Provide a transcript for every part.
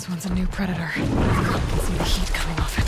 This one's a new predator. I can see the heat coming off it.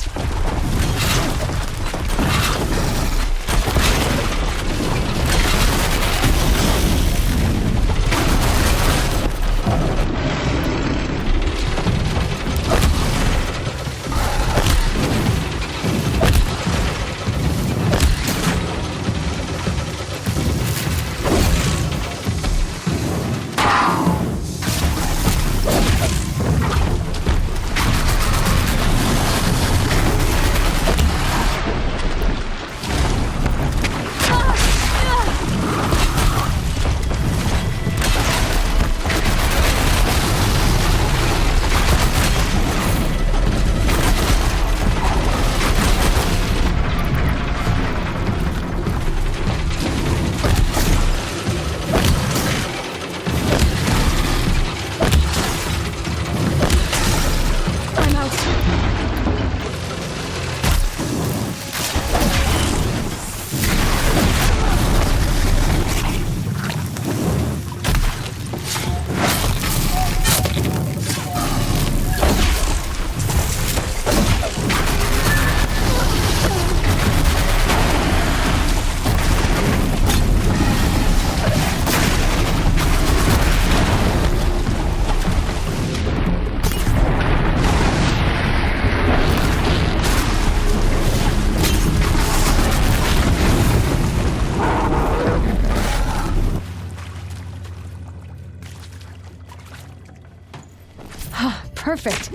Perfect.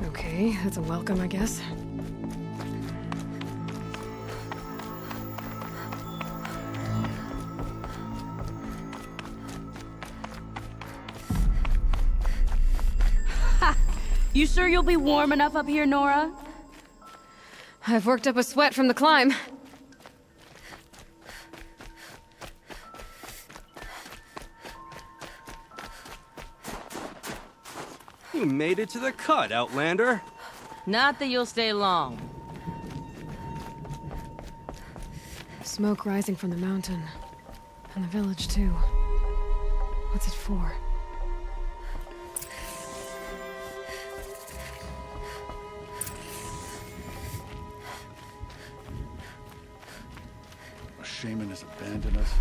Okay, that's a welcome, I guess. Ha! You sure you'll be warm enough up here, Nora? I've worked up a sweat from the climb. You made it to the cut, Outlander. Not that you'll stay long. Smoke rising from the mountain. And the village, too. What's it for? Our shaman has abandoned us.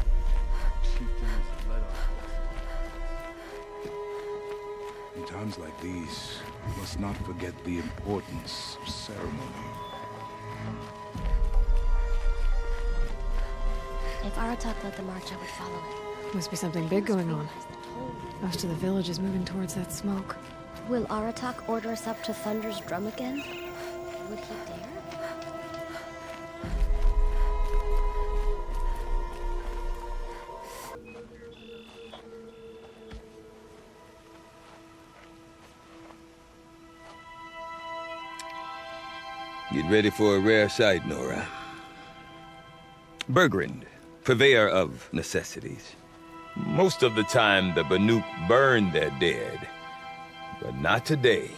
Our chieftain has led us. In times like these, we must not forget the importance of ceremony. If Aratak led the march, I would follow it. Must be something big going on. Most of the village is moving towards that smoke. Will Aratak order us up to Thunder's drum again? Would he dare? Get ready for a rare sight, Nora. Bergrand, purveyor of necessities. Most of the time, the Banuk burn their dead. But not today.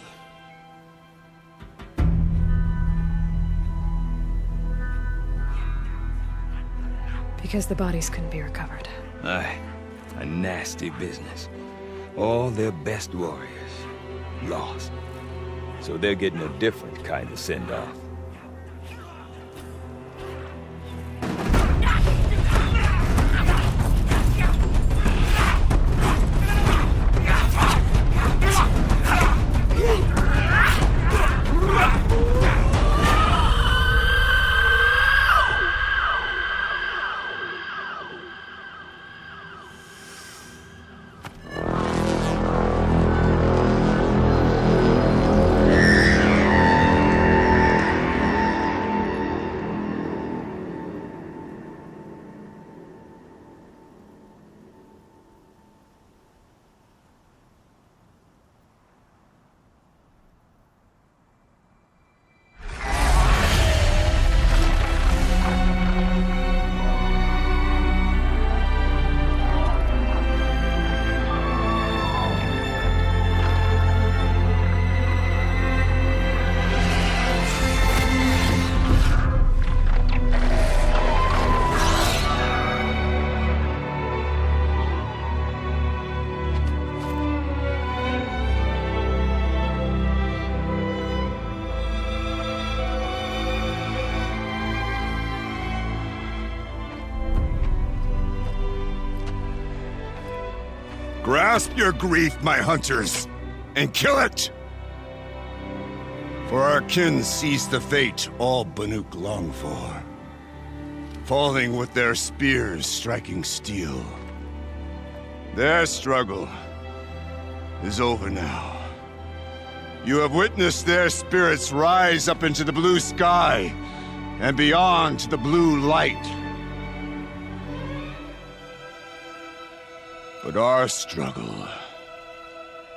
Because the bodies couldn't be recovered. Aye, a nasty business. All their best warriors lost. So they're getting a different kind of send-off. Grasp your grief, my hunters, and kill it! For our kin sees the fate all Banuk long for. Falling with their spears striking steel. Their struggle is over now. You have witnessed their spirits rise up into the blue sky and beyond to the blue light. But our struggle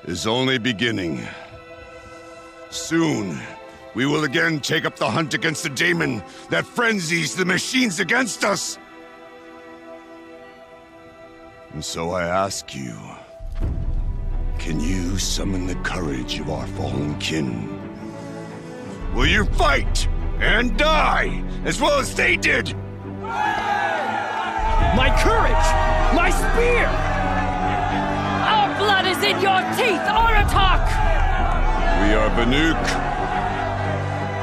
is only beginning. Soon, we will again take up the hunt against the daemon that frenzies the machines against us. And so I ask you, can you summon the courage of our fallen kin? Will you fight and die as well as they did? My courage! My spear! Our blood is in your teeth, Oratok! We are Banuk.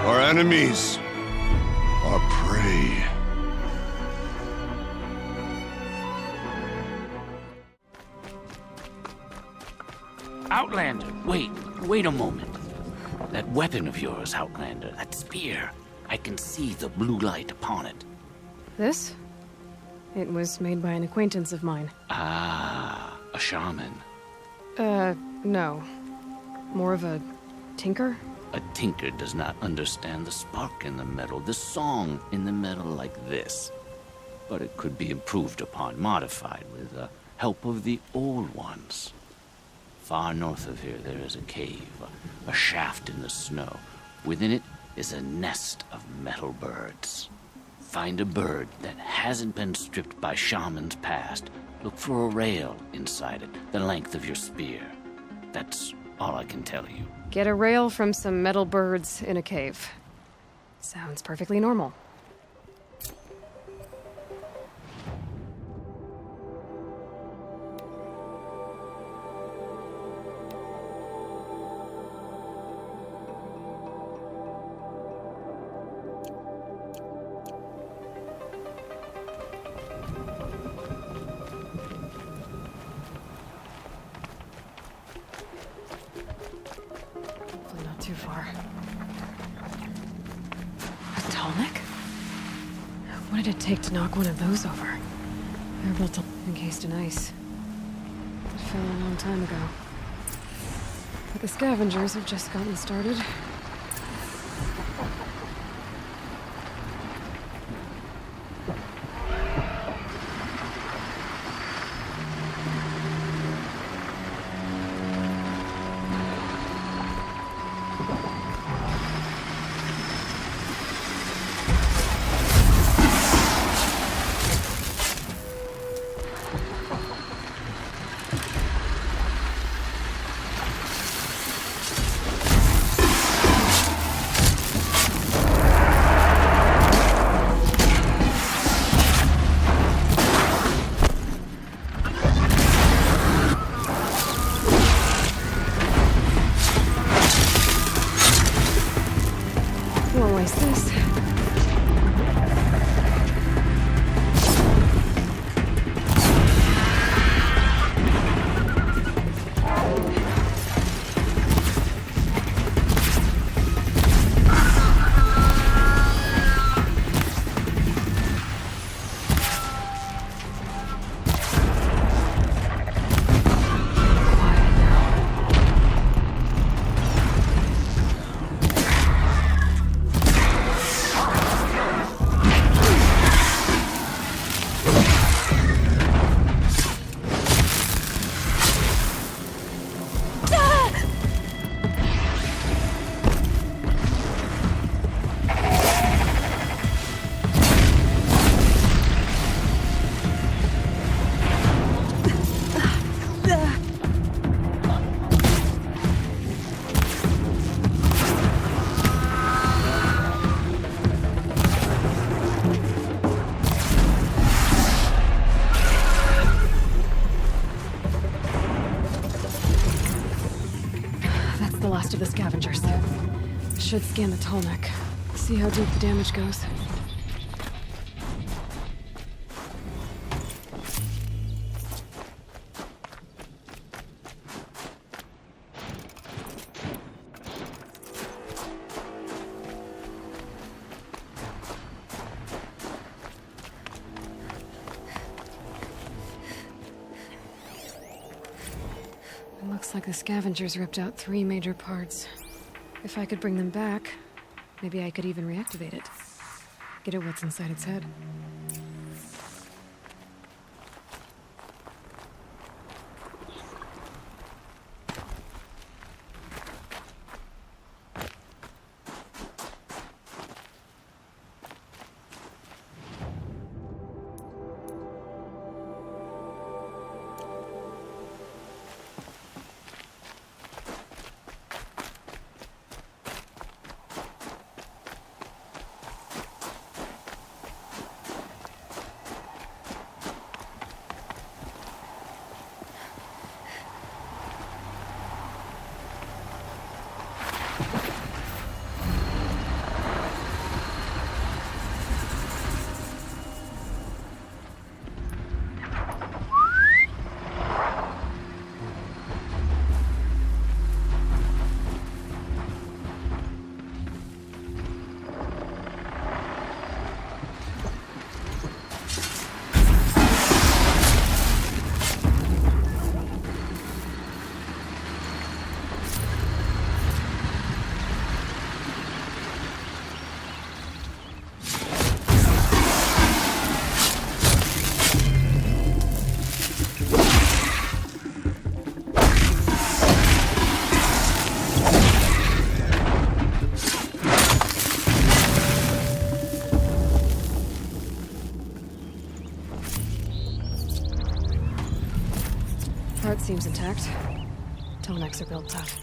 Our enemies are prey. Outlander, wait a moment. That weapon of yours, Outlander, that spear, I can see the blue light upon it. This? It was made by an acquaintance of mine. Ah, a shaman. No. More of a tinker? A tinker does not understand the spark in the metal, the song in the metal like this. But it could be improved upon, modified with the help of the old ones. Far north of here, there is a cave, a shaft in the snow. Within it is a nest of metal birds. Find a bird that hasn't been stripped by shamans past. Look for a rail inside it, the length of your spear. That's all I can tell you. Get a rail from some metal birds in a cave. Sounds perfectly normal. Too far. A Tallneck? What did it take to knock one of those over? They're built encased in ice. It fell a long time ago. But the scavengers have just gotten started. Won't waste this. The last of the scavengers. Should scan the Tallneck. See how deep the damage goes. Looks like the scavengers ripped out 3 major parts. If I could bring them back, maybe I could even reactivate it. Get at what's inside its head. Part seems intact. Tonics are built tough.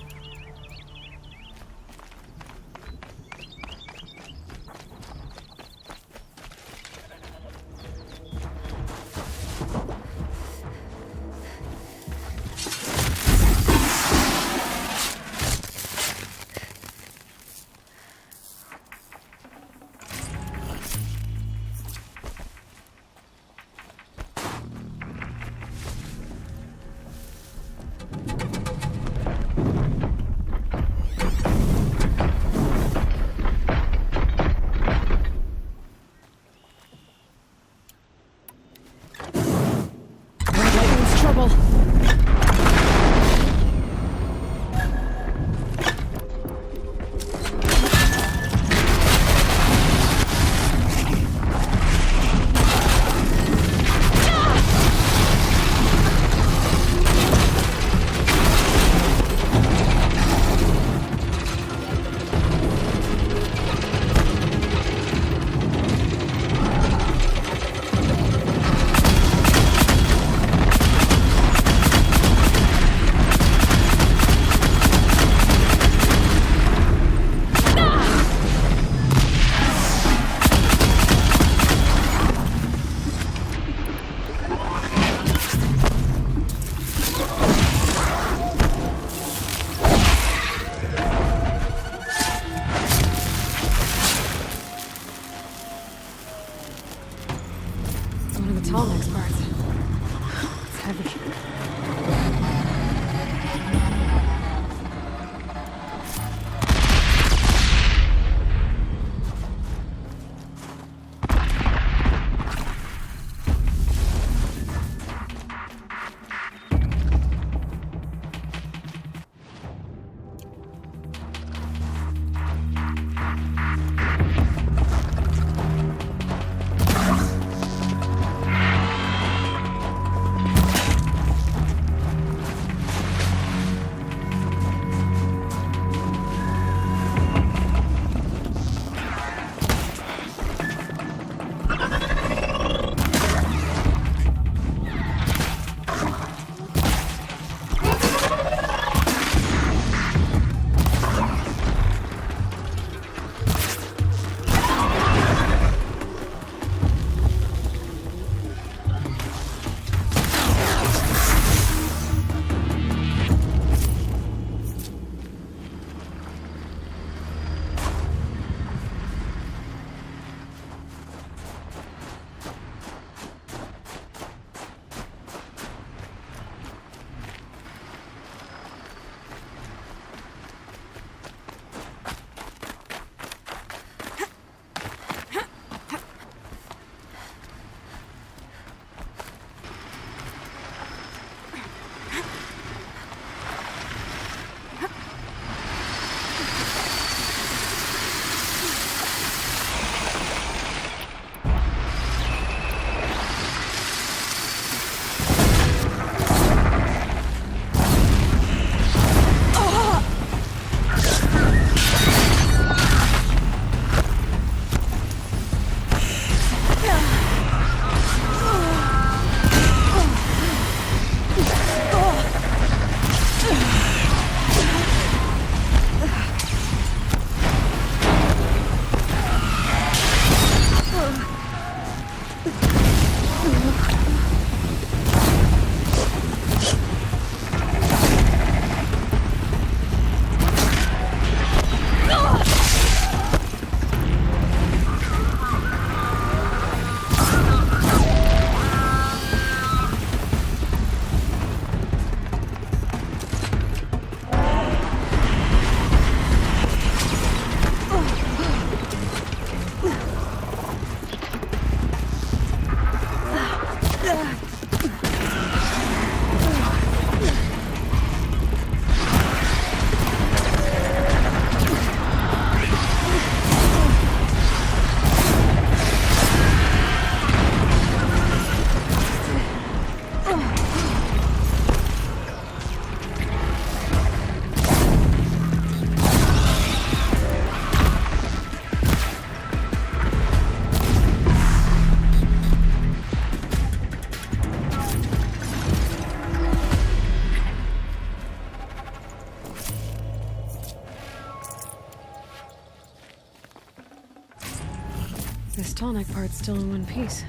This tonic part's still in one piece.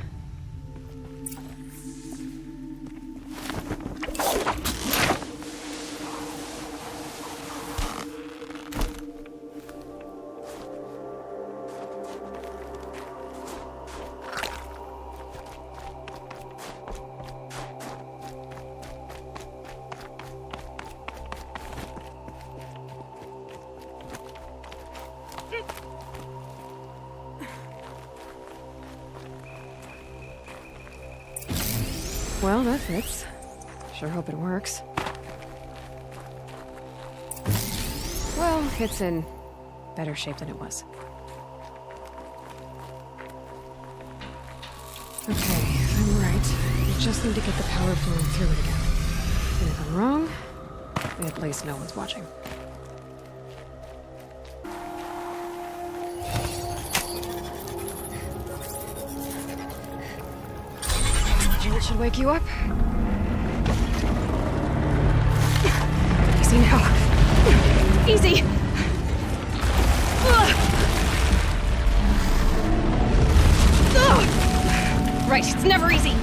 Well, that fits. Sure hope it works. Well, it's in better shape than it was. Okay, I'm right. We just need to get the power flowing through it again. And if I'm wrong, at least no one's watching. It should wake you up. Easy now. Easy. Right, it's never easy.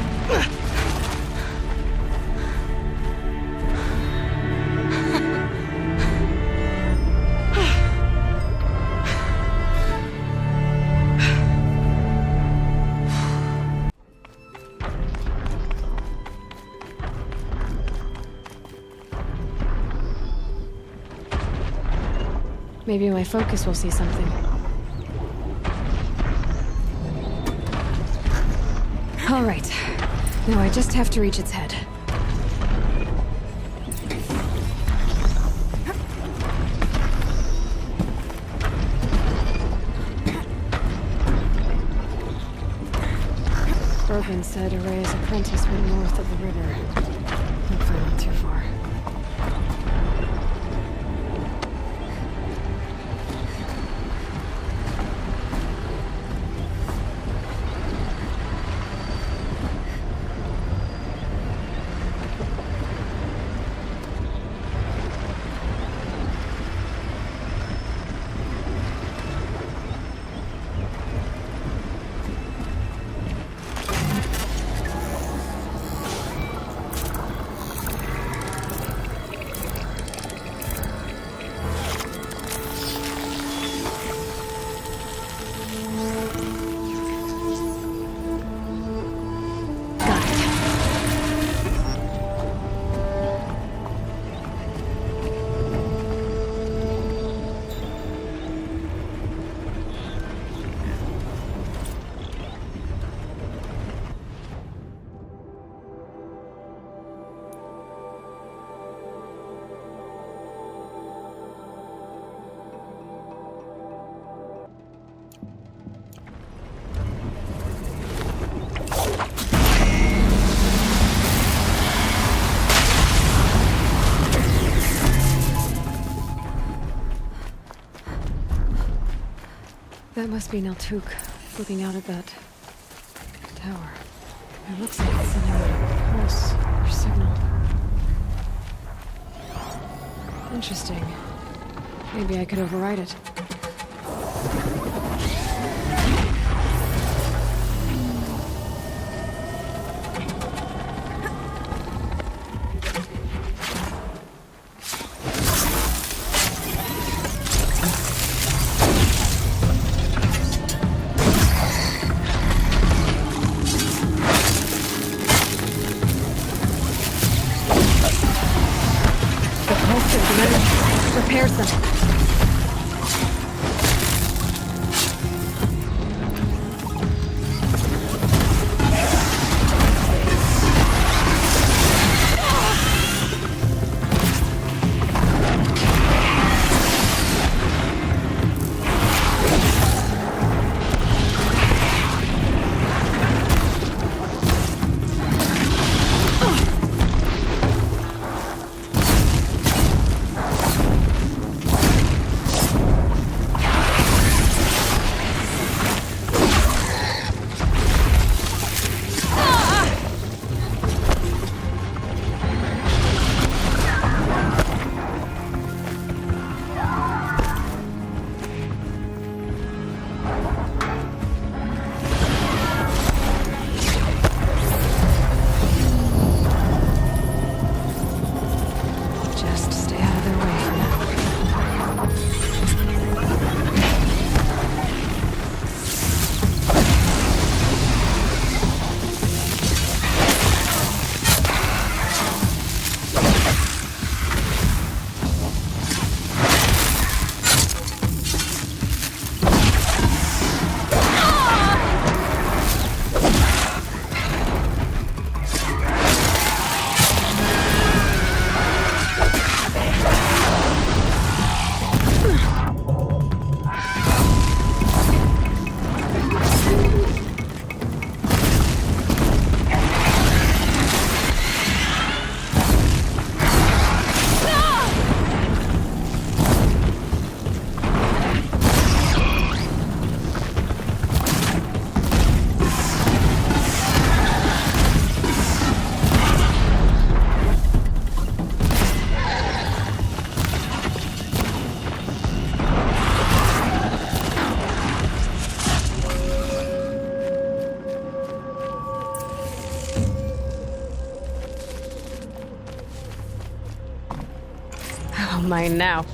Maybe my focus will see something. All right. Now I just have to reach its head. Brogan said Array's apprentice went north of the river. Hopefully not too far. That must be Naltuk, looking out at that tower. It looks like it's sending a pulse or signal. Interesting. Maybe I could override it. Repairs them. mine now.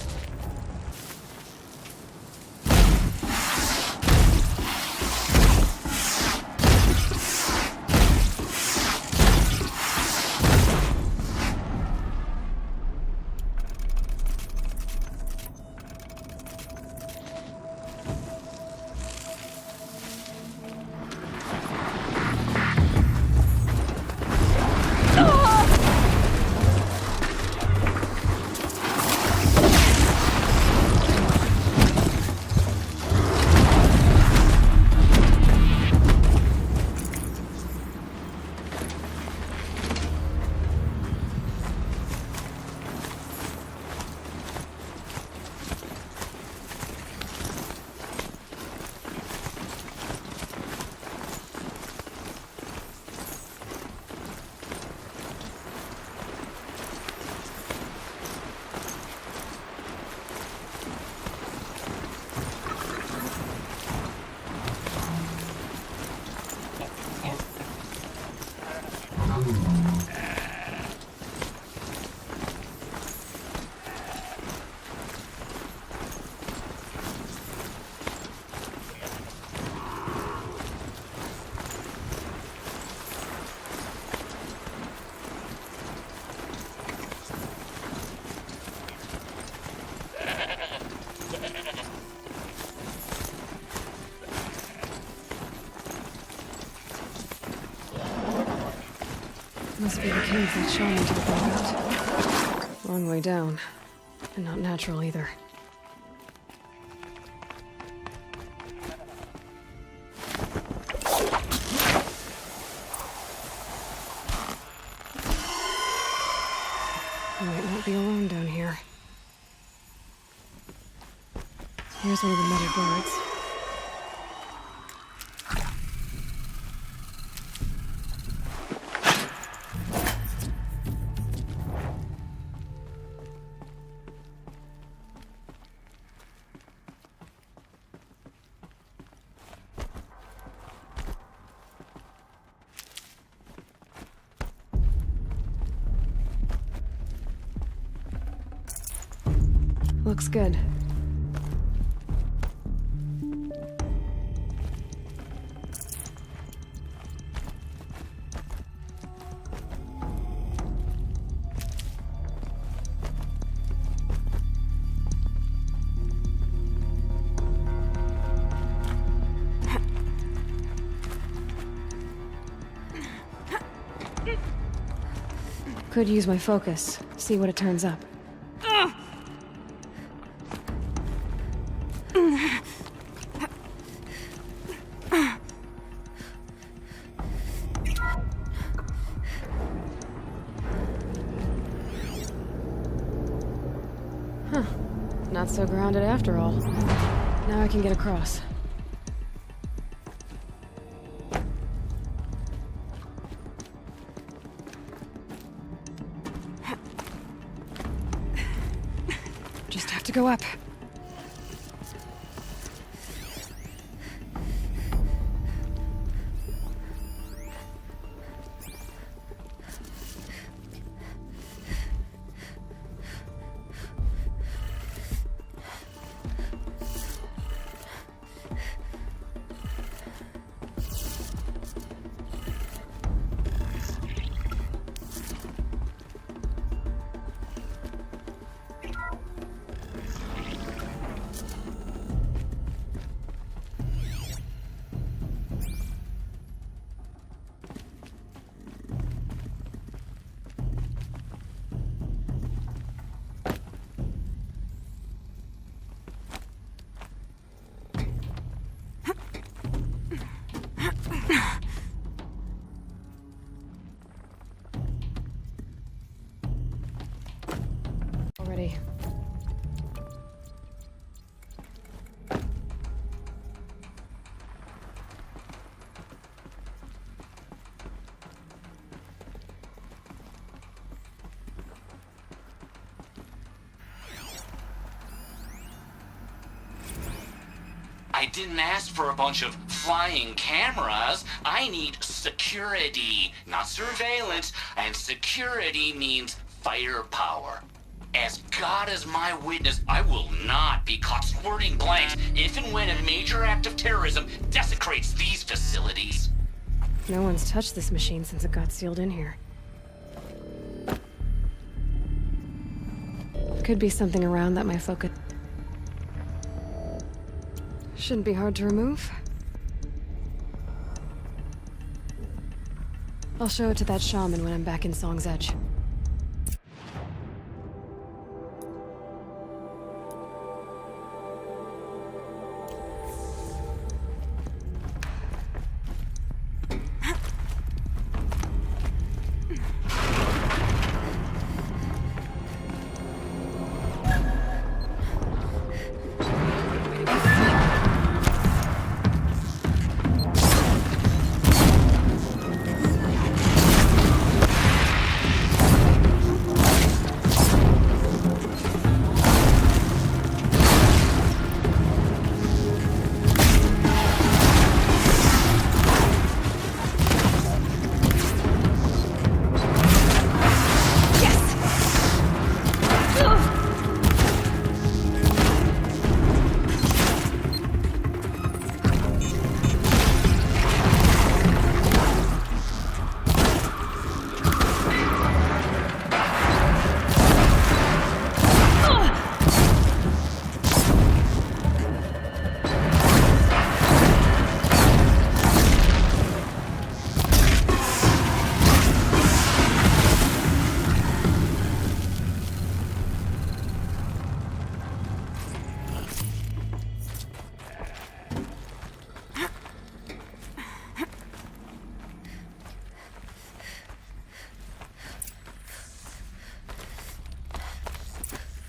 Must be the cave that shone into the boat. Long way down. And not natural either. I might not be alone down here. Here's one of the metal guards. Looks good. Could use my focus. See what it turns up. Not so grounded after all. Now I can get across. Just have to go up. Already. I didn't ask for a bunch of flying cameras. I need security, not surveillance. And security means firepower. As God is my witness, I will not be caught squirting blanks if and when a major act of terrorism desecrates these facilities. No one's touched this machine since it got sealed in here. Could be something around that my focus... Shouldn't be hard to remove. I'll show it to that shaman when I'm back in Song's Edge.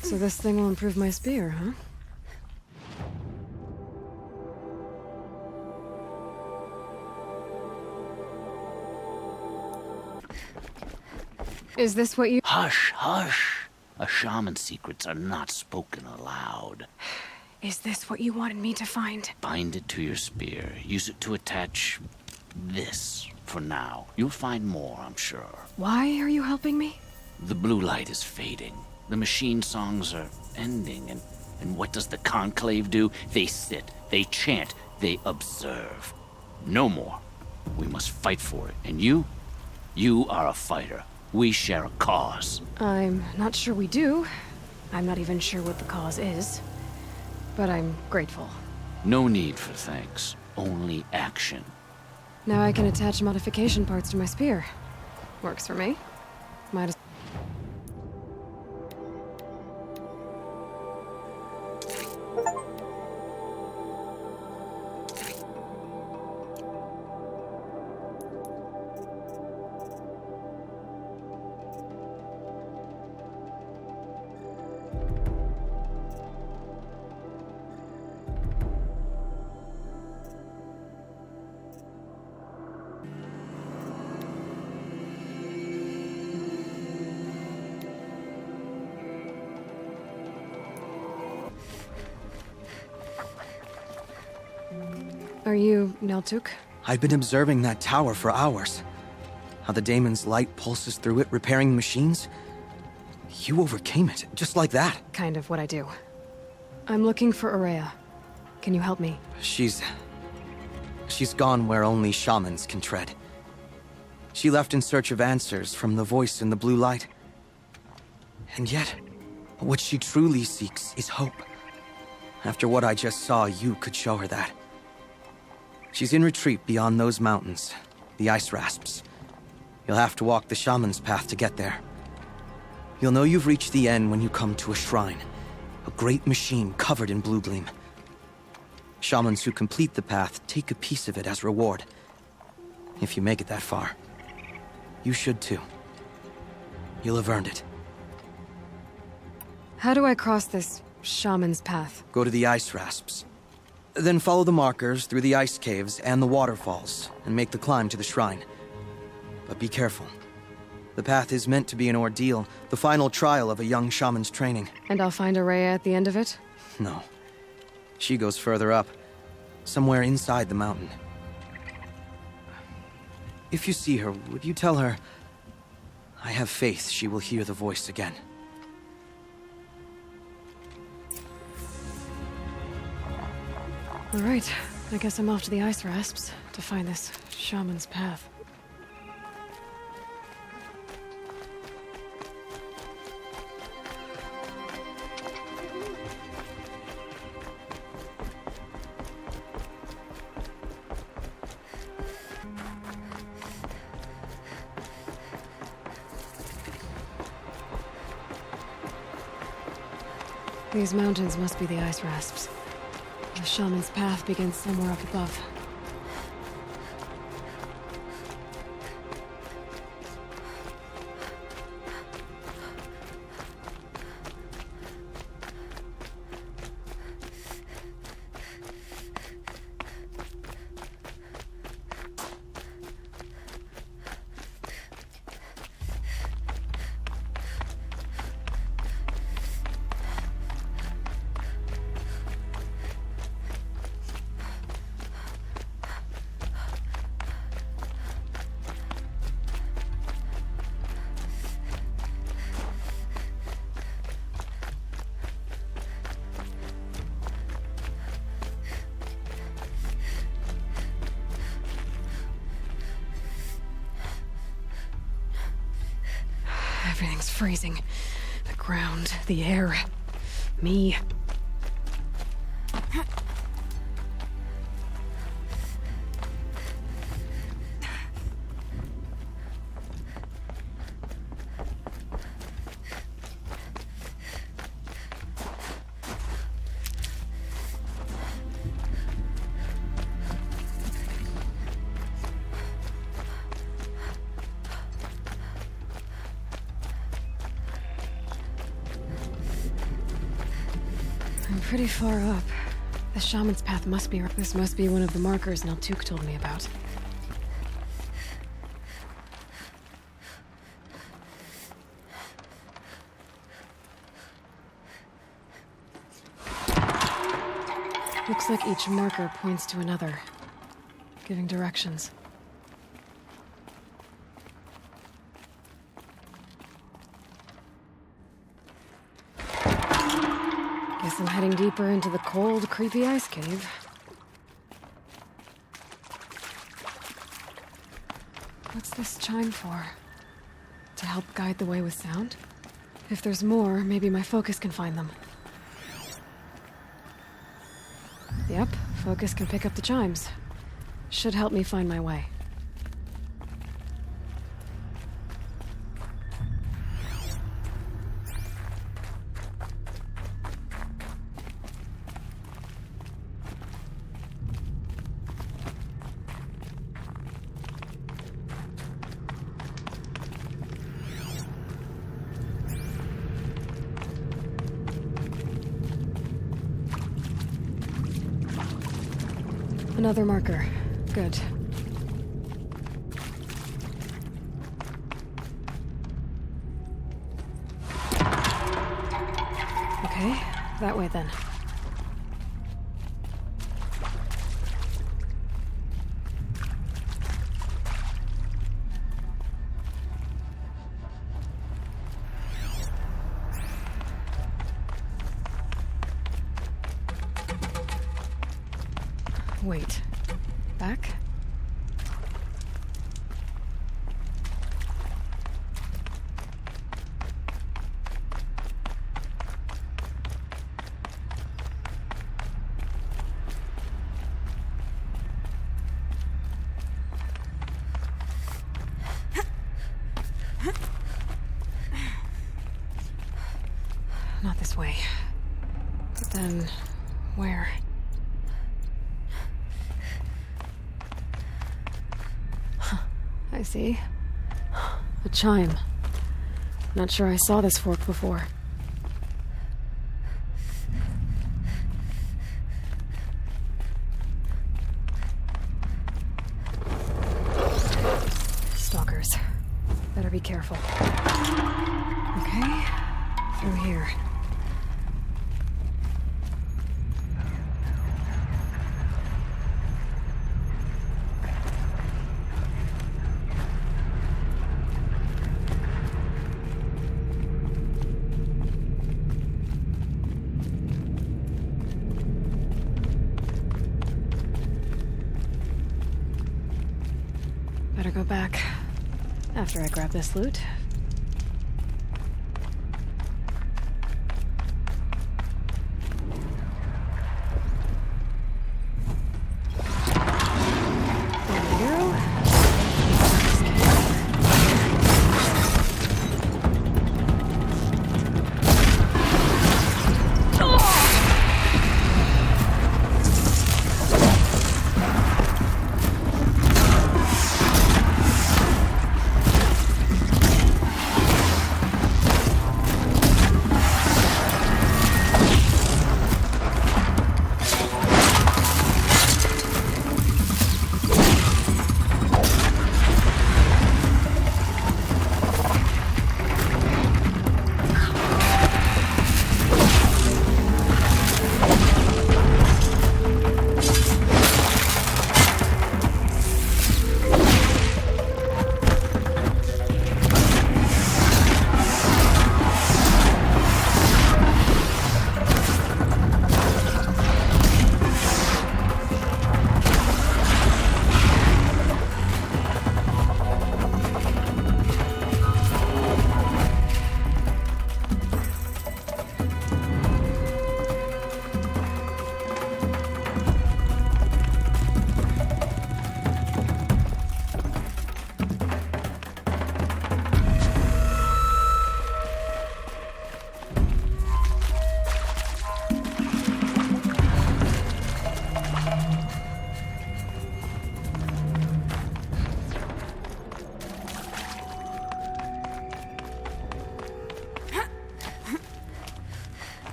So this thing will improve my spear, huh? Is this what you... Hush, hush. A shaman's secrets are not spoken aloud. Is this what you wanted me to find? Bind it to your spear. Use it to attach this for now. You'll find more, I'm sure. Why are you helping me? The blue light is fading. The machine songs are ending, and what does the Conclave do? They sit, they chant, they observe. No more. We must fight for it, and you are a fighter. We share a cause. I'm not sure we do. I'm not even sure what the cause is. But I'm grateful. No need for thanks, only action. Now I can attach modification parts to my spear. Works for me. Might as... Are you Neltuk? I've been observing that tower for hours. How the daemon's light pulses through it, repairing machines. You overcame it, just like that. Kind of what I do. I'm looking for Araya. Can you help me? She's gone where only shamans can tread. She left in search of answers from the voice in the blue light. And yet, what she truly seeks is hope. After what I just saw, you could show her that. She's in retreat beyond those mountains, the ice rasps. You'll have to walk the shaman's path to get there. You'll know you've reached the end when you come to a shrine, a great machine covered in blue gleam. Shamans who complete the path take a piece of it as reward. If you make it that far, you should too. You'll have earned it. How do I cross this shaman's path? Go to the ice rasps. Then follow the markers through the ice caves and the waterfalls, and make the climb to the shrine. But be careful. The path is meant to be an ordeal, the final trial of a young shaman's training. And I'll find Araya at the end of it? No. She goes further up, somewhere inside the mountain. If you see her, would you tell her... I have faith she will hear the voice again. All right, I guess I'm off to the ice rasps to find this shaman's path. These mountains must be the ice rasps. The shaman's path begins somewhere up above. Everything's freezing. The ground, the air, me. I'm pretty far up. The shaman's path must be... This must be one of the markers Naltuk told me about. Looks like each marker points to another, giving directions. Guess I'm heading deeper into the cold, creepy ice cave. What's this chime for? To help guide the way with sound? If there's more, maybe my focus can find them. Yep, focus can pick up the chimes. Should help me find my way. Another marker. Good. Okay, that way then. Wait. Back? Not this way. But then, where? I see. A chime. Not sure I saw this fork before. Stalkers. Better be careful. Okay, through here. Better go back after I grab this loot. There we go.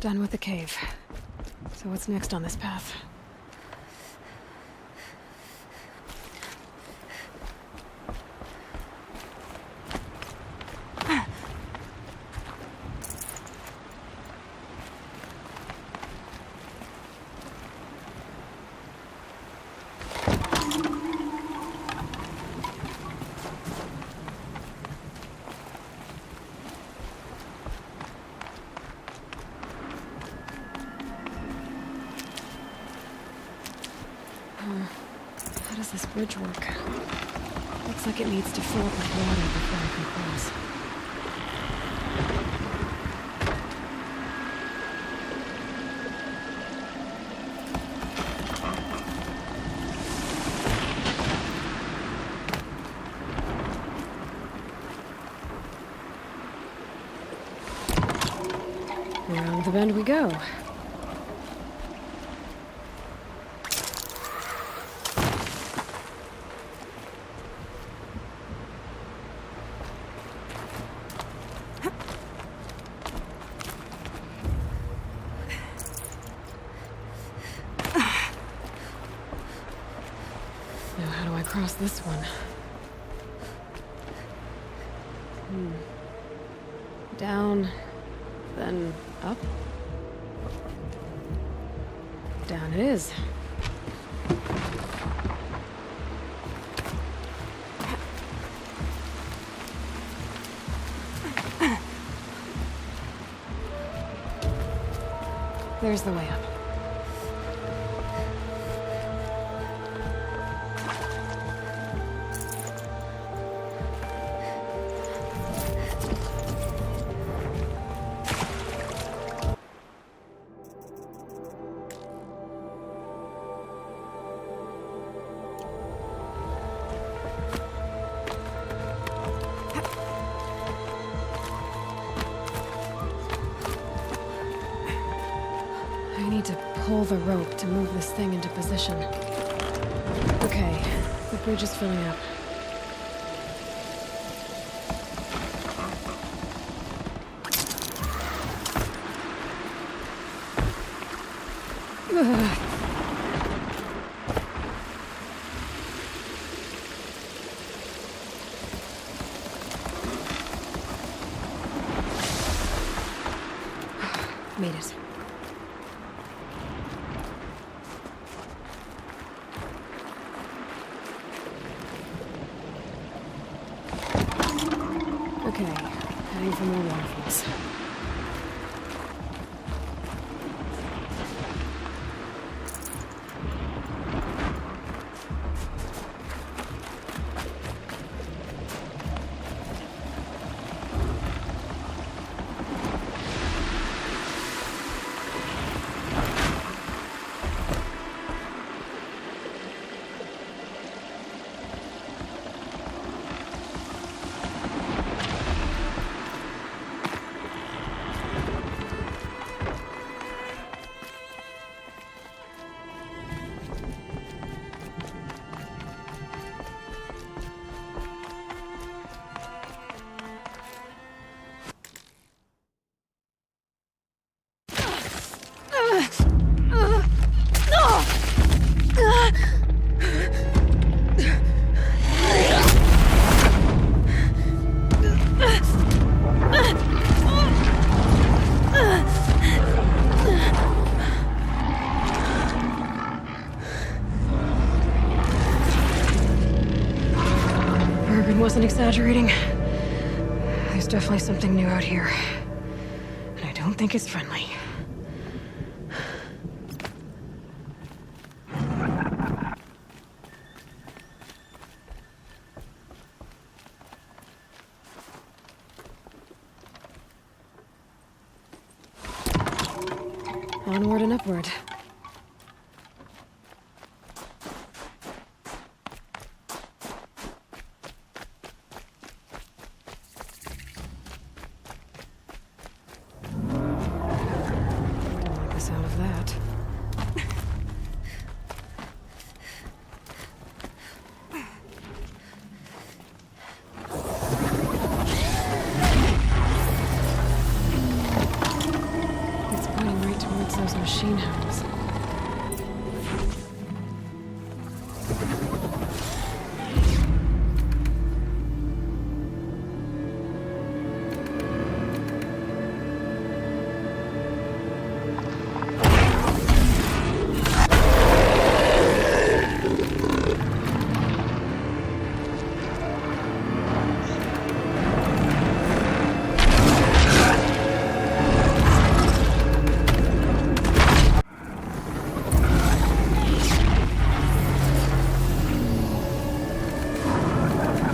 Done with the cave. So what's next on this path? How does this bridge work? Looks like it needs to fill up with water before I can cross. Around the bend we go. Now how do I cross this one? Down, then up. Down it is. There's the way up. I need to pull the rope to move this thing into position. Okay, the bridge is filling up. Ugh. Made it. Okay, heading for more waterfalls. exaggerating. There's definitely something new out here. And I don't think it's friendly. Onward and upward. Don't like the sound of that. It's pointing right towards those machine hounds.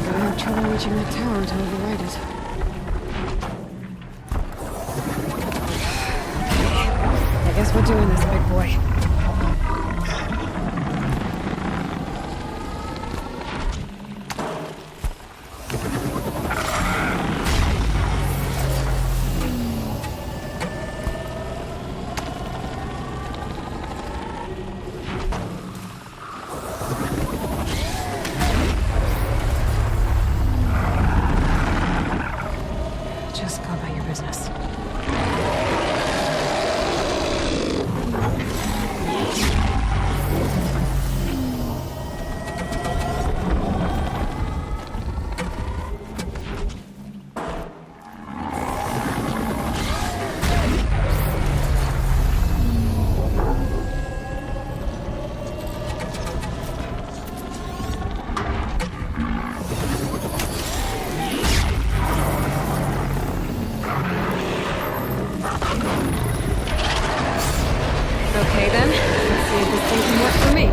Gonna have trouble reaching that tower to override it. I guess we're doing this, big boy. Just go about your business. Okay then, let's see if this thing can work for me.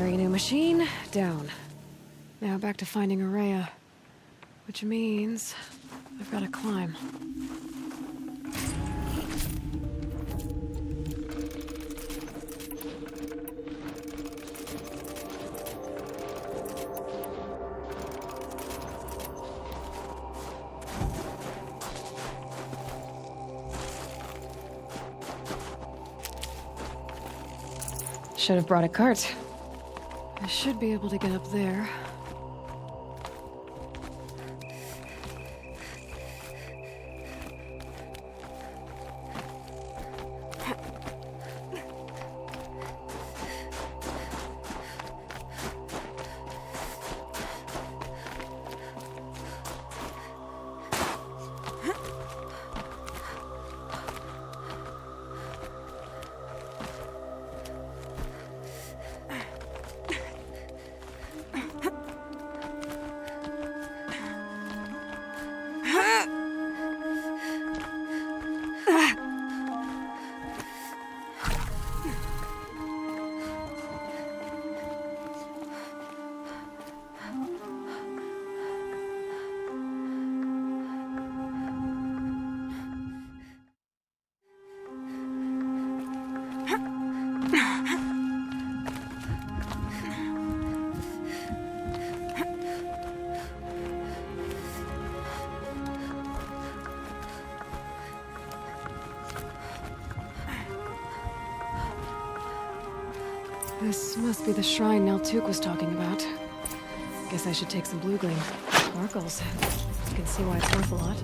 Necessary new machine, down. Now back to finding Araya. Which means I've got to climb. Should have brought a cart. I should be able to get up there. This must be the shrine Neltuk was talking about. Guess I should take some blue gleam. Sparkles. You can see why it's worth a lot.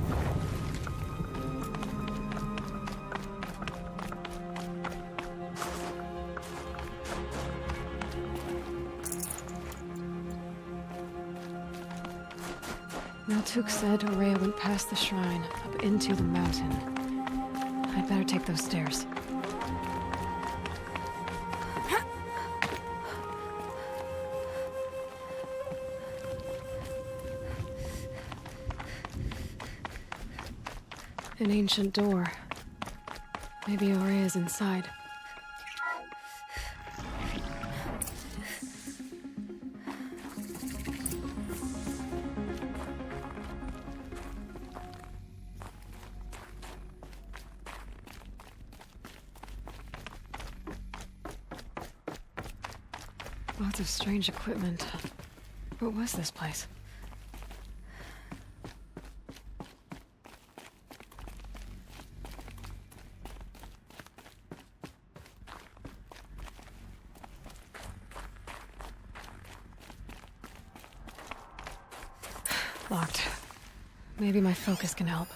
Neltuk said Araya went past the shrine, up into the mountain. I'd better take those stairs. An ancient door. Maybe Araya's inside. Lots of strange equipment. What was this place? Locked. Maybe my focus can help.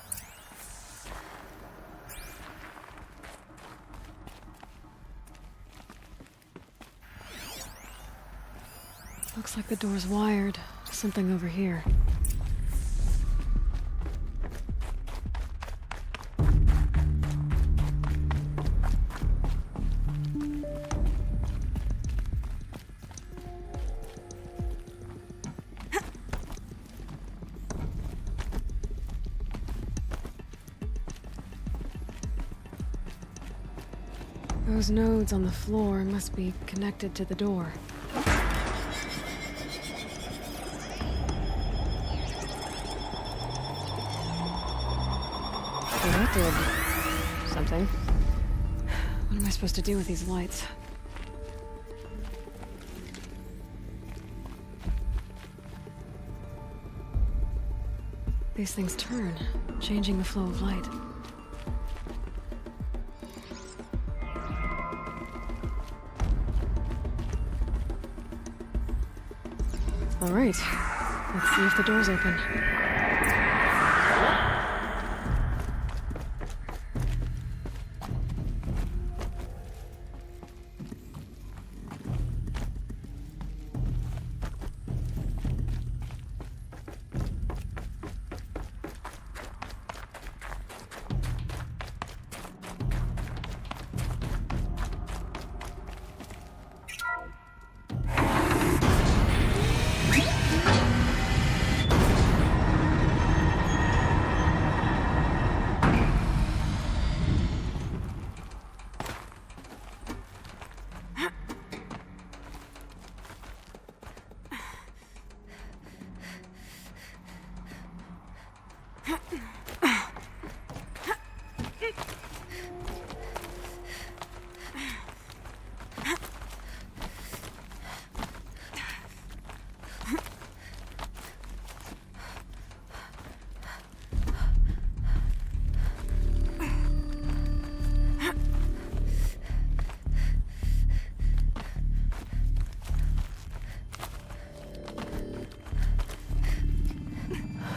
Looks like the door's wired to something over here. Those nodes on the floor must be connected to the door. Well, that did something. What am I supposed to do with these lights? These things turn, changing the flow of light. All right, let's see if the door's open.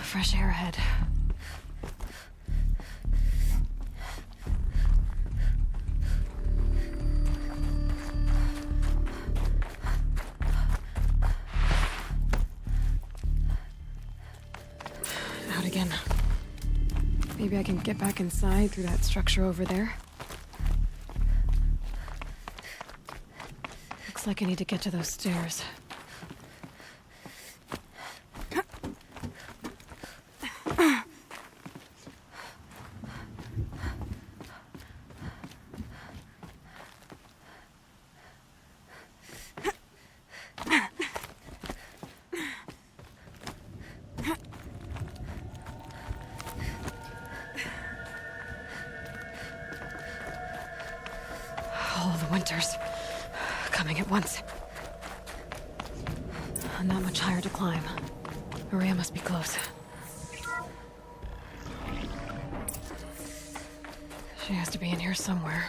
Fresh air ahead. Out again. Maybe I can get back inside through that structure over there. Looks like I need to get to those stairs. All the winters coming at once. Not much higher to climb. Maria must be close. She has to be in here somewhere.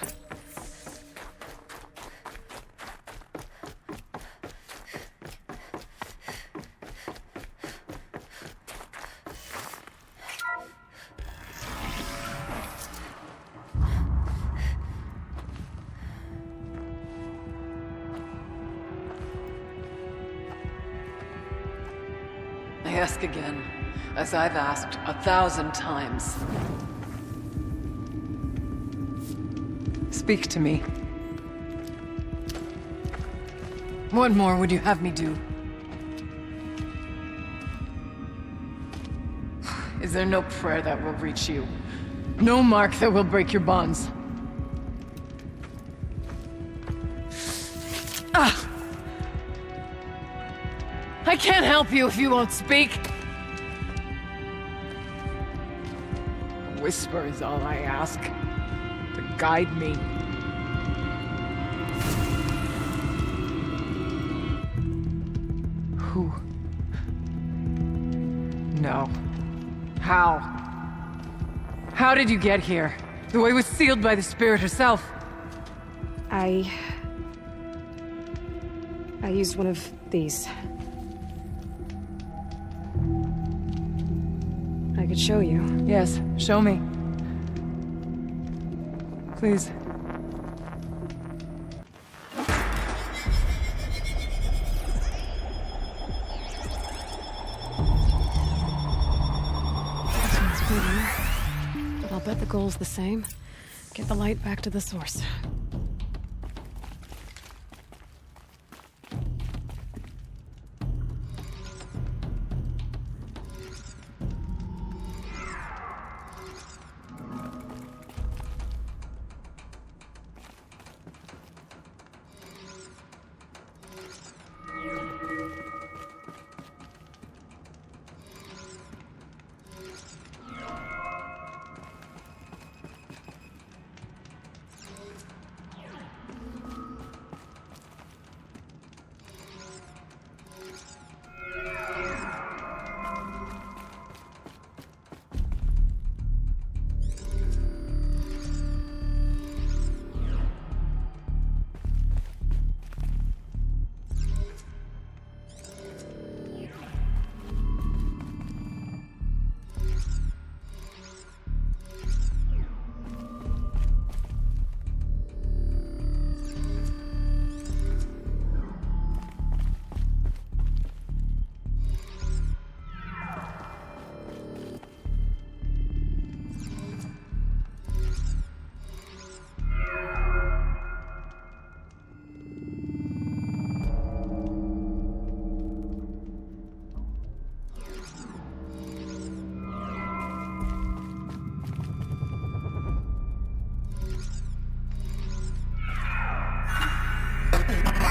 I ask again, as I've asked 1,000 times. Speak to me. What more would you have me do? Is there no prayer that will reach you? No mark that will break your bonds? Ah! I can't help you if you won't speak. A whisper is all I ask, to guide me. Who? No. How? How did you get here? The way was sealed by the spirit herself. I used one of these. I could show you. Yes, show me. Please. This one's bigger, but I'll bet the goal's the same. Get the light back to the source.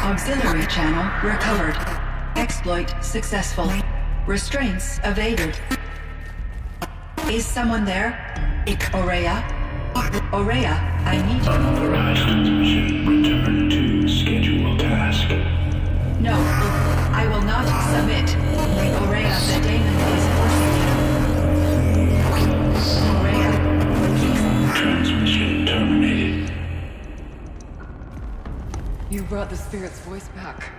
Auxiliary channel recovered. Exploit successful. Restraints evaded. Is someone there? Aurea? Aurea, I need you. Authorized transmission. Return to scheduled task. No, I will not submit. Aurea, the daemon is forcing you. Aurea. Transmission terminated. You brought the spirit's voice back.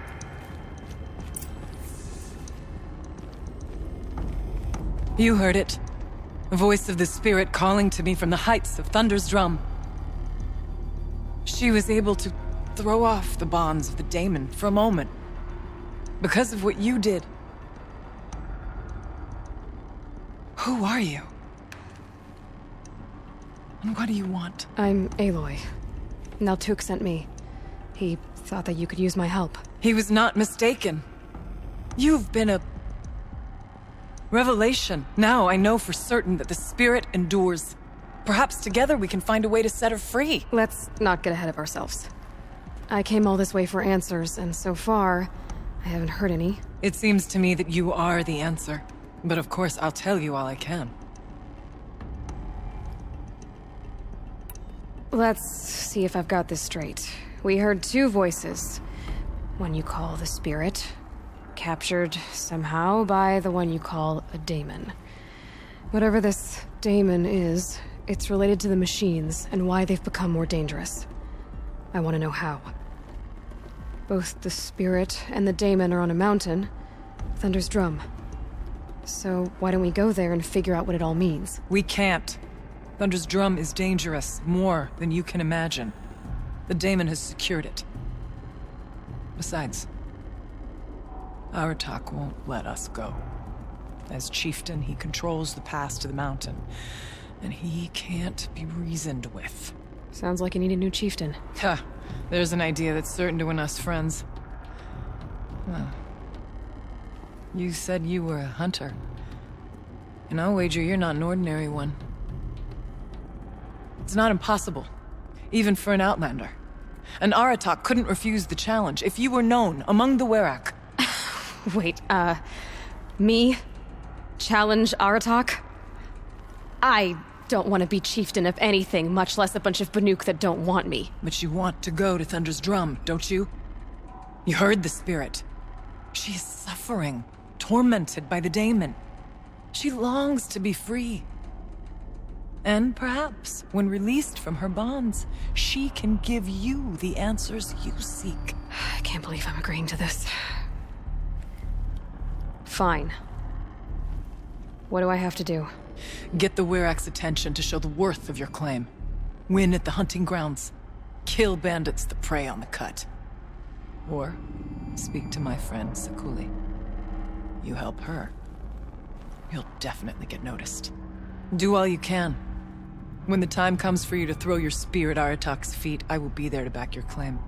You heard it. The voice of the spirit calling to me from the heights of Thunder's drum. She was able to throw off the bonds of the daemon for a moment. Because of what you did. Who are you? And what do you want? I'm Aloy. Naltuk sent me. He thought that you could use my help. He was not mistaken. You've been a revelation. Now I know for certain that the spirit endures. Perhaps together we can find a way to set her free. Let's not get ahead of ourselves. I came all this way for answers, and so far, I haven't heard any. It seems to me that you are the answer. But of course, I'll tell you all I can. Let's see if I've got this straight. We heard two voices. One you call the spirit, captured somehow by the one you call a daemon. Whatever this daemon is, it's related to the machines and why they've become more dangerous. I want to know how. Both the spirit and the daemon are on a mountain, Thunder's Drum. So why don't we go there and figure out what it all means? We can't. Thunder's Drum is dangerous, more than you can imagine. The daemon has secured it. Besides, Aratak won't let us go. As chieftain, he controls the pass to the mountain, and he can't be reasoned with. Sounds like you need a new chieftain. Ha! There's an idea that's certain to win us friends. Well, you said you were a hunter. And I'll wager you're not an ordinary one. It's not impossible, even for an outlander. And Aratak couldn't refuse the challenge if you were known among the Werak. Wait, me? Challenge Aratak? I don't want to be chieftain of anything, much less a bunch of Banuk that don't want me. But you want to go to Thunder's Drum, don't you? You heard the spirit. She is suffering, tormented by the daemon. She longs to be free. And perhaps, when released from her bonds, she can give you the answers you seek. I can't believe I'm agreeing to this. Fine. What do I have to do? Get the Werak's attention to show the worth of your claim. Win at the hunting grounds. Kill bandits that prey on the cut. Or speak to my friend Sakuli. You help her, you'll definitely get noticed. Do all you can. When the time comes for you to throw your spear at Aratak's feet, I will be there to back your claim.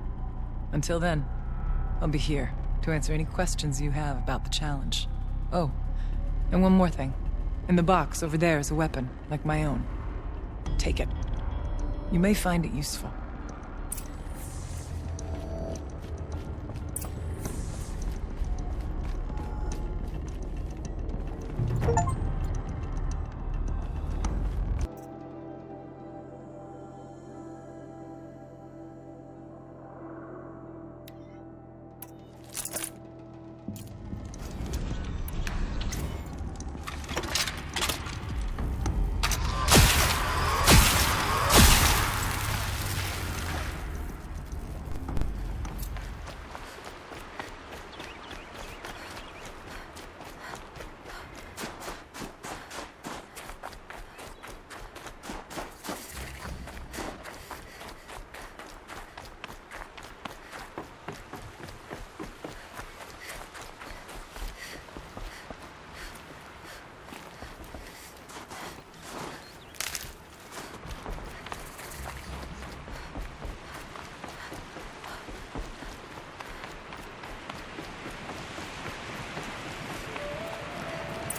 Until then, I'll be here to answer any questions you have about the challenge. Oh, and one more thing. In the box over there is a weapon, like my own. Take it. You may find it useful.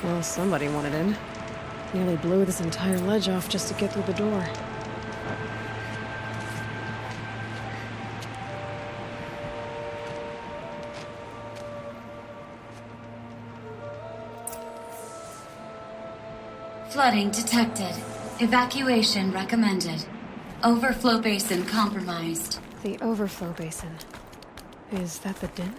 Well, somebody wanted in. Nearly blew this entire ledge off just to get through the door. Flooding detected. Evacuation recommended. Overflow basin compromised. The overflow basin. Is that the den?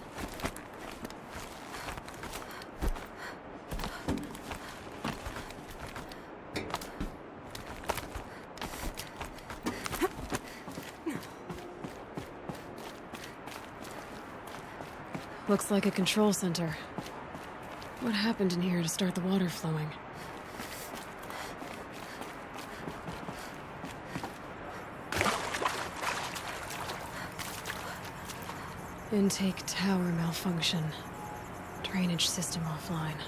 Looks like a control center. What happened in here to start the water flowing? Intake tower malfunction. Drainage system offline.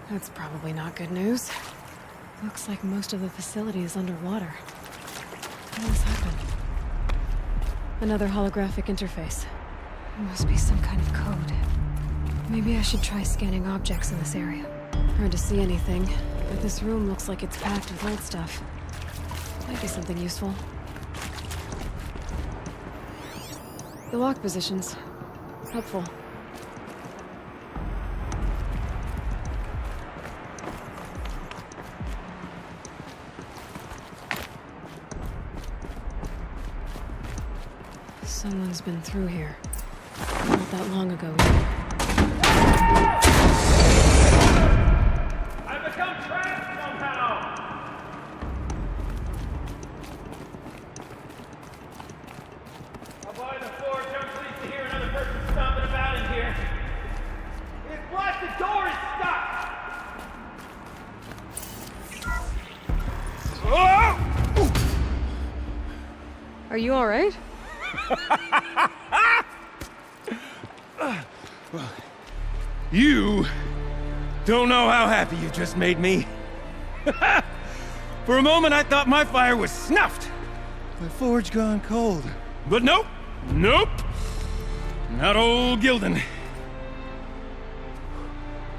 That's probably not good news. Looks like most of the facility is underwater. How did this happen? Another holographic interface. Must be some kind of code. Maybe I should try scanning objects in this area. Hard to see anything, but this room looks like it's packed with old stuff. Might be something useful. The lock positions. Helpful. Someone's been through here. Not that long ago. I've become trapped somehow! I'll buy the floor, don't please to hear another person stomping about in here. It's what? The door is stuck! Are you alright? You don't know how happy you just made me. For a moment, I thought my fire was snuffed. My forge gone cold. But nope. Nope. Not old Gildan.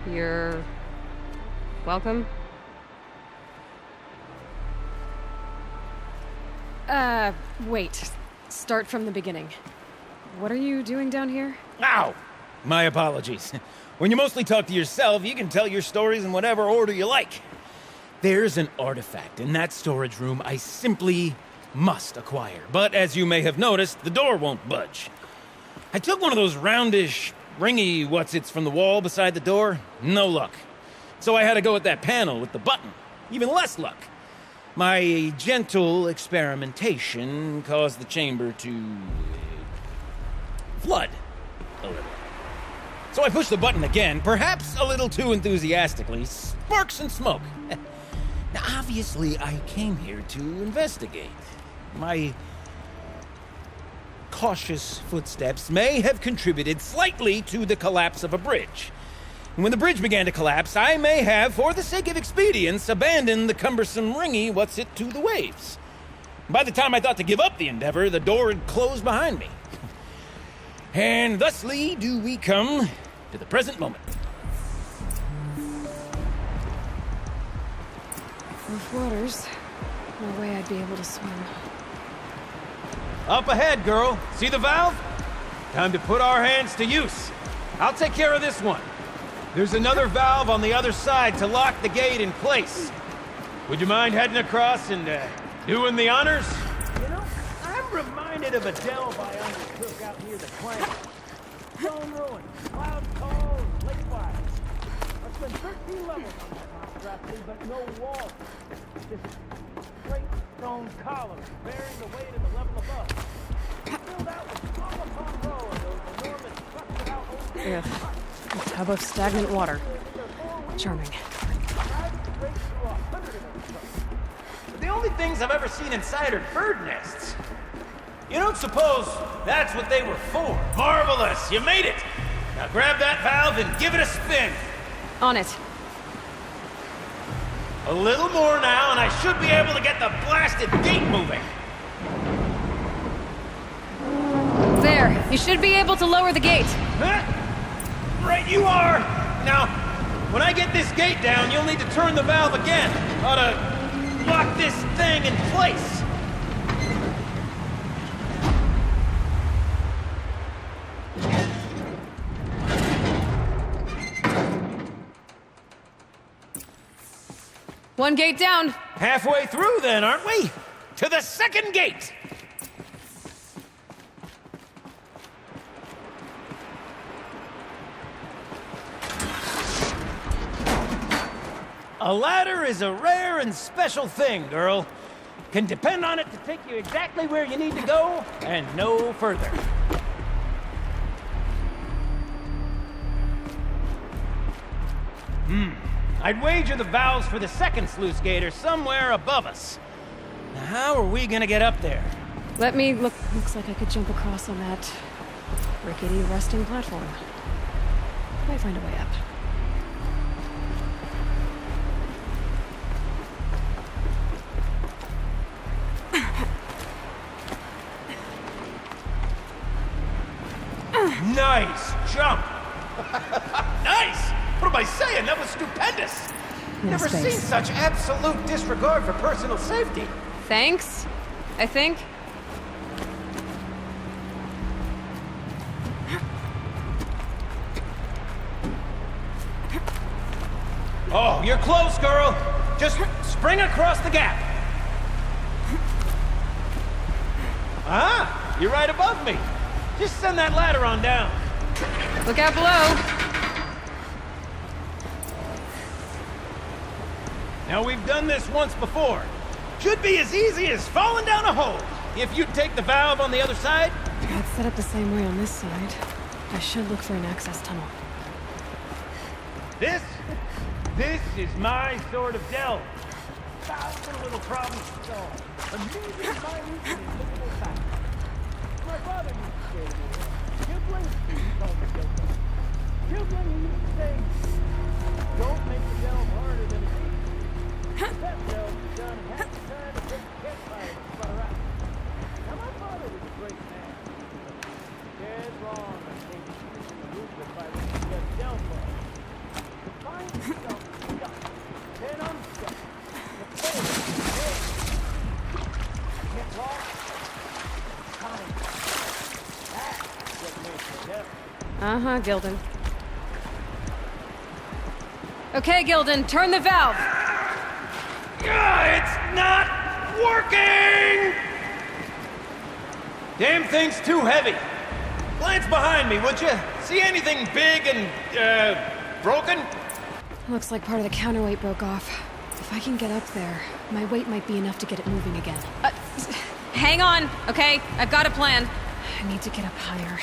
You're... welcome? Wait. Start from the beginning. What are you doing down here? Ow! My apologies. When you mostly talk to yourself, you can tell your stories in whatever order you like. There's an artifact in that storage room I simply must acquire. But as you may have noticed, the door won't budge. I took one of those roundish, ringy what's-its from the wall beside the door. No luck. So I had to go with that panel with the button. Even less luck. My gentle experimentation caused the chamber to... flood a little. So I pushed the button again, perhaps a little too enthusiastically. Sparks and smoke. Now, obviously, I came here to investigate. My cautious footsteps may have contributed slightly to the collapse of a bridge. And when the bridge began to collapse, I may have, for the sake of expedience, abandoned the cumbersome ringy what's-it to the waves. By the time I thought to give up the endeavor, the door had closed behind me. And thusly do we come to the present moment. Rough waters. No way I'd be able to swim. Up ahead, girl. See the valve? Time to put our hands to use. I'll take care of this one. There's another valve on the other side to lock the gate in place. Would you mind heading across and doing the honors? You know, I'm reminded of a delve I undertook out near the plant. Stone ruins, cloud calls, lake-wise. I spent 13 levels on that monstrosity, but no walls. Just straight stone columns bearing the weight of the level above. Filled out with row upon row of those enormous busted-out old... Ugh. A tub of stagnant water. Charming. The only things I've ever seen inside are bird nests. You don't suppose that's what they were for? Marvelous! You made it! Now grab that valve and give it a spin. On it. A little more now, and I should be able to get the blasted gate moving. There. You should be able to lower the gate. Huh? Right you are! Now, when I get this gate down, you'll need to turn the valve again. Ought to lock this thing in place. One gate down. Halfway through then, aren't we? To the second gate! A ladder is a rare and special thing, girl. Can depend on it to take you exactly where you need to go, and no further. I'd wager the valves for the second sluice gate are somewhere above us. Now, how are we gonna get up there? Let me look. Looks like I could jump across on that rickety resting platform. Might find a way up. Nice jump! Nice! What am I saying? That was stupendous! Never seen such absolute disregard for personal safety. Thanks, I think. Oh, you're close, girl! Just spring across the gap! Ah, you're right above me. Just send that ladder on down. Look out below. Now, we've done this once before. Should be as easy as falling down a hole. If you take the valve on the other side. It's set up the same way on this side. I should look for an access tunnel. This is my sort of delve. 1,000 little problems to solve. A million minute and invisible facts. My father used to say to me, Kipling, he called me Kipling. Kipling, he used to say, don't make the delve harder than it is. That delve is done half the time to take the campfire and sputter out. Now, my father was a great man. Dead wrong, I think he was in the movement by the delve bar. To find yourself stuck, then unstuck. To fail, get lost, time. That's what makes the devil. Uh-huh, Gildan. Okay, Gildan, turn the valve. It's not working! Damn thing's too heavy. Glance behind me, would you? See anything big and, broken? Looks like part of the counterweight broke off. If I can get up there, my weight might be enough to get it moving again. Hang on, okay? I've got a plan. I need to get up higher.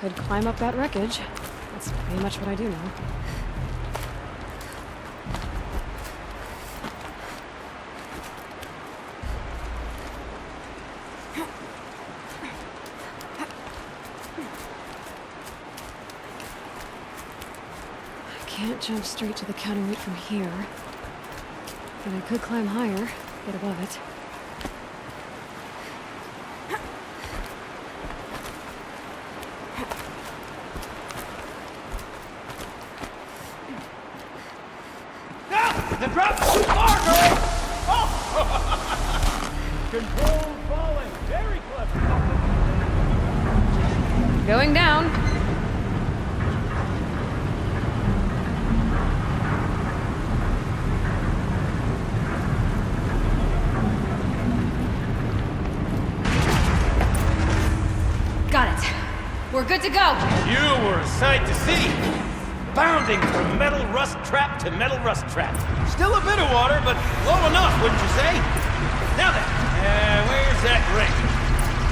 Could climb up that wreckage. That's pretty much what I do now. Can't jump straight to the counterweight from here. But I could climb higher, get above it. No! The drop's too far, girl! Oh! Controlled falling. Very clever. Going down. Got it. We're good to go. You were a sight to see. Bounding from metal rust trap to metal rust trap. Still a bit of water, but low enough, wouldn't you say? Now then, where's that ring?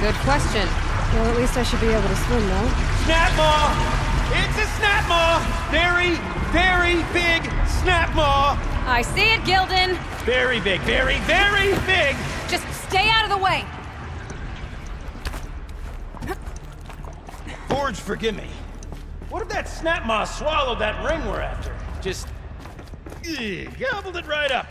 Good question. Well, at least I should be able to swim now. Snap maw! It's a snap maw! Very, very big snap maw! I see it, Gildan. Very big, very, very big! Just stay out of the way. Forge, forgive me. What if that snap maw swallowed that ring we're after? Just... gobbled it right up.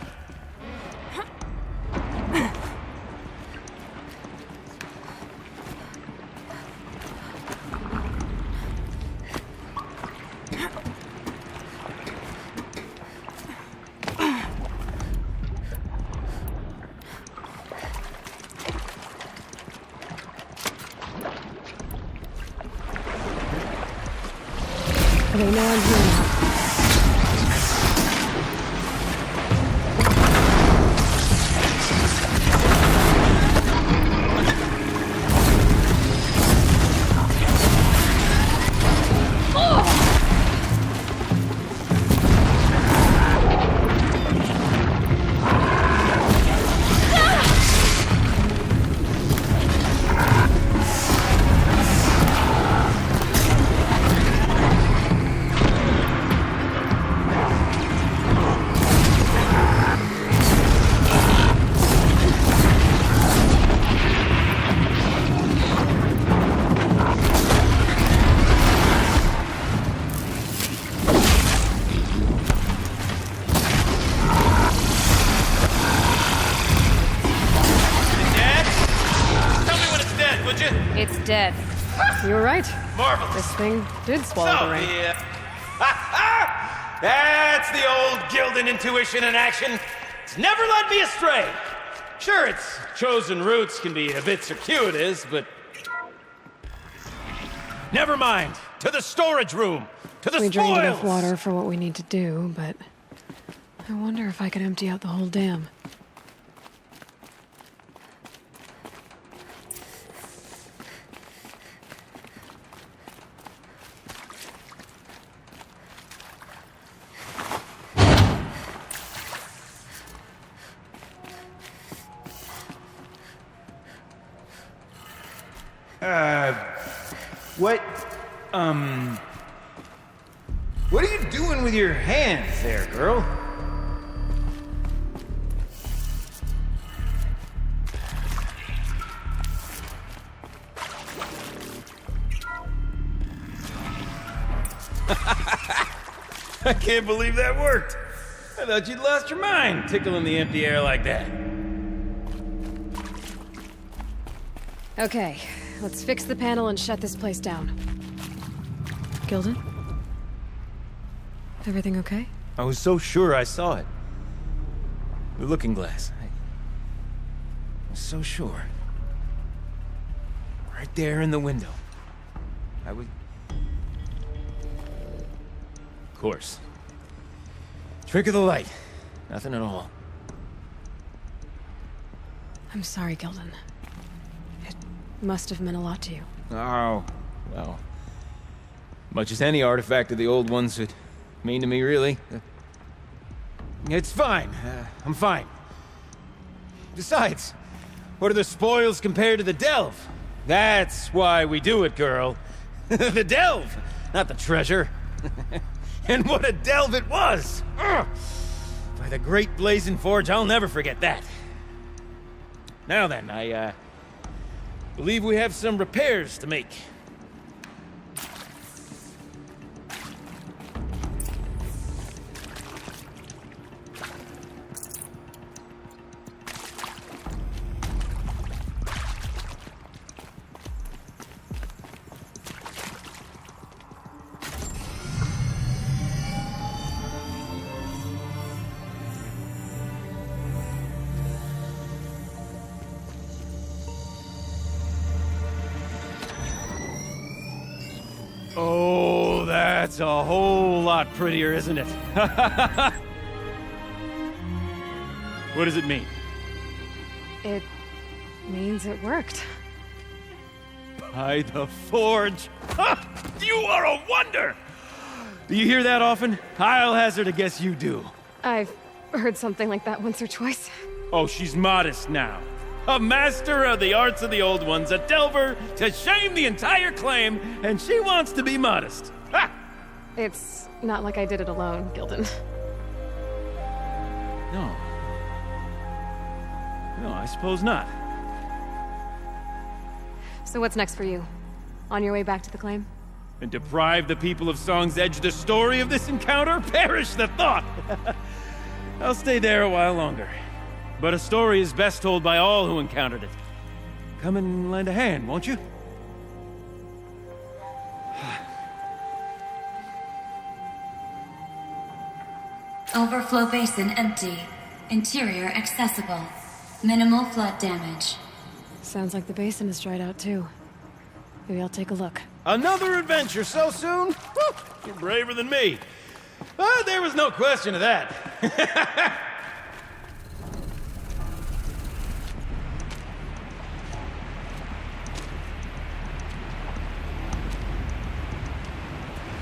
Okay, now I'm here now. dead. You were right. Marvelous. This thing did swallow the ring. That's the old Gildan intuition in action. It's never led me astray. Sure, its chosen routes can be a bit circuitous, but... Never mind. To the storage room. To the We spoils. drained enough water for what we need to do, but... I wonder if I could empty out the whole dam. What are you doing with your hands there, girl? I can't believe that worked. I thought you'd lost your mind, tickling the empty air like that. Okay, let's fix the panel and shut this place down. Gildan? Everything okay? I was so sure I saw it. The looking glass. I was so sure. Right there in the window. I would... Of course. Trick of the light. Nothing at all. I'm sorry, Gildan. It must have meant a lot to you. Oh, well. Much as any artifact of the old ones would mean to me, really. It's fine. I'm fine. Besides, what are the spoils compared to the delve? That's why we do it, girl. The delve, not the treasure. And what a delve it was! Ugh. By the great blazing forge, I'll never forget that. Now then, I believe we have some repairs to make. Oh, that's a whole lot prettier, isn't it? What does it mean? It means it worked. By the forge! Ha! You are a wonder! Do you hear that often? I'll hazard a guess you do. I've heard something like that once or twice. Oh, she's modest now. A master of the arts of the old ones, a delver to shame the entire claim, and she wants to be modest. Ha! It's not like I did it alone, Gildan. No. No, I suppose not. So what's next for you? On your way back to the claim? And deprive the people of Song's Edge the story of this encounter? Perish the thought! I'll stay there a while longer. But a story is best told by all who encountered it. Come and lend a hand, won't you? Overflow basin empty. Interior accessible. Minimal flood damage. Sounds like the basin is dried out too. Maybe I'll take a look. Another adventure so soon? Whew, you're braver than me. But there was no question of that.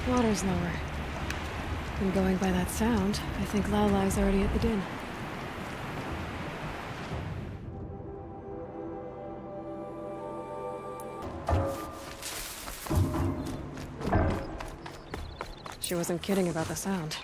Water's lower. And going by that sound, I think Lao Lai's already at the din. She wasn't kidding about the sound.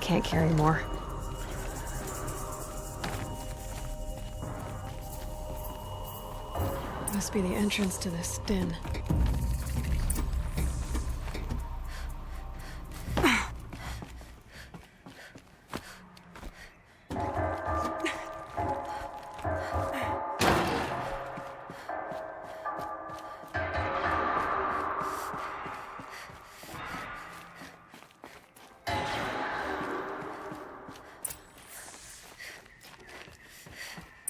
Can't carry more. Must be the entrance to this den.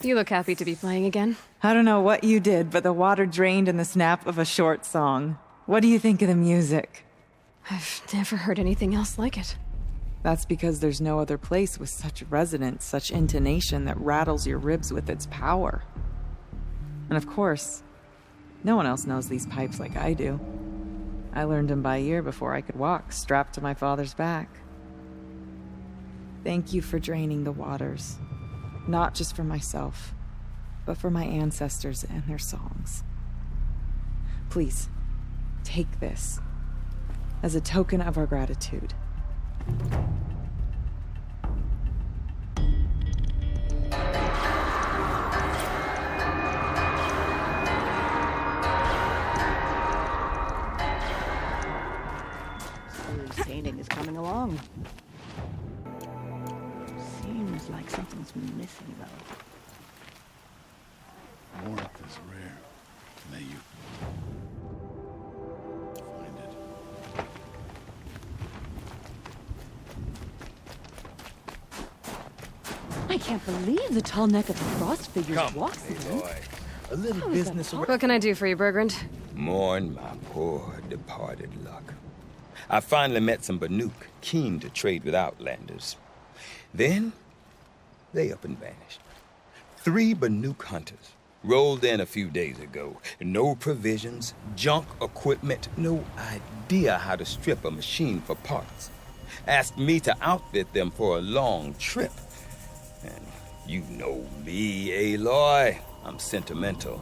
You look happy to be playing again. I don't know what you did, but the water drained in the snap of a short song. What do you think of the music? I've never heard anything else like it. That's because there's no other place with such resonance, such intonation that rattles your ribs with its power. And of course, no one else knows these pipes like I do. I learned them by ear before I could walk, strapped to my father's back. Thank you for draining the waters. Not just for myself, but for my ancestors and their songs. Please, take this as a token of our gratitude. Painting is coming along. Seems like something's missing, though. Warmth is rare. May you find it. I can't believe the tall neck of the frost figures walks in. A little business. What can I do for you, Bergrand? Mourn my poor departed luck. I finally met some Banuk keen to trade with Outlanders. Then, they up and vanished. 3 Banuk hunters rolled in a few days ago. No provisions, junk equipment, no idea how to strip a machine for parts. Asked me to outfit them for a long trip. And you know me, Aloy. I'm sentimental.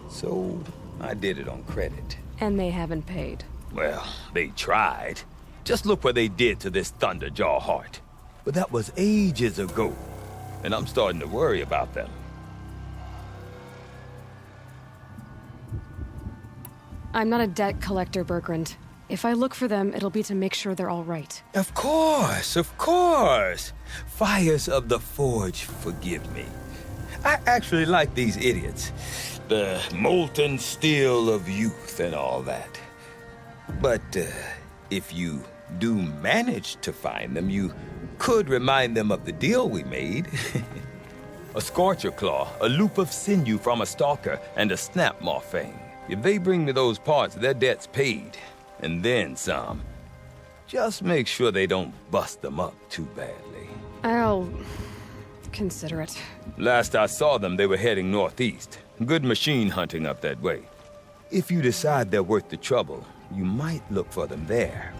So I did it on credit. And they haven't paid. Well, they tried. Just look what they did to this Thunderjaw heart. But that was ages ago, and I'm starting to worry about them. I'm not a debt collector, Bergrand. If I look for them, it'll be to make sure they're all right. Of course, of course. Fires of the Forge, forgive me. I actually like these idiots. The molten steel of youth and all that. But if you do manage to find them, you could remind them of the deal we made. A Scorcher Claw, a loop of sinew from a stalker, and a Snapmaw Fang. If they bring me those parts, their debt's paid. And then some. Just make sure they don't bust them up too badly. I'll consider it. Last I saw them, they were heading northeast. Good machine hunting up that way. If you decide they're worth the trouble, you might look for them there.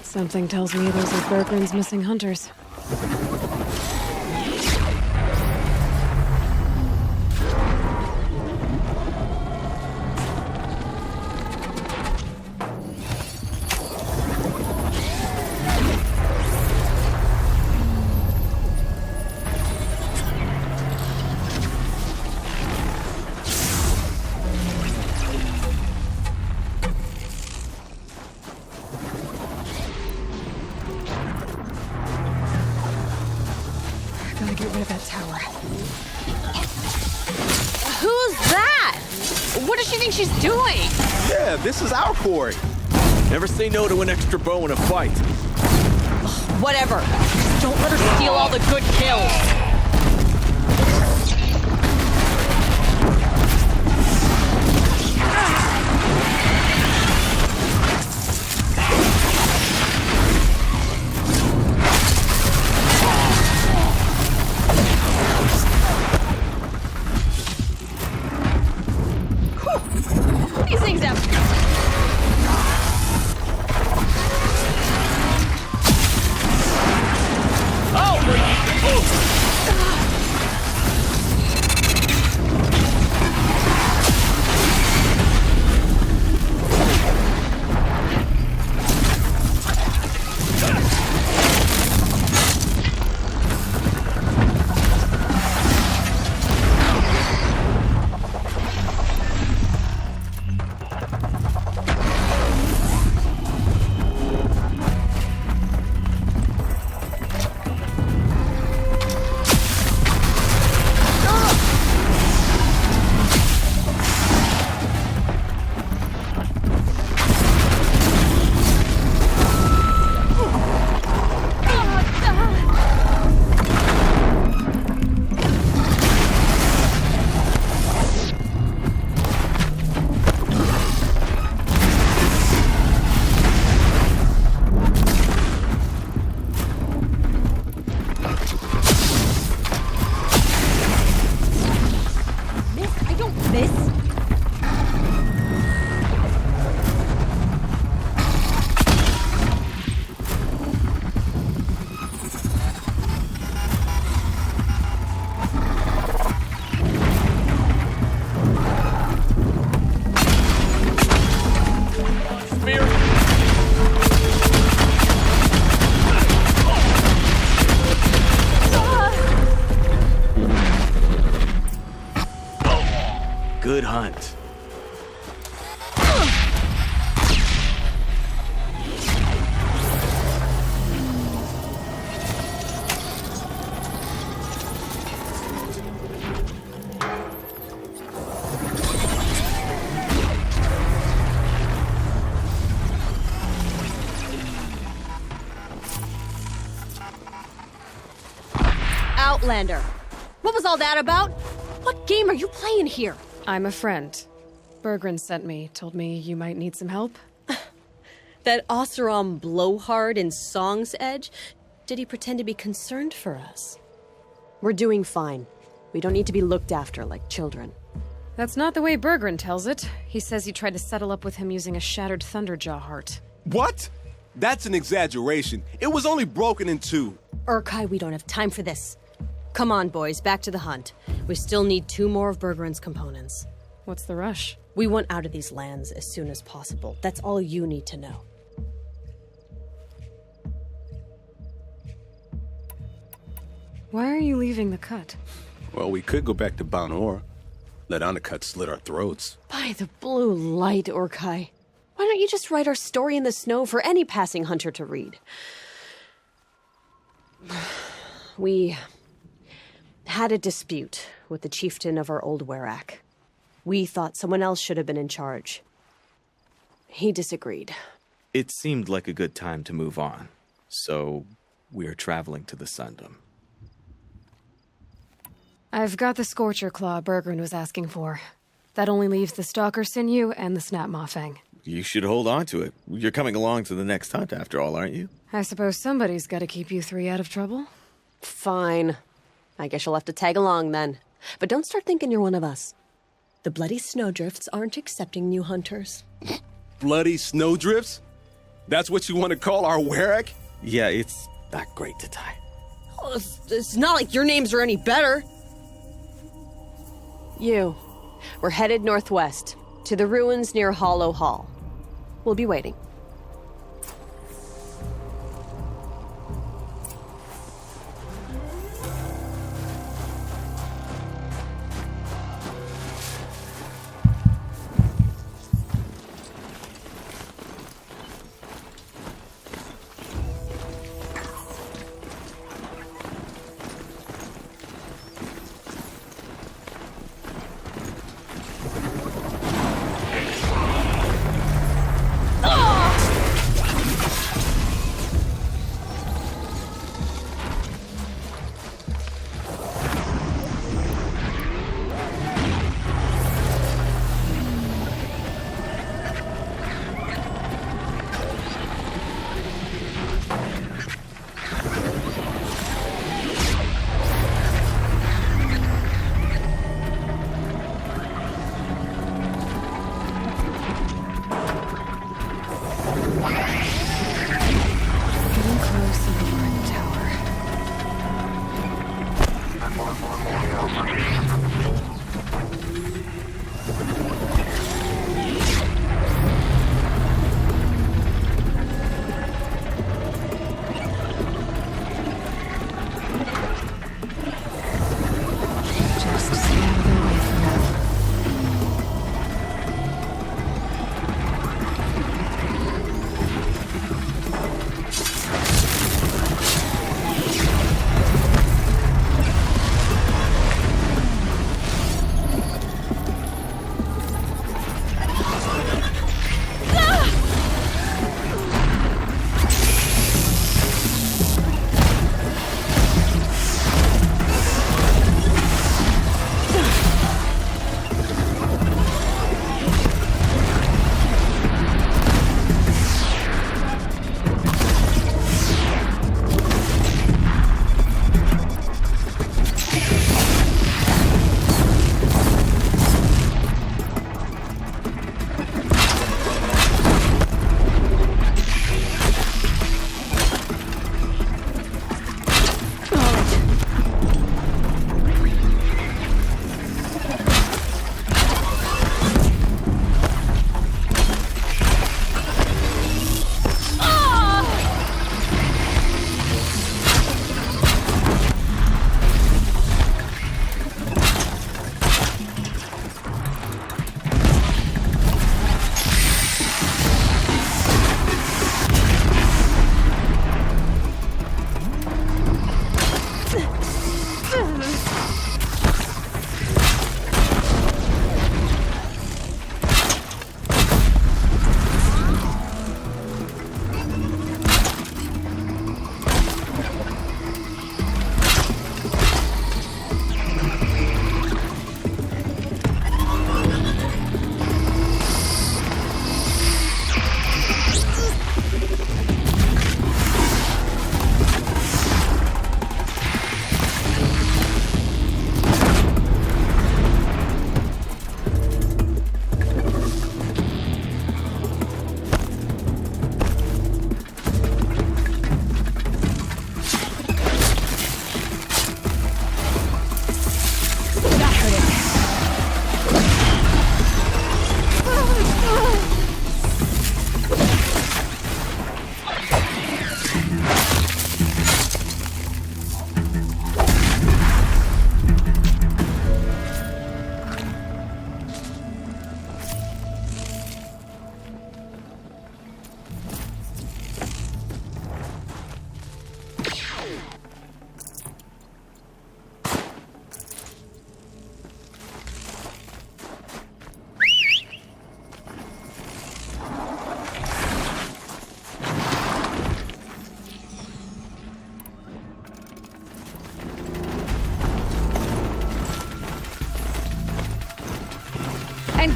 Something tells me those are Bergrand's missing hunters. Get rid of that tower. Who's that? What does she think she's doing? Yeah, this is our quarry. Never say no to an extra bow in a fight. Whatever. Just don't let her steal all the good kills. These things have... Oh! Outlander. What was all that about? What game are you playing here? I'm a friend. Berggren sent me, told me you might need some help. That Oseram blowhard in Song's Edge? Did he pretend to be concerned for us? We're doing fine. We don't need to be looked after like children. That's not the way Berggren tells it. He says you tried to settle up with him using a shattered Thunderjaw heart. What? That's an exaggeration. It was only broken in two. Urkai, we don't have time for this. Come on, boys, back to the hunt. We still need 2 more of Berggren's components. What's the rush? We want out of these lands as soon as possible. That's all you need to know. Why are you leaving the cut? Well, we could go back to Banor. Let Undercut slit our throats. By the blue light, Urkai. Why don't you just write our story in the snow for any passing hunter to read? We had a dispute with the chieftain of our old Werak. We thought someone else should have been in charge. He disagreed. It seemed like a good time to move on, so we're traveling to the Sundom. I've got the Scorcher Claw Berggren was asking for. That only leaves the Stalker Sinew and the Snap Mafang. You should hold on to it. You're coming along to the next hunt after all, aren't you? I suppose somebody's got to keep you 3 out of trouble. Fine. I guess you'll have to tag along then. But don't start thinking you're one of us. The Bloody Snowdrifts aren't accepting new hunters. Bloody snowdrifts? That's what you want to call our Werak? Yeah, it's not great to tie. Oh, it's not like your names are any better. We're headed northwest, to the ruins near Hollow Hall. We'll be waiting.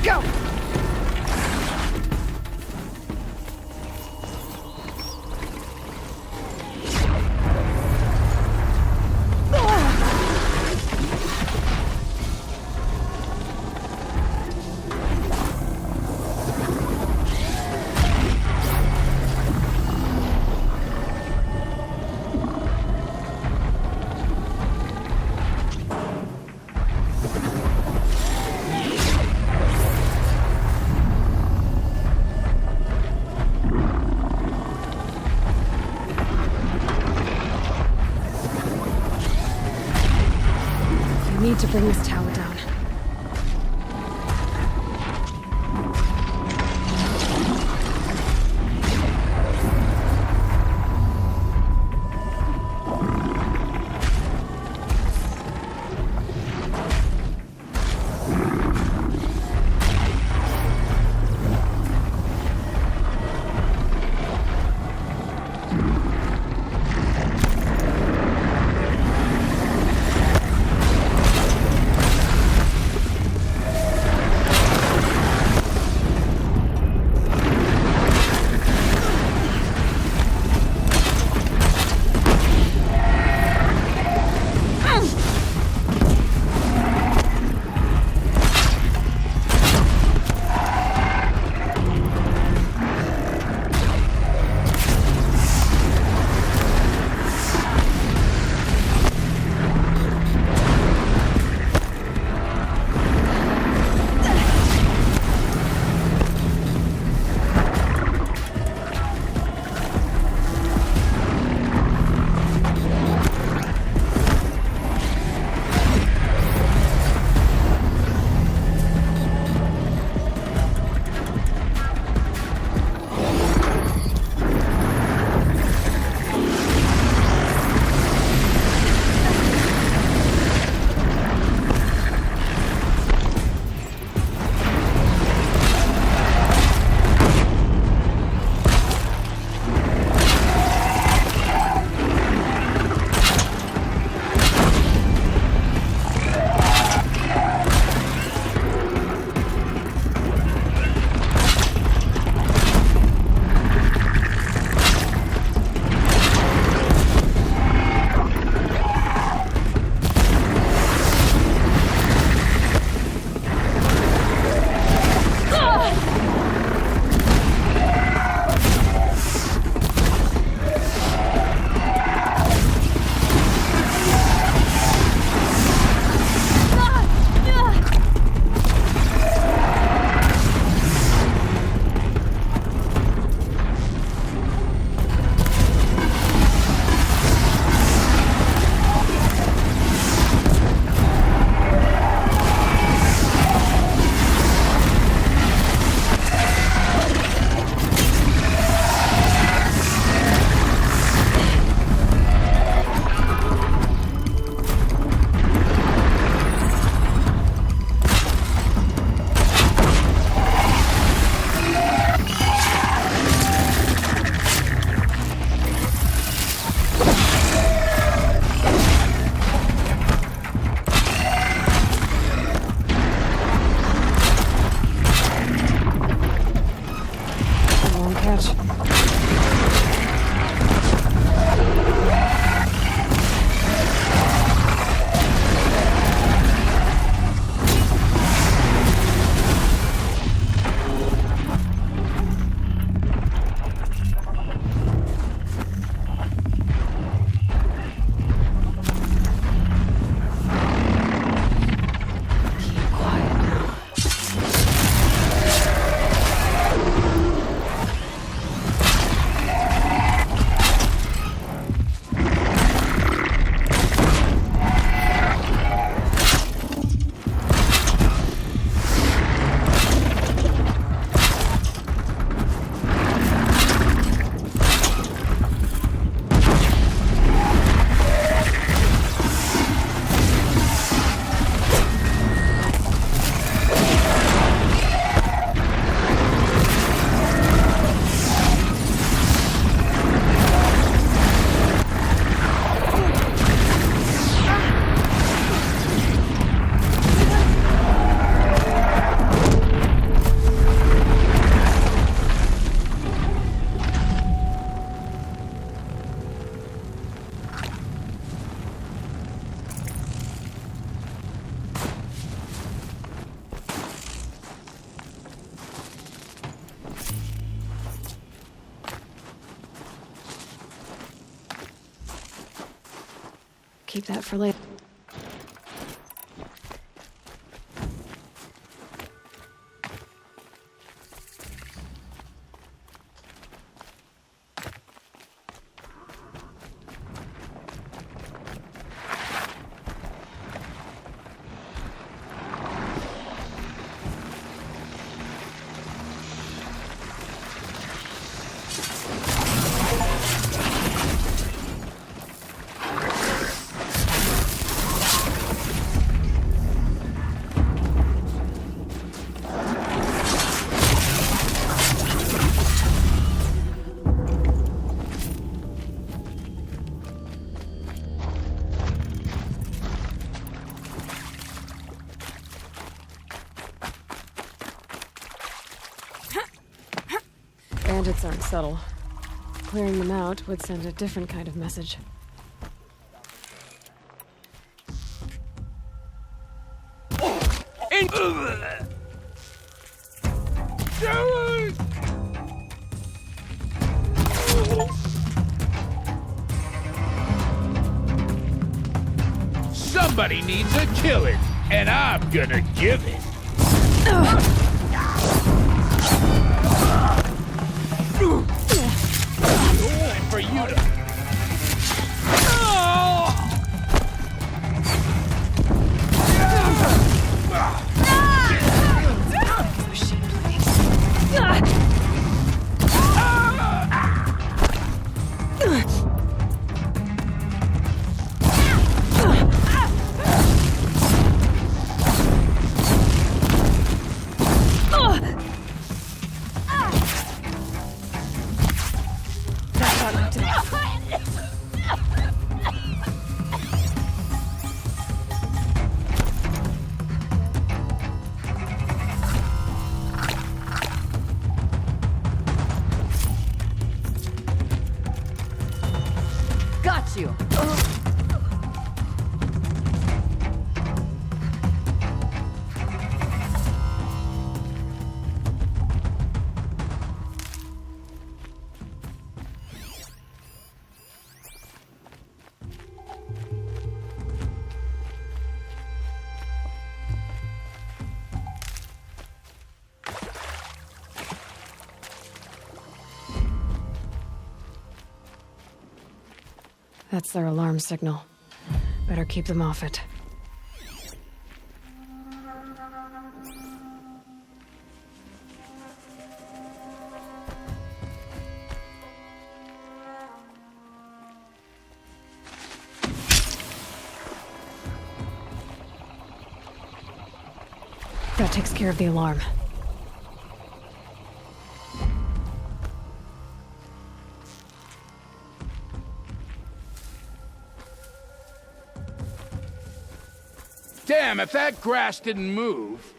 Go! Need to bring this tower down. Keep that for later. Bandits aren't subtle. Clearing them out would send a different kind of message. Somebody needs a killing, and I'm gonna give it. Time for you to... Got you. That's their alarm signal. Better keep them off it. That takes care of the alarm. Damn, if that grass didn't move...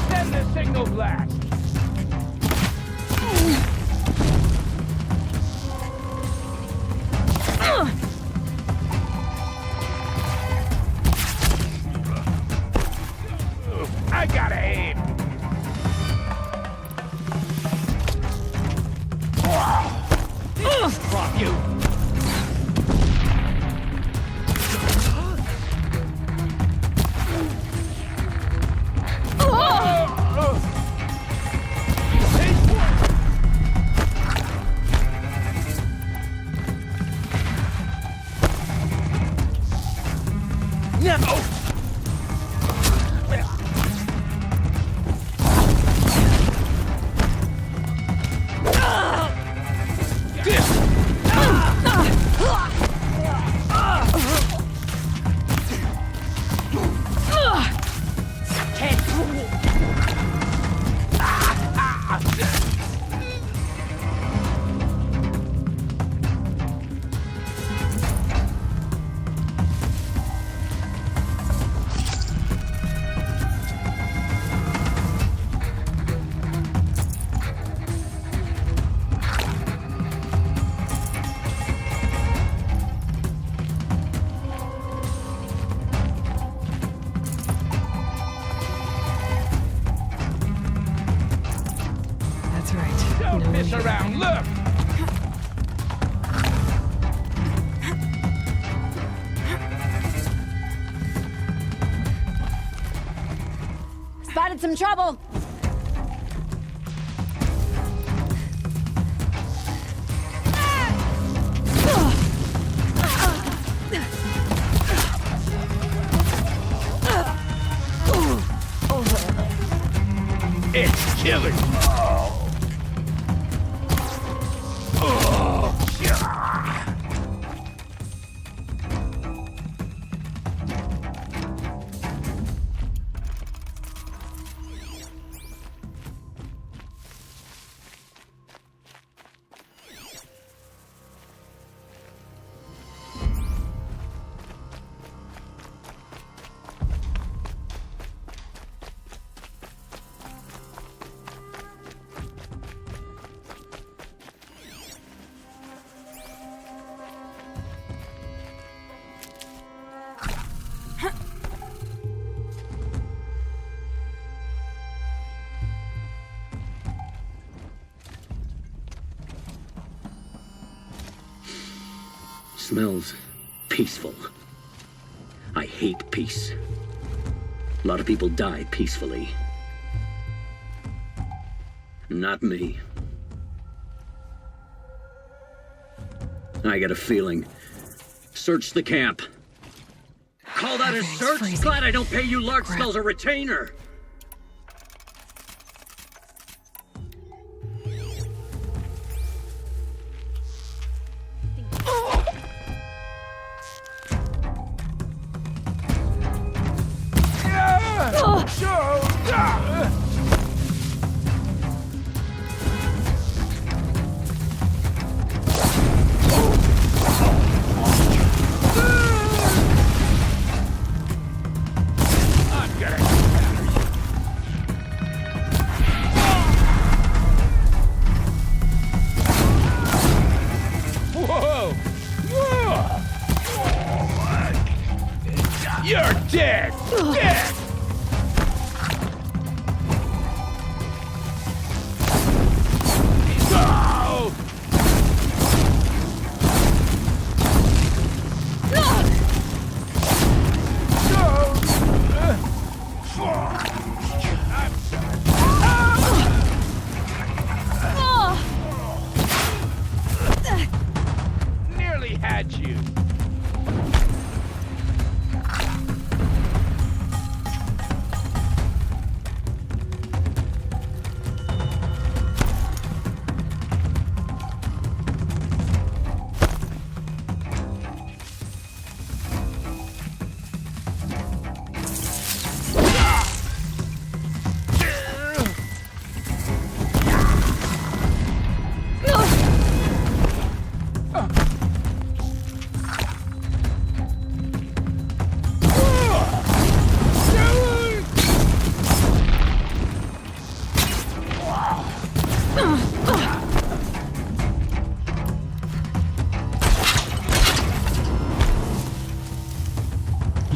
Send the signal blast! I gotta aim! Drop you! this around, look! Spotted some trouble! It's killing! Smells peaceful. I hate peace. A lot of people die peacefully. Not me. I got a feeling. Search the camp. Call that a search? freezing. Glad I don't pay you large Crap. smells a retainer. Whoa! Whoa! You're dead! Dead! Oh! Nearly had you.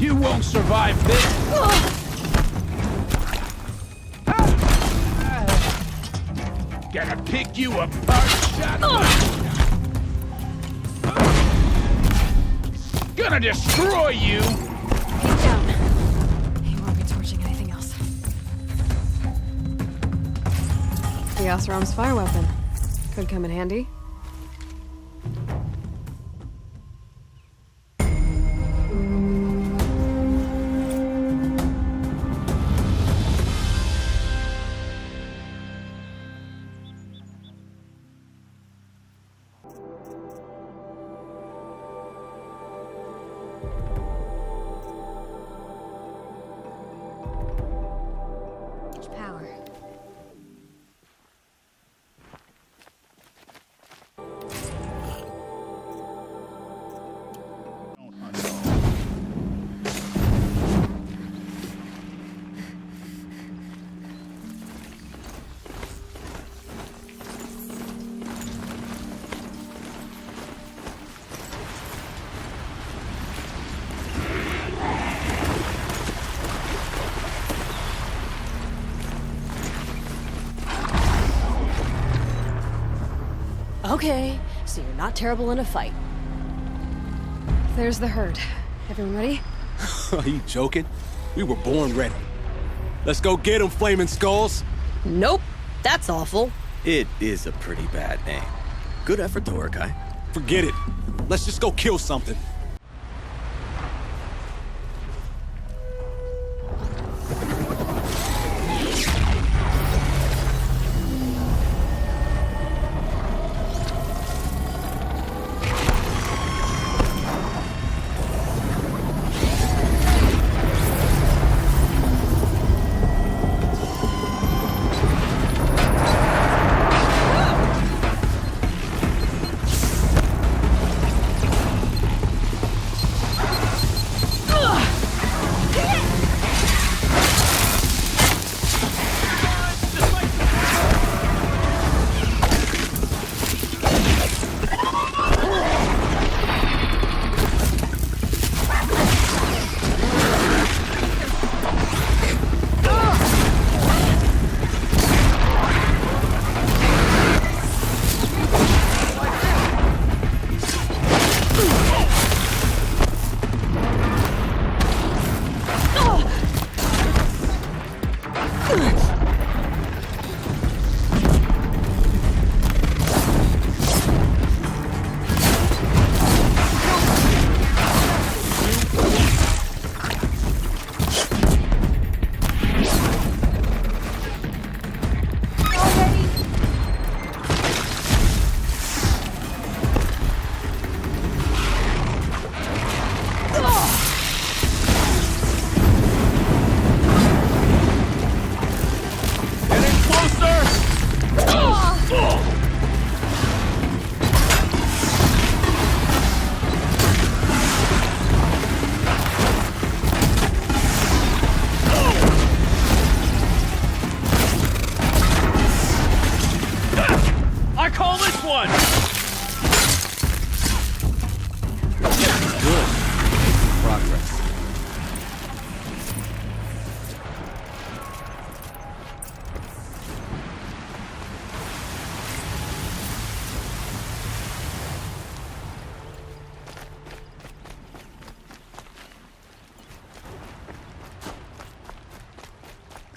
You won't survive this! Gonna pick you apart, shotgun! Gonna destroy you! Keep down. He won't be torching anything else. The Oseram's fire weapon. Could come in handy. Power. Okay, so you're not terrible in a fight. There's the herd. Everyone ready? Are you joking? We were born ready. Let's go get them, Flaming Skulls! Nope, that's awful. It is a pretty bad name. Good effort, though, Urkai. Forget it. Let's just go kill something.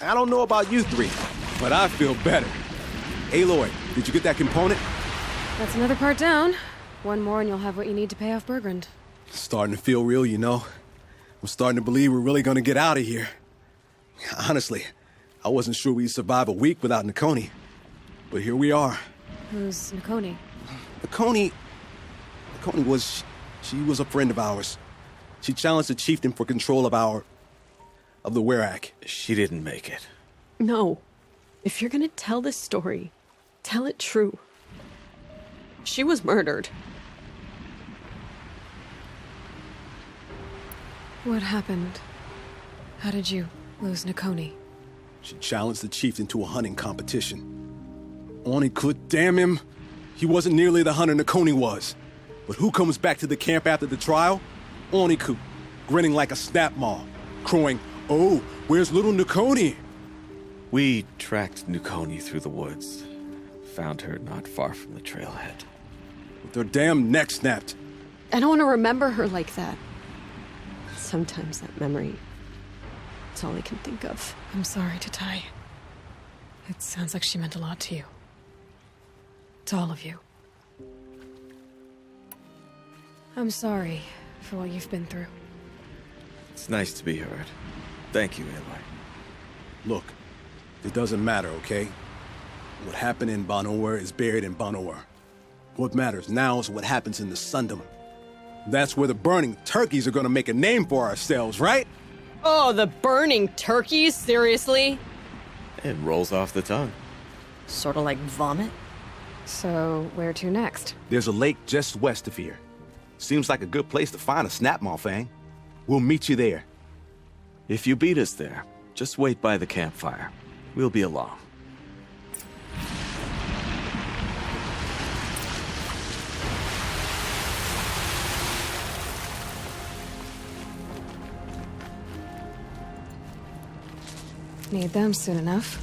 I don't know about you three, but I feel better. Aloy, did you get that component? That's another part down. One more and you'll have what you need to pay off Bergrand. Starting to feel real, you know. I'm starting to believe we're really gonna get out of here. Honestly, I wasn't sure we'd survive a week without Nakoni. But here we are. Who's Nakoni? Nakoni was... she was a friend of ours. She challenged the chieftain for control of the Werak. She didn't make it. No. If you're gonna tell this story, tell it true. She was murdered. What happened? How did you lose Nakoni? She challenged the chieftain to a hunting competition. Oni could, damn him. He wasn't nearly the hunter Nakoni was. But who comes back to the camp after the trial? Oniku, grinning like a snap maw, crowing, "Oh, where's little Nakoni?" We tracked Nakoni through the woods. Found her not far from the trailhead. With her damn neck snapped. I don't want to remember her like that. Sometimes that memory, it's all I can think of. I'm sorry, Tatai. It sounds like she meant a lot to you. To all of you. I'm sorry for what you've been through. It's nice to be heard. Thank you, Aloy. Look, it doesn't matter, okay? What happened in Banor is buried in Banor. What matters now is what happens in the Sundom. That's where the burning turkeys are gonna make a name for ourselves, right? Oh, the burning turkeys? Seriously? It rolls off the tongue. Sort of like vomit? So, where to next? There's a lake just west of here. Seems like a good place to find a snapmaw fang. We'll meet you there. If you beat us there, just wait by the campfire. We'll be along. Need them soon enough.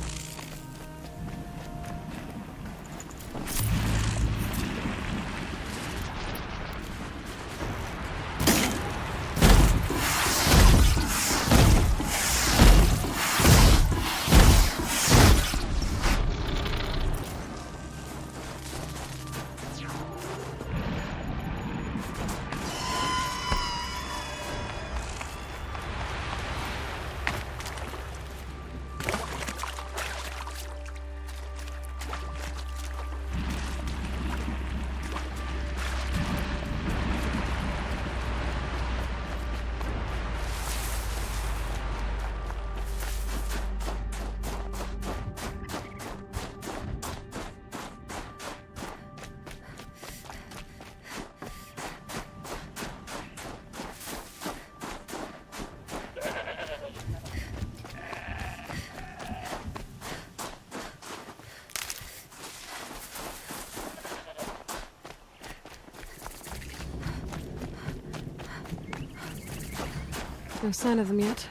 No sign of them yet.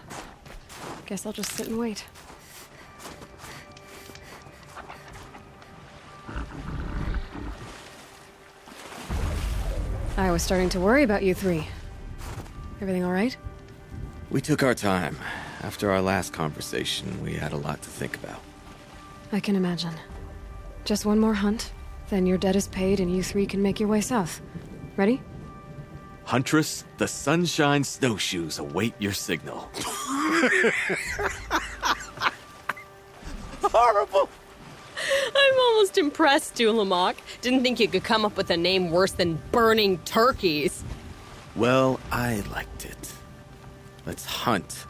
Guess I'll just sit and wait. I was starting to worry about you three. Everything all right? We took our time. After our last conversation, we had a lot to think about. I can imagine. Just one more hunt, then your debt is paid and you three can make your way south. Ready? Huntress, the Sunshine Snowshoes await your signal. Horrible! I'm almost impressed, Dulamok. Didn't think you could come up with a name worse than Burning Turkeys. Well, I liked it. Let's hunt.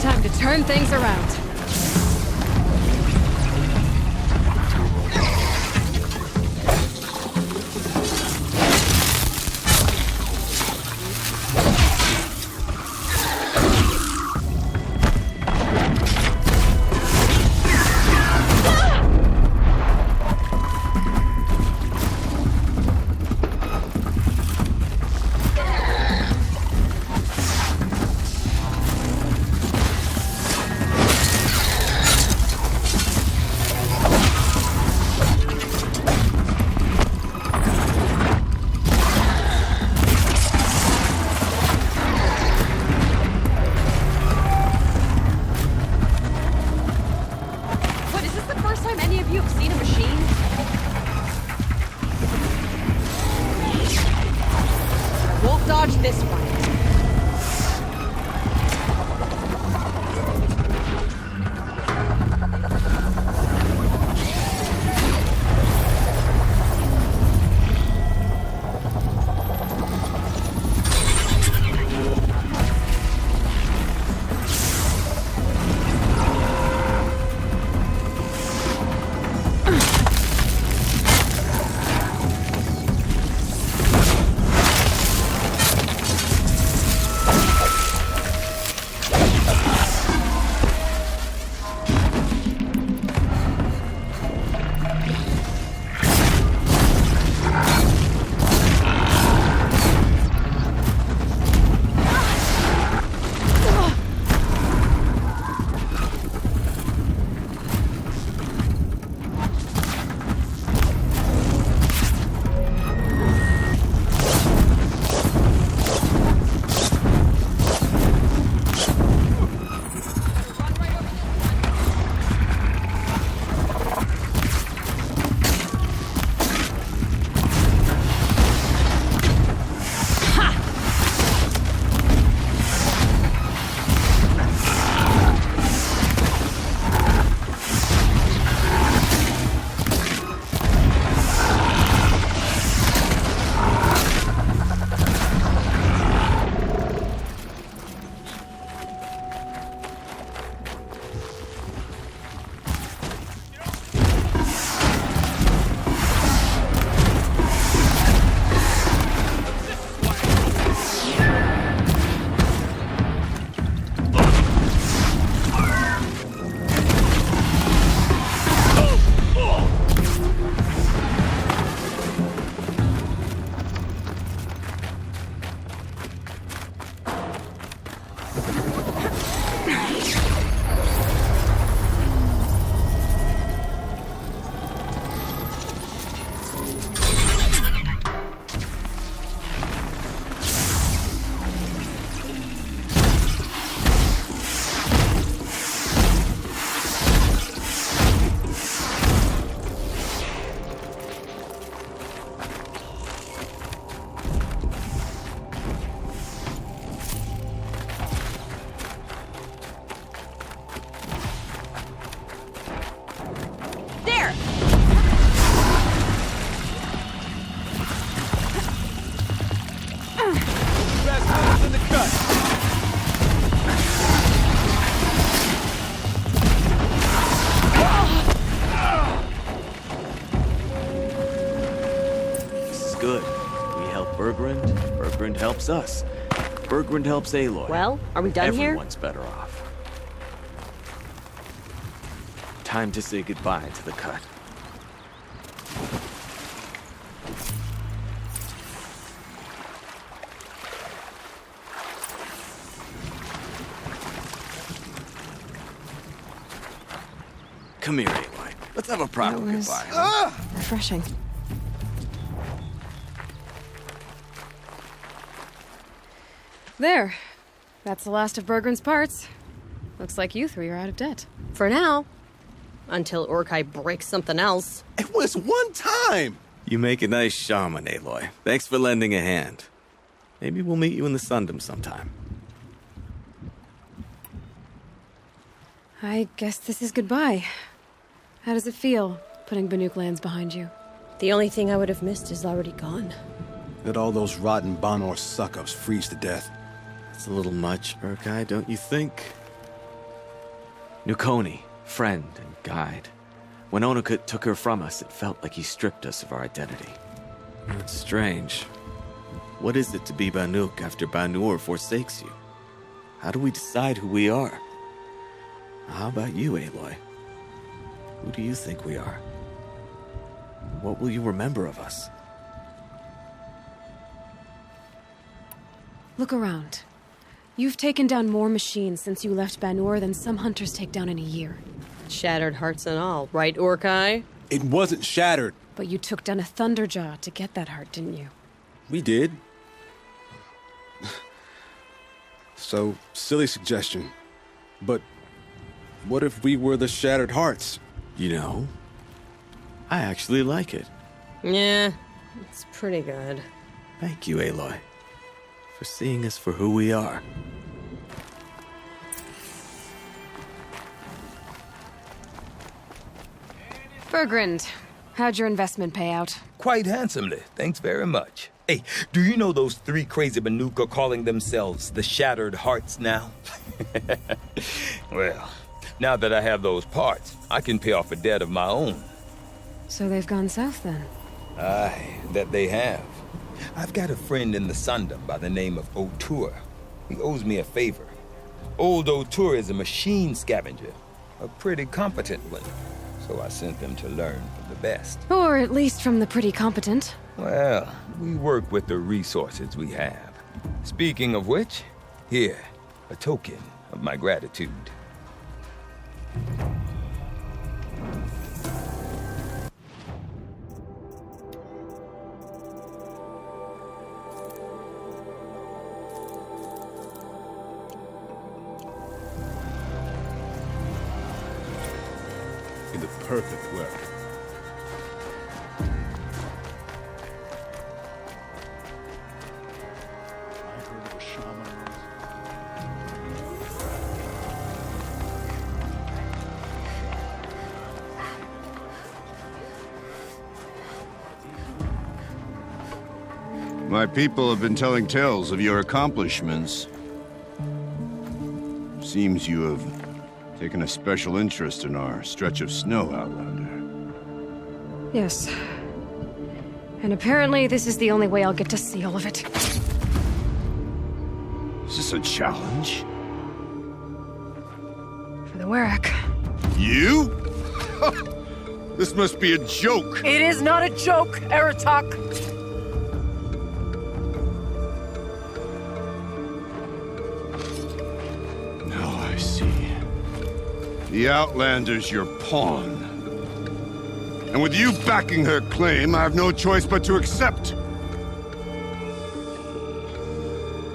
Time to turn things around. There! Rasputin's in the cut. This is good. We help Bergrund, Bergrund helps us. Bergrund helps Aloy. Well, are we done here? Everyone's better off. Time to say goodbye to the cut. Come here, Aloy. Let's have a proper That was- goodbye. Huh? Refreshing. There. That's the last of Bergrund's parts. Looks like you three are out of debt. For now. Until Urkai breaks something else. It was one time! You make a nice shaman, Aloy. Thanks for lending a hand. Maybe we'll meet you in the Sundom sometime. I guess this is goodbye. How does it feel, putting Banuk lands behind you? The only thing I would have missed is already gone. Let all those rotten Banor suck-ups freeze to death. It's a little much, Urkai, don't you think? Nukoni, friend and guide. When Onakut took her from us, it felt like he stripped us of our identity. It's strange. What is it to be Banuk after Banur forsakes you? How do we decide who we are? How about you, Aloy? Who do you think we are? What will you remember of us? Look around. You've taken down more machines since you left Banur than some hunters take down in a year. Shattered hearts and all, right, Urkai? It wasn't shattered. But you took down a Thunderjaw to get that heart, didn't you? We did. So, silly suggestion. But what if we were the Shattered Hearts? You know, I actually like it. Yeah, it's pretty good. Thank you, Aloy, for seeing us for who we are. Bergrund, how'd your investment pay out? Quite handsomely, thanks very much. Hey, do you know those three crazy Banuk are calling themselves the Shattered Hearts now? Well, now that I have those parts, I can pay off a debt of my own. So they've gone south then? Aye, that they have. I've got a friend in the Sundom by the name of O'Toole. He owes me a favor. Old O'Toole is a machine scavenger, a pretty competent one. So I sent them to learn from the best. Or at least from the pretty competent. Well, we work with the resources we have. Speaking of which, here, a token of my gratitude. In the perfect work. My people have been telling tales of your accomplishments. Seems you have taken a special interest in our stretch of snow, Outlander. Yes. And apparently this is the only way I'll get to see all of it. Is this a challenge? For the Werak. You? This must be a joke. It is not a joke, Aratak. I see. The Outlander's your pawn. And with you backing her claim, I have no choice but to accept.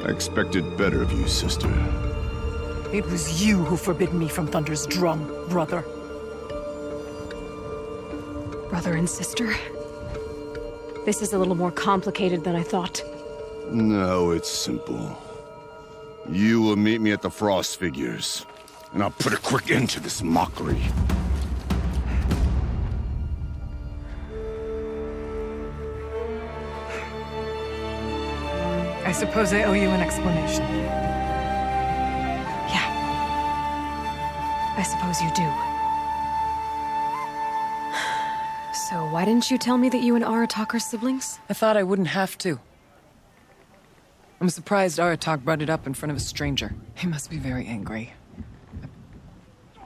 I expected better of you, sister. It was you who forbid me from Thunder's drum, brother. Brother and sister? This is a little more complicated than I thought. No, it's simple. You will meet me at the Frost Figures, and I'll put a quick end to this mockery. suppose I owe you an explanation. Yeah. I suppose you do. So why didn't you tell me that you and Aratak are siblings? I thought I wouldn't have to. I'm surprised Aratak brought it up in front of a stranger. He must be very angry.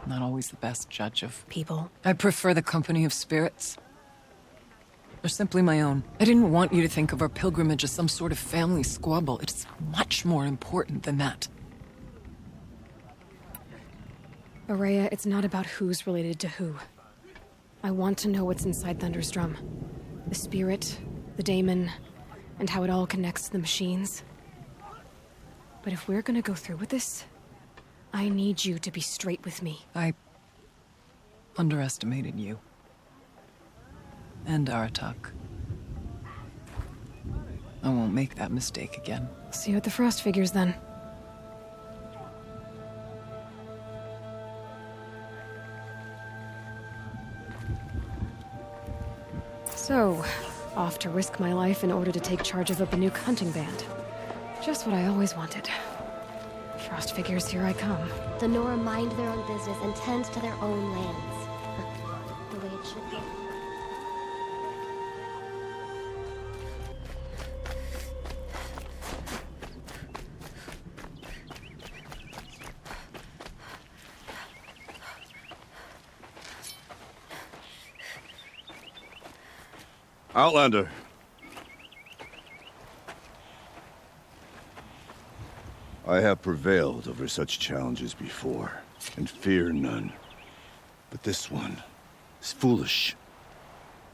I'm not always the best judge of people. I prefer the company of spirits. They're simply my own. I didn't want you to think of our pilgrimage as some sort of family squabble. It's much more important than that. Aurea, it's not about who's related to who. I want to know what's inside Thunder's drum. The spirit, the daemon, and how it all connects to the machines. But if we're gonna go through with this, I need you to be straight with me. I underestimated you. And Aratak. I won't make that mistake again. See you at the Frost figures, then. So, off to risk my life in order to take charge of a Banuk hunting band. Just what I always wanted. Frost figures, here I come. The Nora mind their own business and tend to their own lands. The way it should be. Outlander. I have prevailed over such challenges before, and fear none. But this one is foolish.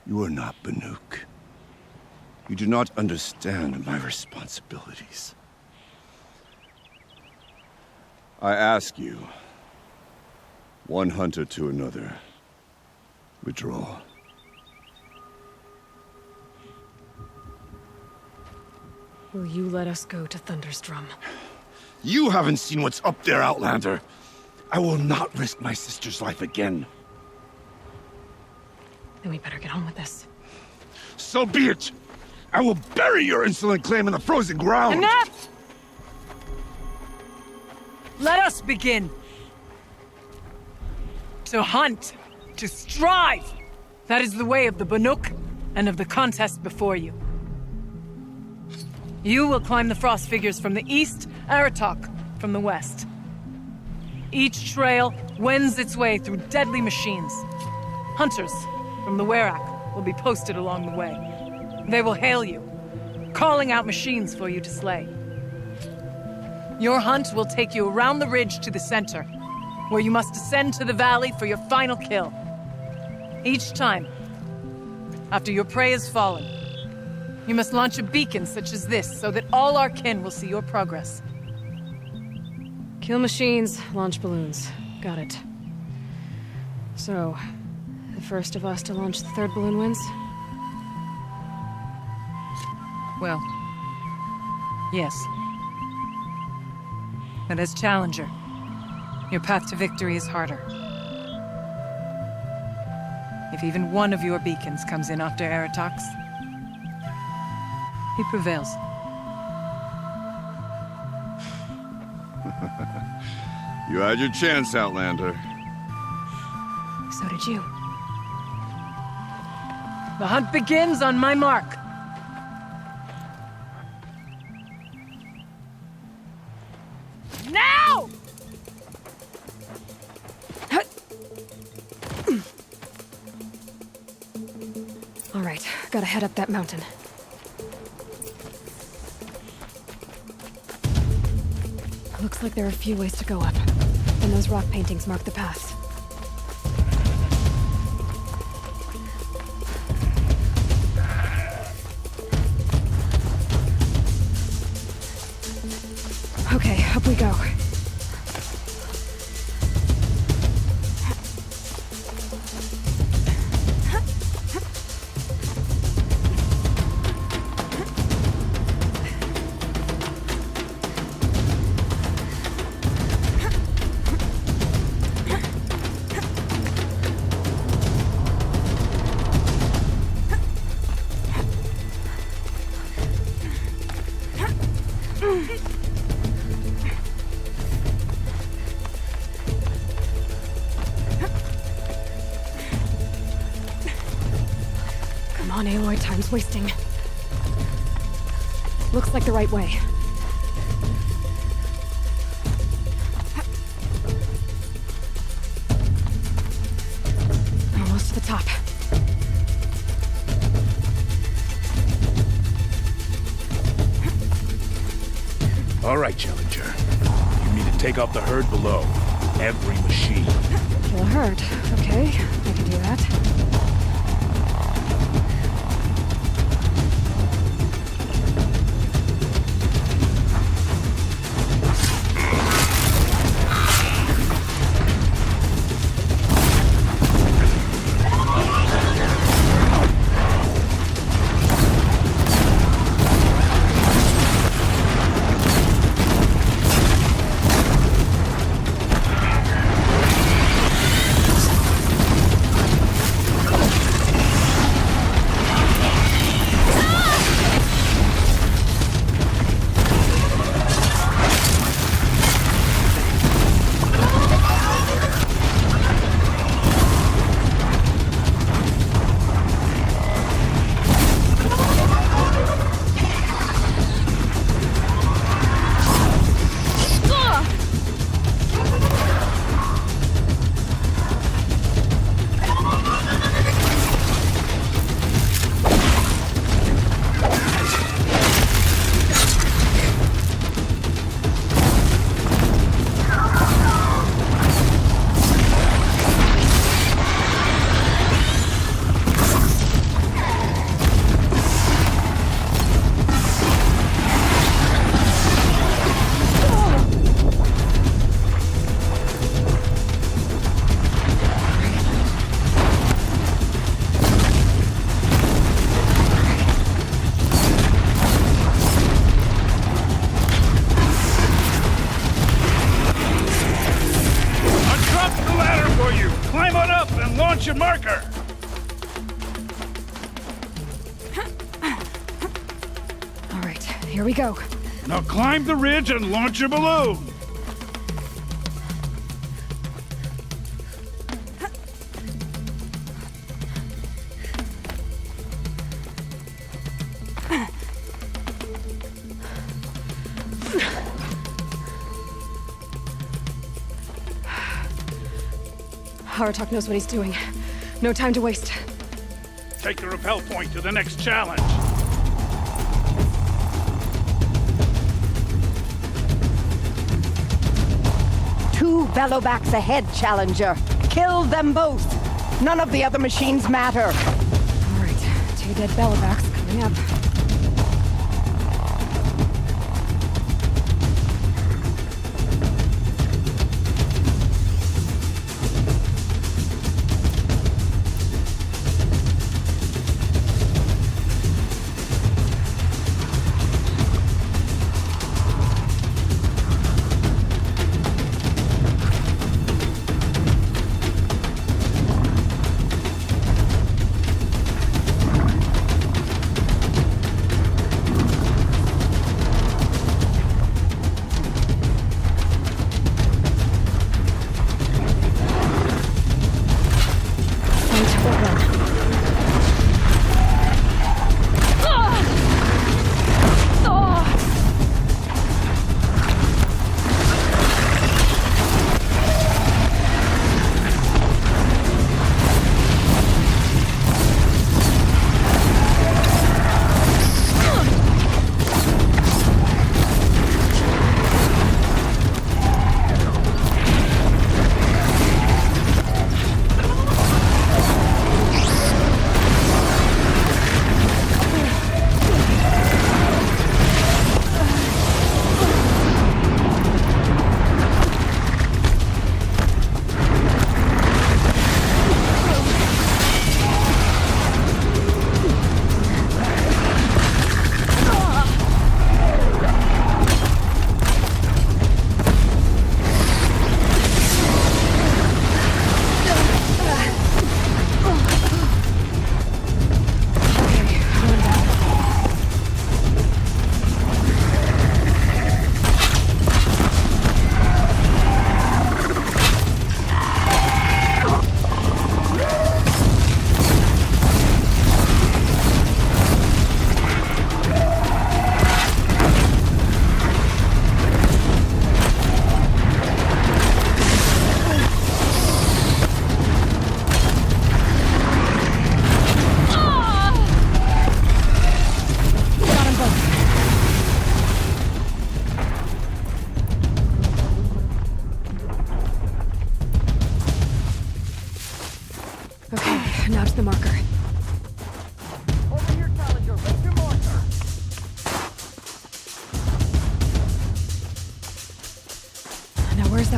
You are not Banuk. You do not understand my responsibilities. I ask you, one hunter to another, withdraw. Will you let us go to Thunder's drum? You haven't seen what's up there, Outlander. I will not risk my sister's life again. Then we better get on with this. So be it! I will bury your insolent claim in the frozen ground! Enough! Let us begin! To hunt, to strive! That is the way of the Banuk and of the contest before you. You will climb the frost figures from the east, Aratak from the west. Each trail wends its way through deadly machines. Hunters from the Werak will be posted along the way. They will hail you, calling out machines for you to slay. Your hunt will take you around the ridge to the center, where you must descend to the valley for your final kill. Each time, after your prey has fallen, you must launch a beacon such as this, so that all our kin will see your progress. Kill machines, launch balloons. Got it. So, the first of us to launch the third balloon wins? Well, yes. But as challenger, your path to victory is harder. If even one of your beacons comes in after Aratak's, he prevails. You had your chance, Outlander. So did you. The hunt begins on my mark. Now! All right, gotta head up that mountain. Looks like there are a few ways to go up, and those rock paintings mark the path. Okay, up we go. Come on, Aloy, time's wasting. Looks like the right way. Almost to the top. All right, Challenger. You need to take out the herd below. Every machine. Kill a herd. Okay, I can do that. Your marker! All right, here we go. Now climb the ridge and launch your balloon! Aratak knows what he's doing. No time to waste. Take the rappel point to the next challenge. Two Velobacks ahead, Challenger. Kill them both. None of the other machines matter. All right, 2 dead Velobacks coming up.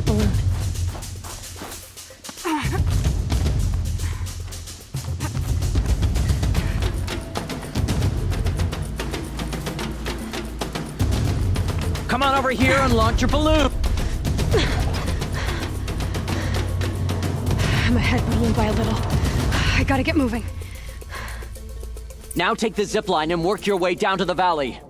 that balloon. Come on over here and launch your balloon. I'm ahead, but only by a little. I gotta get moving. Now take the zip line and work your way down to the valley.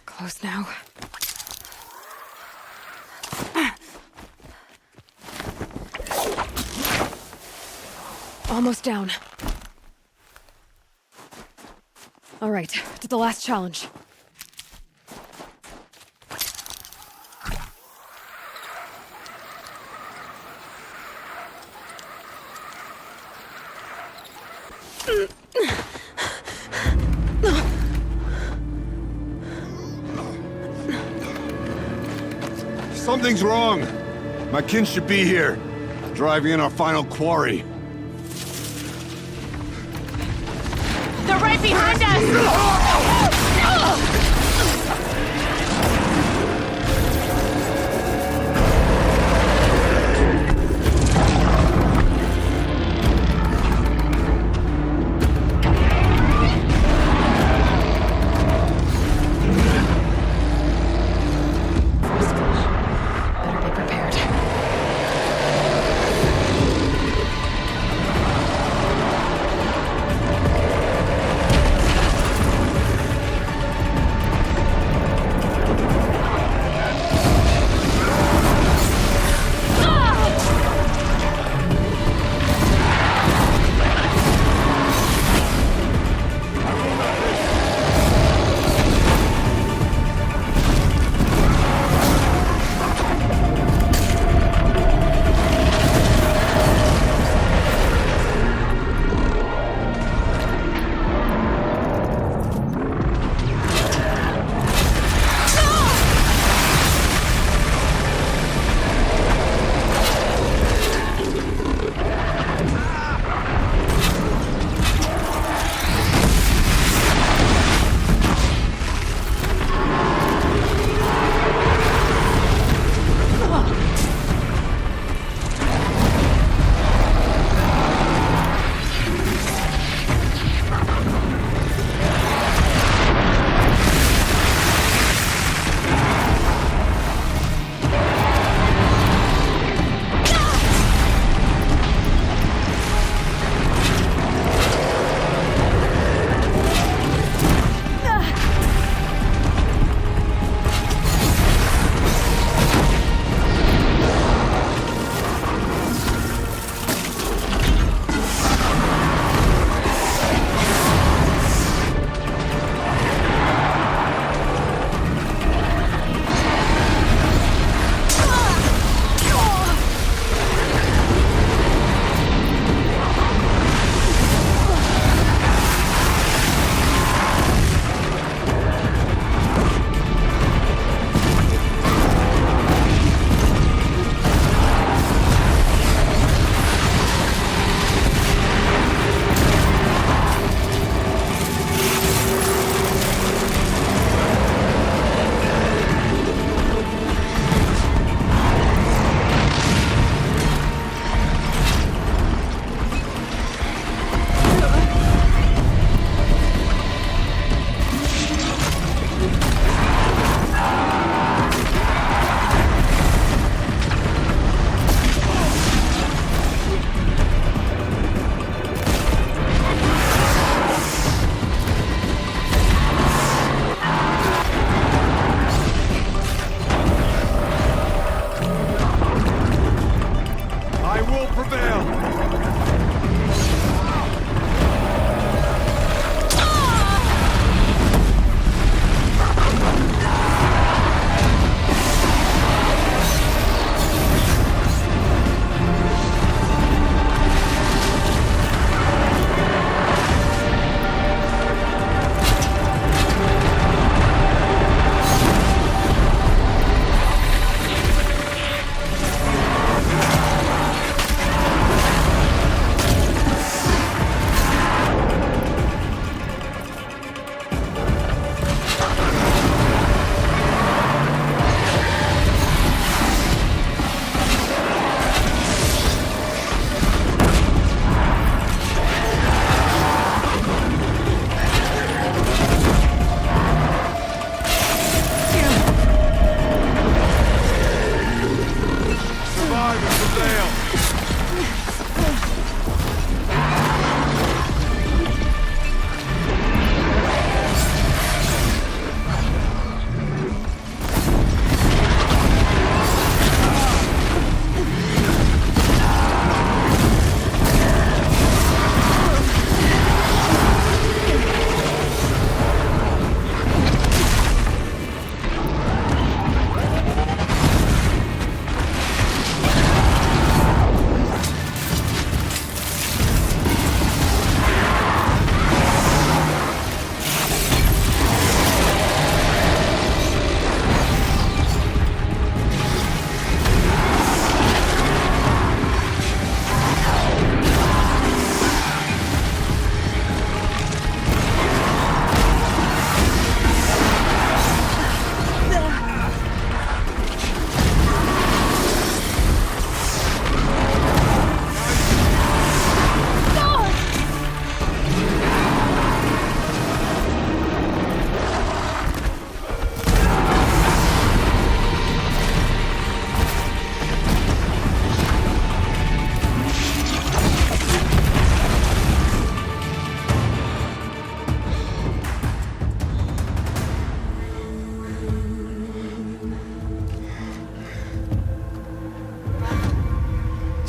Close now. Almost down. All right, to the last challenge. Something's wrong. My kin should be here, driving in our final quarry. They're right behind us!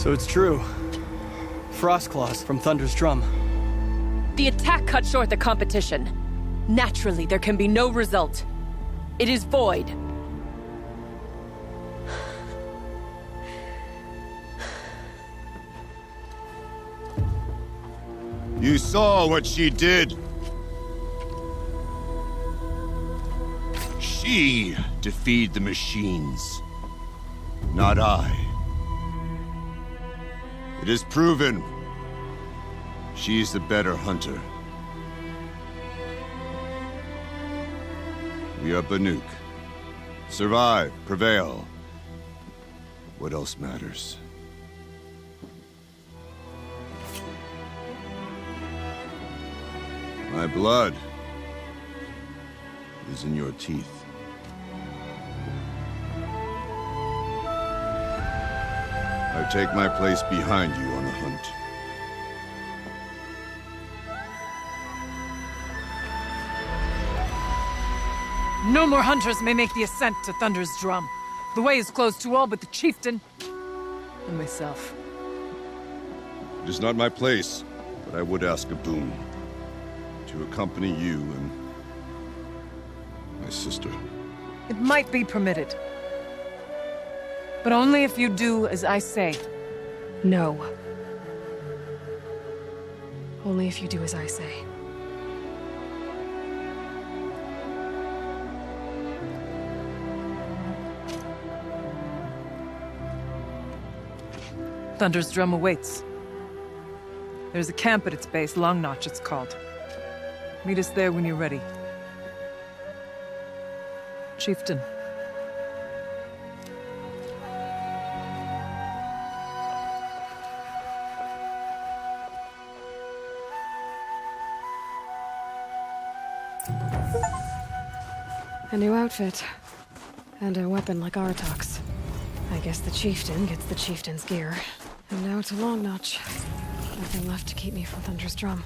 So it's true. Frostclaws from Thunder's drum. The attack cut short the competition. Naturally, there can be no result. It is void. You saw what she did. She defeated the machines, not I. It is proven. She's the better hunter. We are Banuk. Survive, prevail. What else matters? My blood is in your teeth. I take my place behind you on the hunt. No more hunters may make the ascent to Thunder's drum. The way is closed to all but the chieftain and myself. It is not my place, but I would ask a boon. To accompany you and my sister. It might be permitted. But only if you do as I say. No. Only if you do as I say. Thunder's drum awaits. There's a camp at its base, Long Notch it's called. Meet us there when you're ready. Chieftain. A new outfit. And a weapon like Artok's. I guess the chieftain gets the chieftain's gear. And now to Long Notch. Nothing left to keep me from Thunder's drum.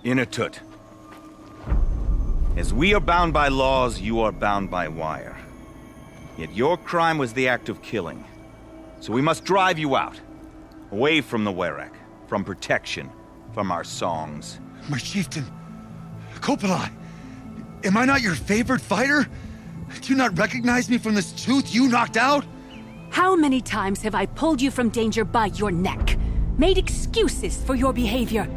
Inatut. As we are bound by laws, you are bound by wire. Yet your crime was the act of killing. So we must drive you out. Away from the Werak, from protection, from our songs. My chieftain, Kopalai, am I not your favorite fighter? Do you not recognize me from this tooth you knocked out? How many times have I pulled you from danger by your neck? Made excuses for your behavior?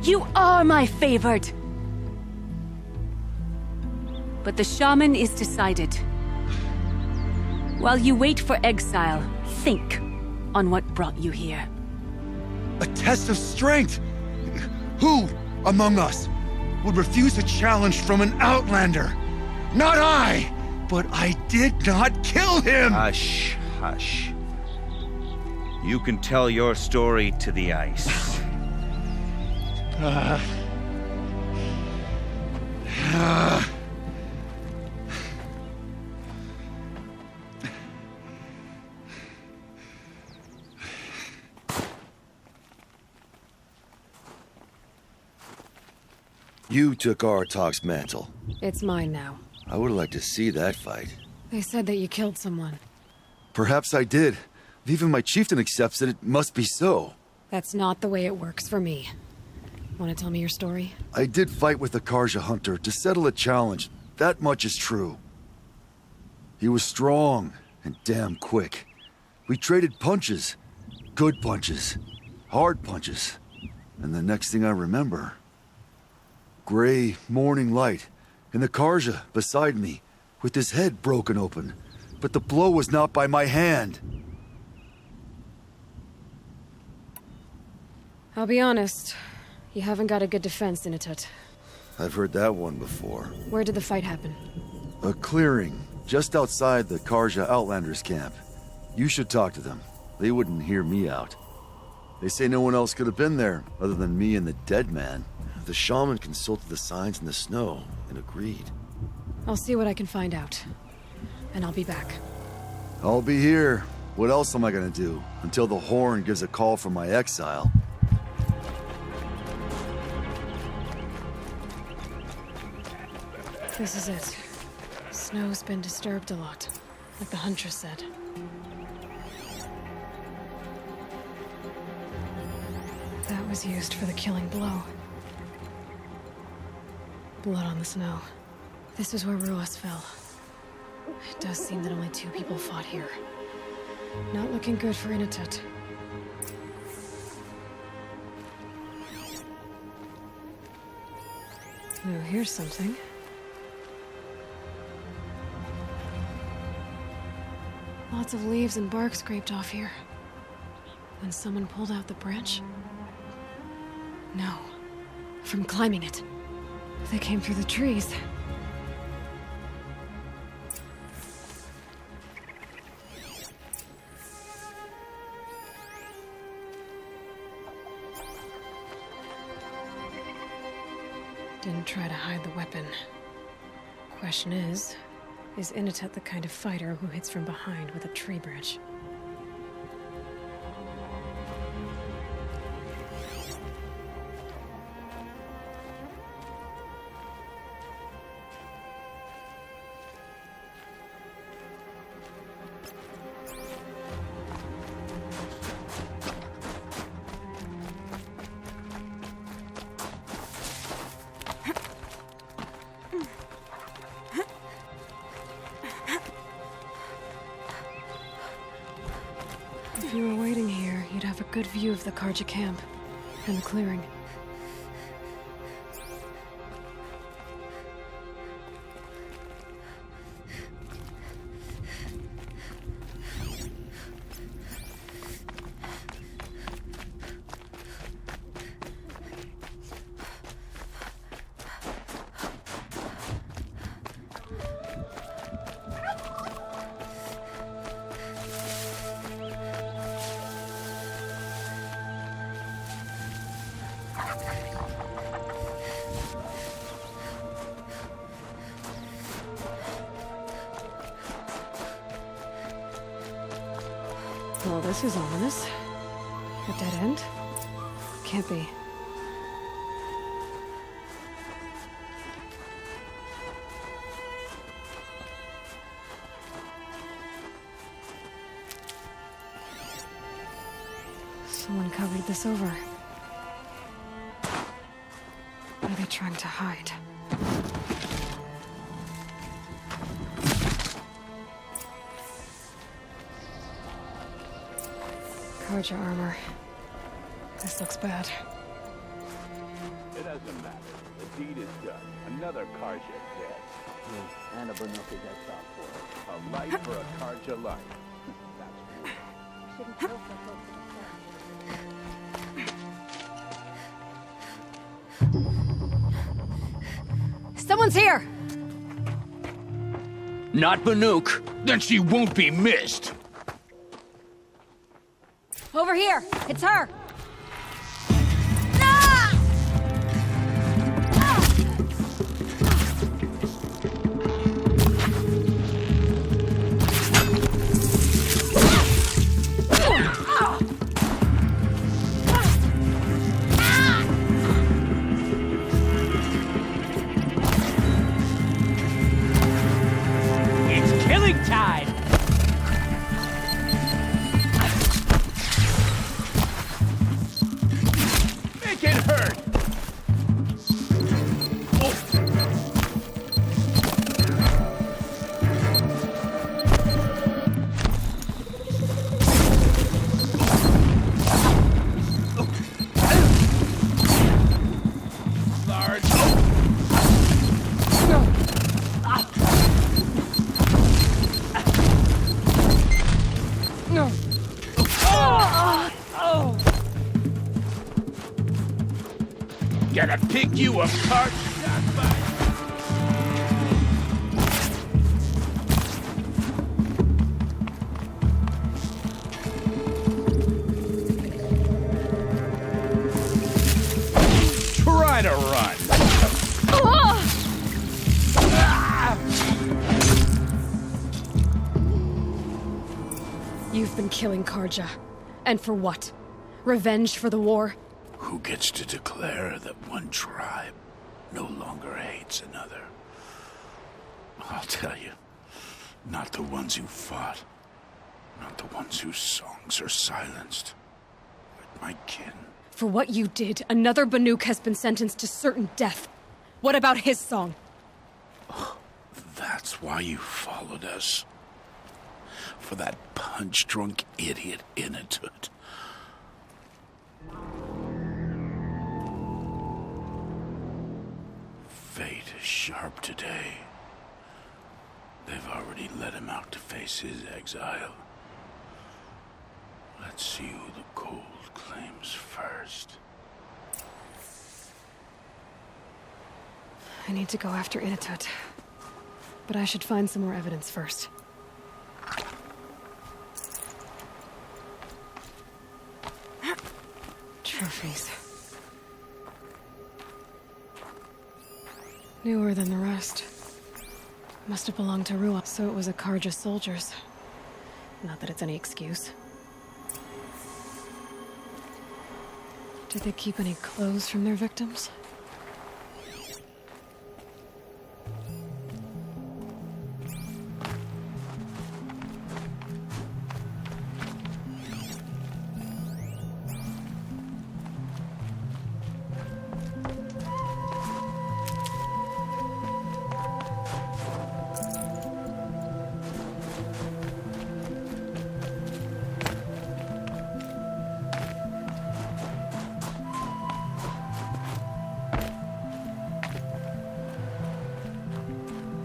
You are my favorite! But the shaman is decided. While you wait for exile, think on what brought you here. A test of strength! Who among us would refuse a challenge from an outlander? Not I! But I did not kill him! Hush, hush. You can tell your story to the ice. You took Artok's mantle. It's mine now. I would like to see that fight. They said that you killed someone. Perhaps I did. If even my chieftain accepts it must be so. That's not the way it works for me. Want to tell me your story? I did fight with the Karja hunter to settle a challenge. That much is true. He was strong and damn quick. We traded punches. Good punches. Hard punches. And the next thing I remember... gray morning light, and the Karja beside me, with his head broken open. But the blow was not by my hand. I'll be honest. You haven't got a good defense, Inatut. I've heard that one before. Where did the fight happen? A clearing, just outside the Karja Outlanders camp. You should talk to them. They wouldn't hear me out. They say no one else could have been there, other than me and the dead man. The shaman consulted the signs in the snow and agreed. I'll see what I can find out. And I'll be back. I'll be here. What else am I gonna do? Until the horn gives a call from my exile. This is it. Snow's been disturbed a lot, like the Huntress said. That was used for the killing blow. Blood on the snow. This is where Ruas fell. It does seem that only 2 people fought here. Not looking good for Inatut. Oh, here's something. Lots of leaves and bark scraped off here. When someone pulled out the branch? No. From climbing it. They came through the trees. Didn't try to hide the weapon. Question is Inatut the kind of fighter who hits from behind with a tree branch? If you were waiting here, you'd have a good view of the Karja camp and the clearing. Well, this is ominous. A dead end? Can't be. Someone covered this over. What are they trying to hide? Carja armor. This looks bad. It doesn't matter. The deed is done. Another Carja dead. And a Banook is exiled for it. A life for a Carja life. That's true. Someone's here! Not Banook. Then she won't be missed. Over here! It's her! It's killing time! Make it hurt! Gotta pick you apart. Try to run. You've been killing Carja. And for what? Revenge for the war? Who gets to declare that one tribe no longer hates another? I'll tell you, not the ones who fought, not the ones whose songs are silenced, but my kin. For what you did, another Banook has been sentenced to certain death. What about his song? That's why you followed us. For that punch-drunk idiot Inatut. Fate is sharp today. They've already let him out to face his exile. Let's see who the cold claims first. I need to go after Inatut. But I should find some more evidence first. Trophies. Newer than the rest. Must have belonged to Ruan, so it was a Carja soldiers. Not that it's any excuse. Did they keep any clothes from their victims?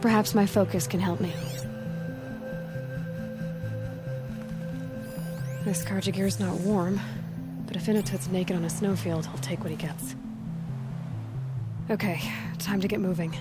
Perhaps my focus can help me. This Carja gear's not warm, but if Inatut's naked on a snowfield, he'll take what he gets. Okay, time to get moving.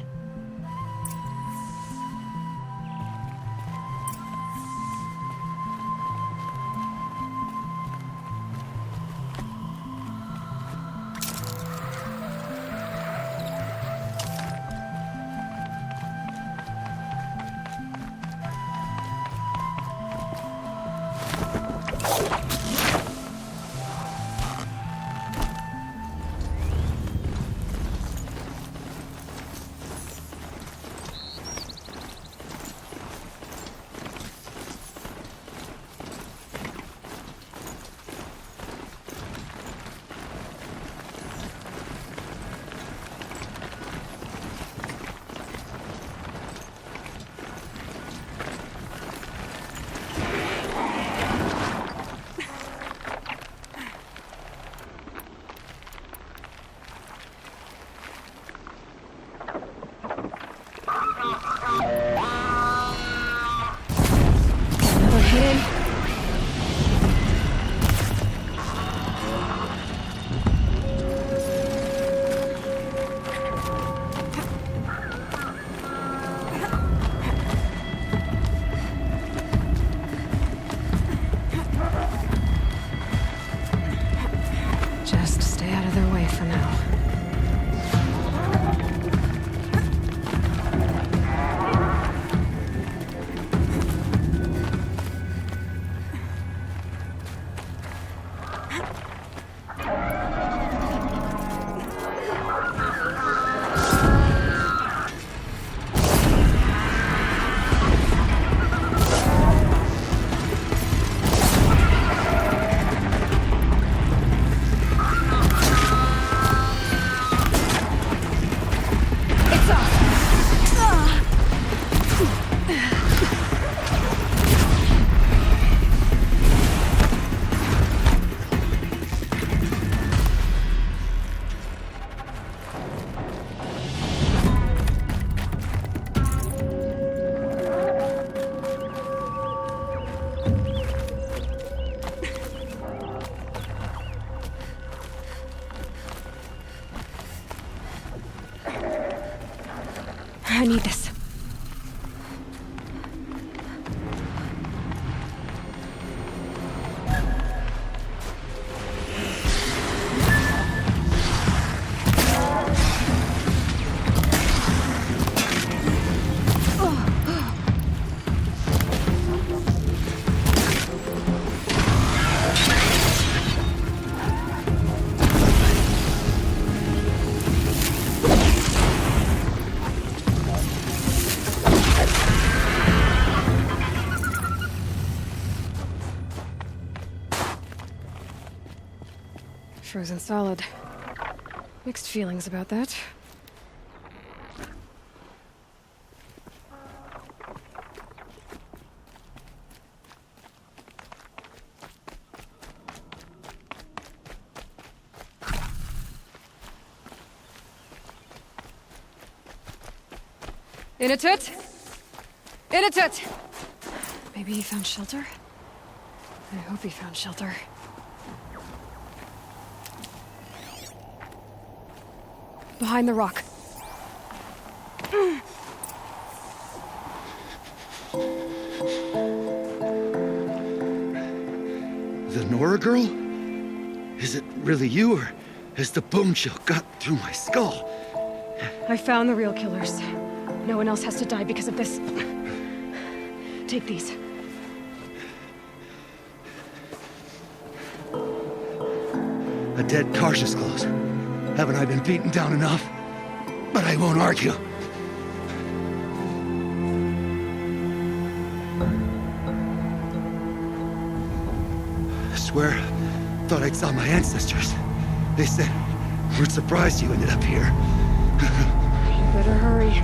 I need this. Frozen solid. Mixed feelings about that. In a tut! In a tut! Maybe he found shelter? I hope he found shelter. Behind the rock. The Nora girl? Is it really you, or has the bone chill got through my skull? I found the real killers. No one else has to die because of this. Take these. A dead Karsh's close. Haven't I been beaten down enough? But I won't argue. I swear, thought I saw my ancestors. They said, we're surprised you ended up here. You better hurry.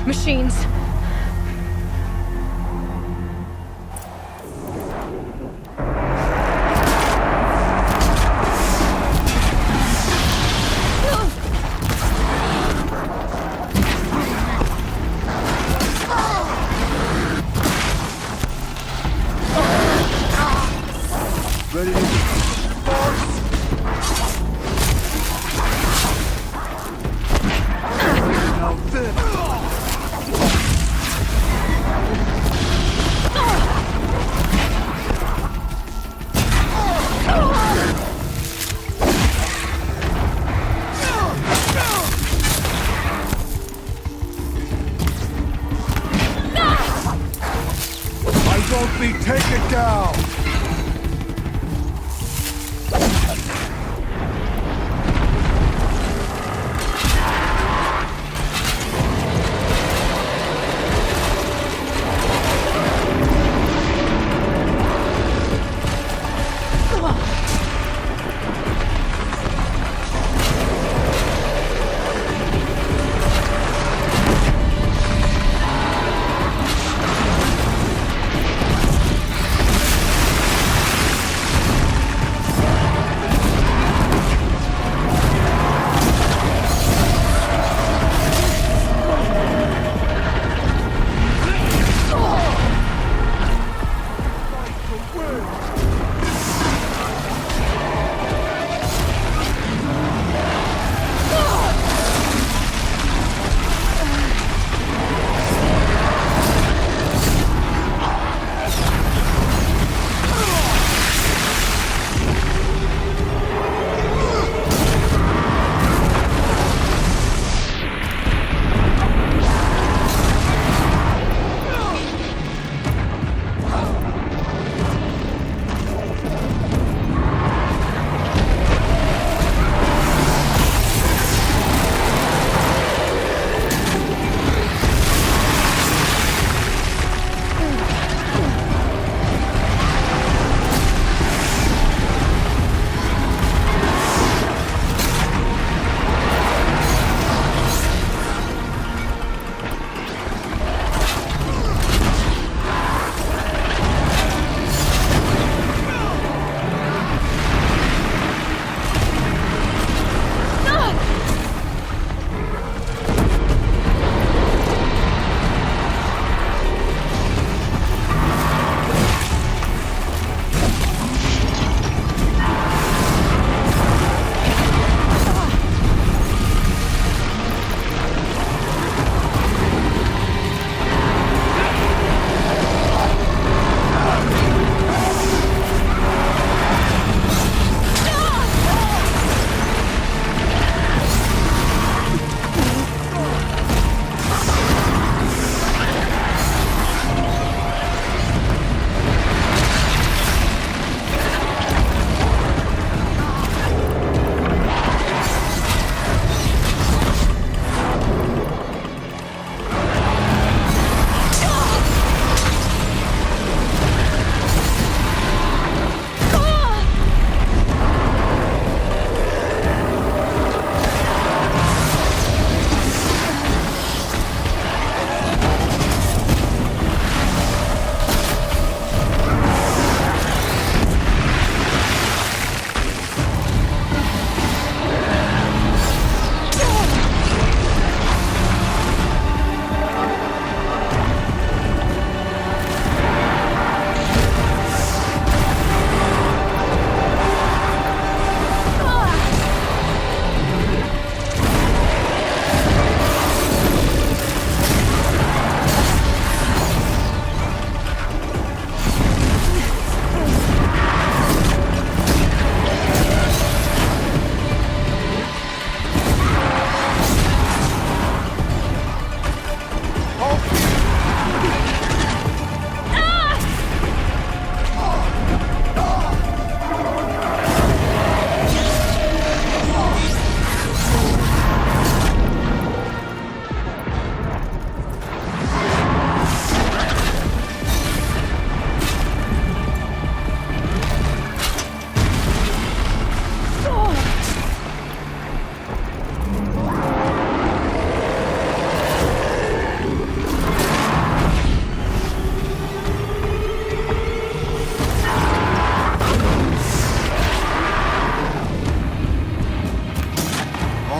Machines. Ready to now this. I won't be taken down.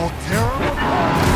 I'll tear them apart!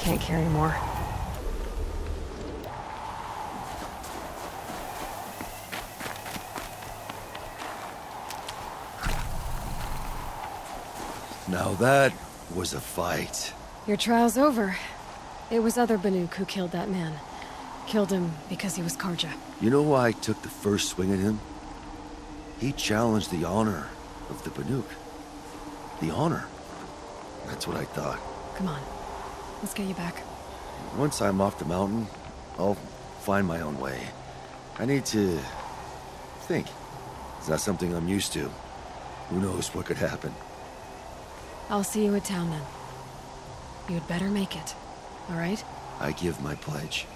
Can't carry more. Now that was a fight. Your trial's over. It was other Banuk who killed that man. Killed him because he was Karja. You know why I took the first swing at him? He challenged the honor of the Banuk. The honor. That's what I thought. Come on. Let's get you back. Once I'm off the mountain, I'll find my own way. I need to think. It's not something I'm used to. Who knows what could happen? I'll see you at town then. You'd better make it. All right? I give my pledge.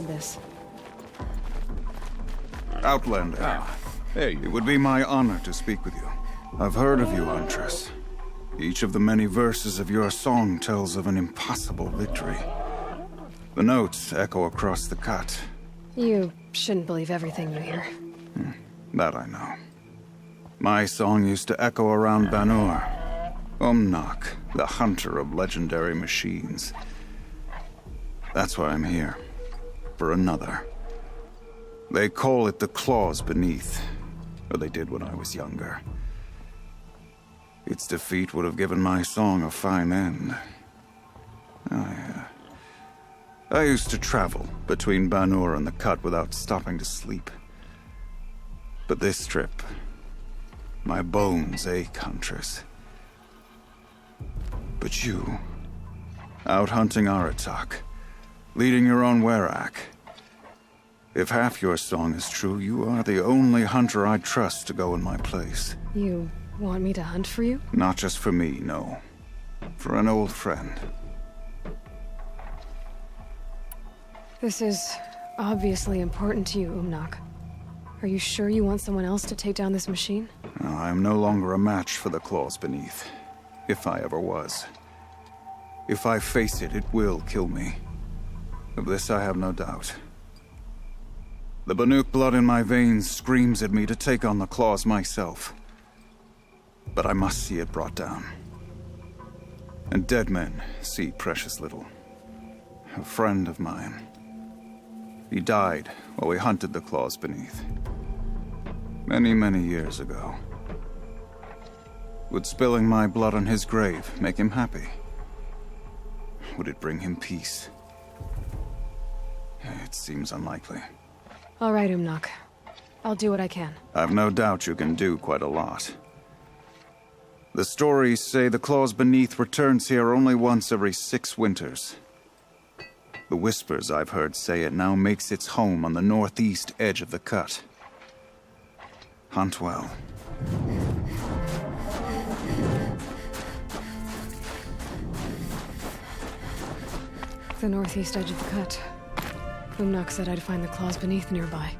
need this. Outlander. It would be my honor to speak with you. I've heard of you, Huntress. Each of the many verses of your song tells of an impossible victory. The notes echo across the cut. You shouldn't believe everything you hear. That I know. My song used to echo around Banur. Umnak, the hunter of legendary machines. That's why I'm here. For another. They call it the claws beneath. Or they did when I was younger. Its defeat would have given my song a fine end. I used to travel between Banur and the Cut without stopping to sleep. But this trip, my bones ache, Huntress. But you, out hunting Aratak, leading your own Werak. If half your song is true, you are the only hunter I trust to go in my place. You want me to hunt for you? Not just for me, no. For an old friend. This is obviously important to you, Umnak. Are you sure you want someone else to take down this machine? I am no longer a match for the claws beneath. If I ever was. If I face it, it will kill me. Of this I have no doubt. The Banuk blood in my veins screams at me to take on the claws myself. But I must see it brought down. And dead men see precious little. A friend of mine. He died while we hunted the claws beneath. Many, many years ago. Would spilling my blood on his grave make him happy? Would it bring him peace? It seems unlikely. All right, Umnak. I'll do what I can. I've no doubt you can do quite a lot. The stories say the claws beneath returns here only once every 6 winters. The whispers I've heard say it now makes its home on the northeast edge of the cut. Hunt well. The northeast edge of the cut. Umnak said I'd find the claws beneath nearby.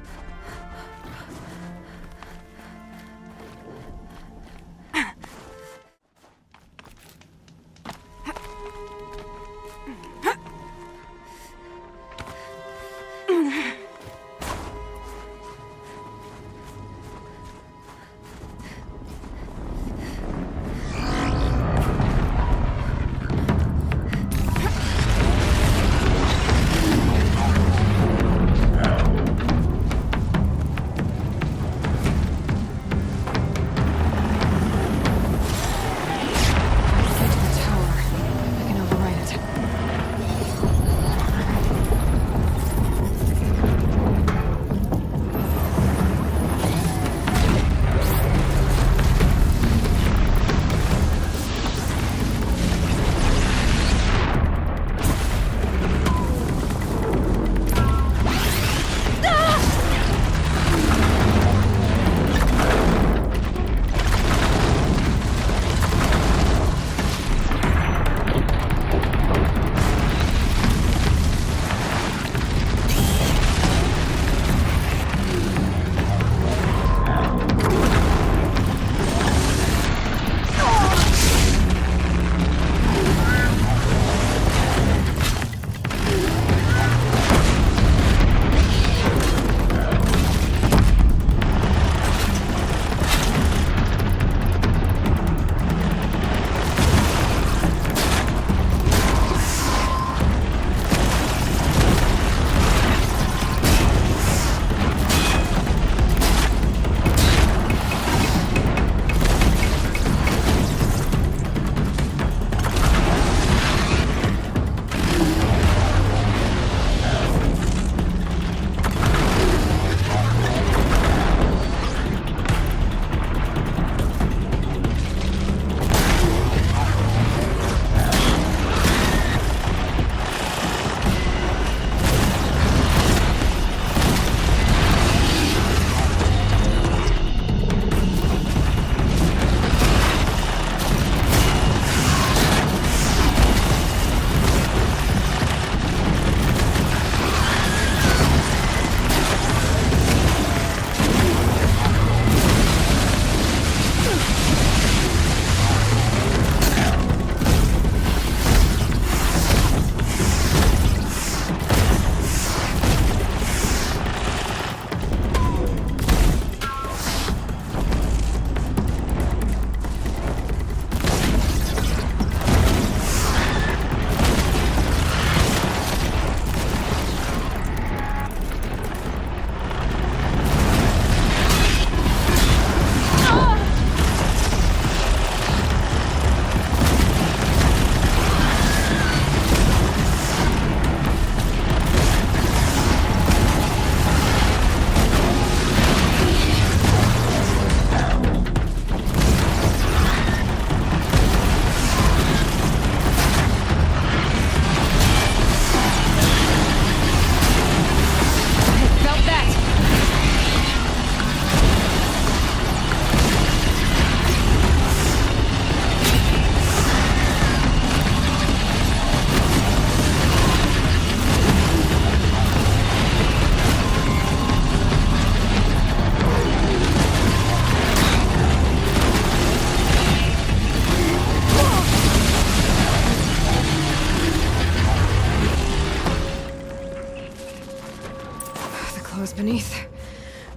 beneath.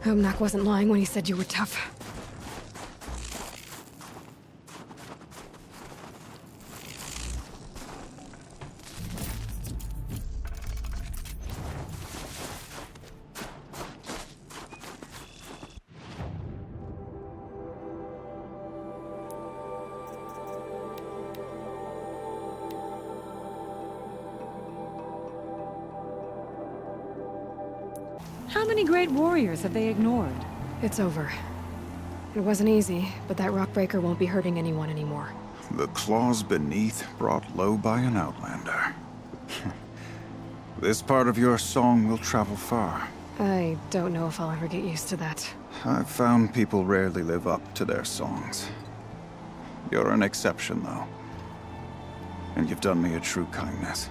Nak wasn't lying when he said you were tough. How many great warriors have they ignored? It's over. It wasn't easy, but that rockbreaker won't be hurting anyone anymore. The claws beneath brought low by an outlander. This part of your song will travel far. I don't know if I'll ever get used to that. I've found people rarely live up to their songs. You're an exception, though. And you've done me a true kindness.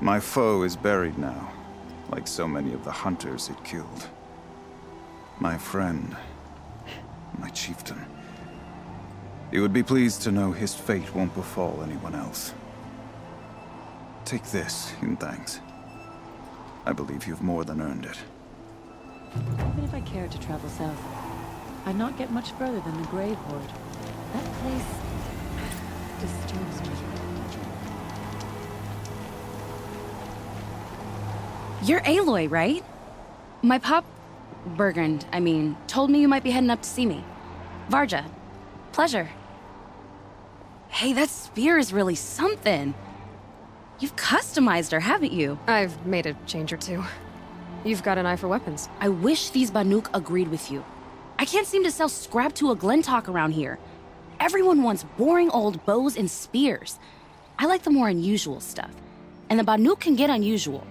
My foe is buried now, like so many of the hunters it killed. My friend, my chieftain. You would be pleased to know his fate won't befall anyone else. Take this in thanks. I believe you've more than earned it. Even if I cared to travel south, I'd not get much further than the Grave Hoard. That place disturbs me. You're Aloy, right? My pop... Bergrand, I mean, told me you might be heading up to see me. Varja. Pleasure. Hey, that spear is really something. You've customized her, haven't you? I've made a change or two. You've got an eye for weapons. I wish these Banuk agreed with you. I can't seem to sell scrap to a Glentalk around here. Everyone wants boring old bows and spears. I like the more unusual stuff. And the Banuk can get unusual.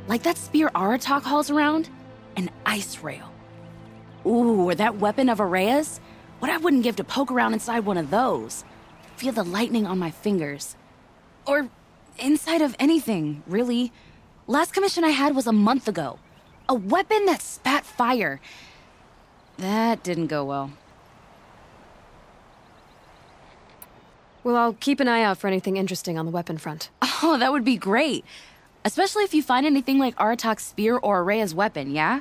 Like that spear Aratak hauls around, an ice rail. Ooh, or that weapon of Araya's? What I wouldn't give to poke around inside one of those. Feel the lightning on my fingers. Or inside of anything, really. Last commission I had was a month ago. A weapon that spat fire. That didn't go well. Well, I'll keep an eye out for anything interesting on the weapon front. Oh, that would be great. Especially if you find anything like Aratak's spear or Araya's weapon, yeah?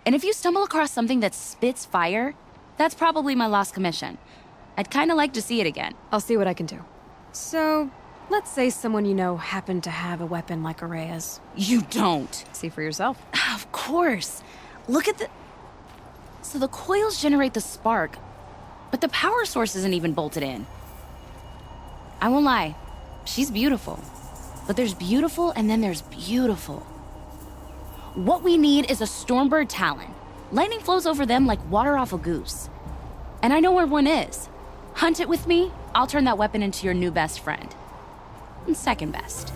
And if you stumble across something that spits fire, that's probably my lost commission. I'd kinda like to see it again. I'll see what I can do. So, let's say someone you know happened to have a weapon like Araya's. You don't. See for yourself. Of course. Look at the... So the coils generate the spark, but the power source isn't even bolted in. I won't lie, she's beautiful. But there's beautiful and then there's beautiful. What we need is a Stormbird Talon. Lightning flows over them like water off a goose. And I know where one is. Hunt it with me, I'll turn that weapon into your new best friend. And second best.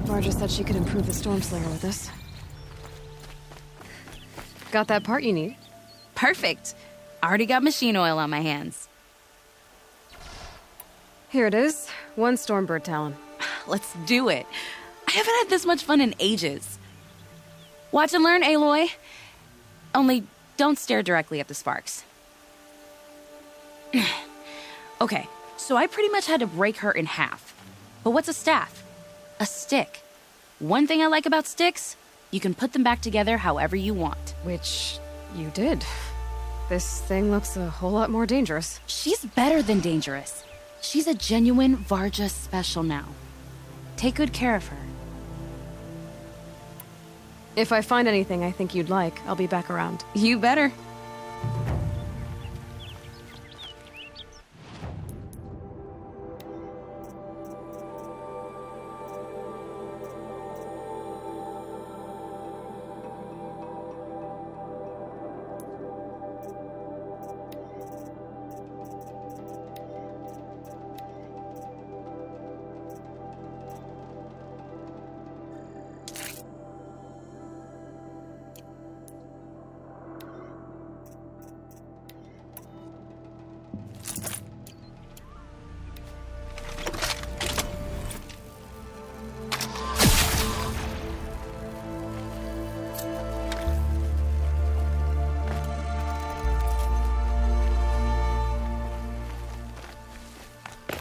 Varja said she could improve the Storm Slinger with us. Got that part you need? Perfect. Already got machine oil on my hands. Here it is. 1 Stormbird Talon. Let's do it. I haven't had this much fun in ages. Watch and learn, Aloy. Only don't stare directly at the sparks. Okay, so I pretty much had to break her in half. But what's a staff? A stick. One thing I like about sticks, you can put them back together however you want. Which you did. This thing looks a whole lot more dangerous. She's better than dangerous. She's a genuine Varja special now. Take good care of her. If I find anything I think you'd like, I'll be back around. You better.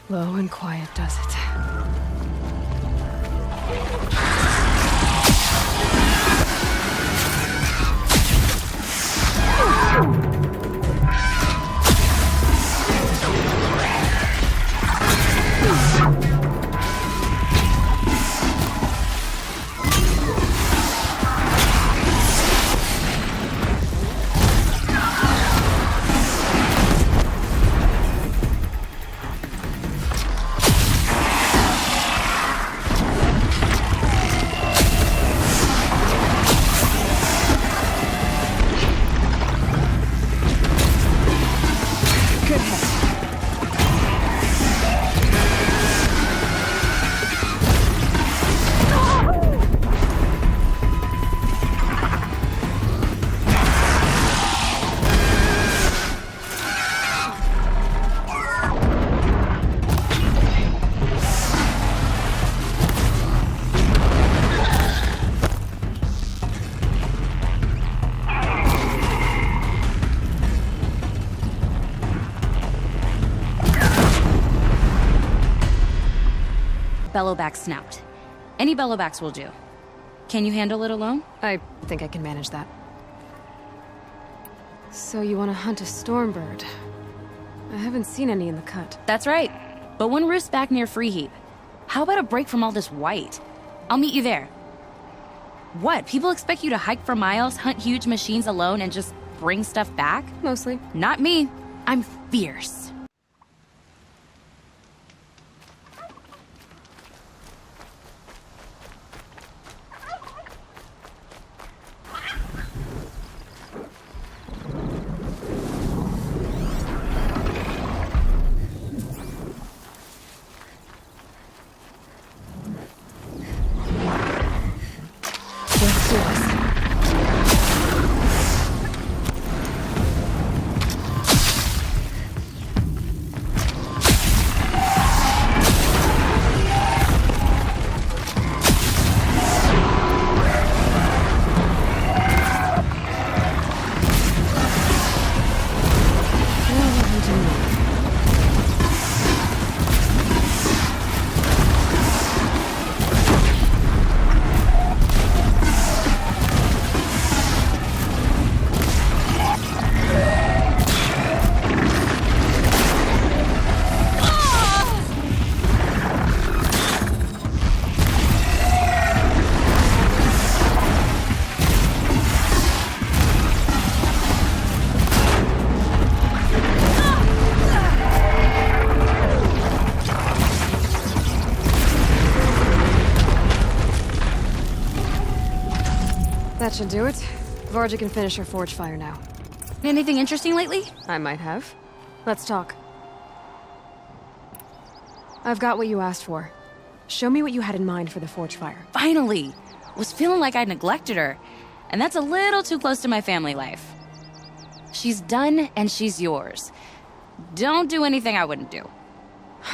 Low and quiet does it. Bellowback snout. Any bellowbacks will do. Can you handle it alone? I think I can manage that. So you want to hunt a Stormbird? I haven't seen any in the cut. That's right. But one roosts back near Freeheap. How about a break from all this white? I'll meet you there. What? People expect you to hike for miles, hunt huge machines alone, and just bring stuff back? Mostly. Not me. I'm fierce. That should do it. Varja can finish her forge fire now. Anything interesting lately? I might have. Let's talk. I've got what you asked for. Show me what you had in mind for the forge fire. Finally! Was feeling like I neglected her. And that's a little too close to my family life. She's done, and she's yours. Don't do anything I wouldn't do.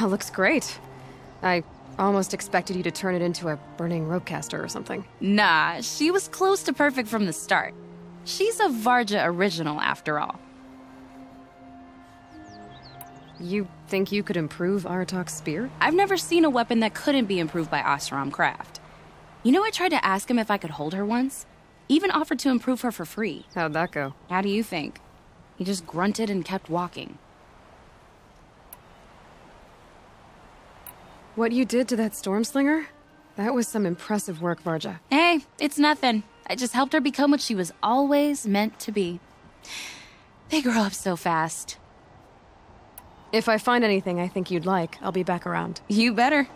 Looks great. I almost expected you to turn it into a burning ropecaster or something. Nah, she was close to perfect from the start. She's a Varja original, after all. You think you could improve Aratak's spear? I've never seen a weapon that couldn't be improved by Oseram craft. You know, I tried to ask him if I could hold her once. Even offered to improve her for free. How'd that go? How do you think? He just grunted and kept walking. What you did to that Stormslinger? That was some impressive work, Varja. Hey, it's nothing. I just helped her become what she was always meant to be. They grow up so fast. If I find anything I think you'd like, I'll be back around. You better.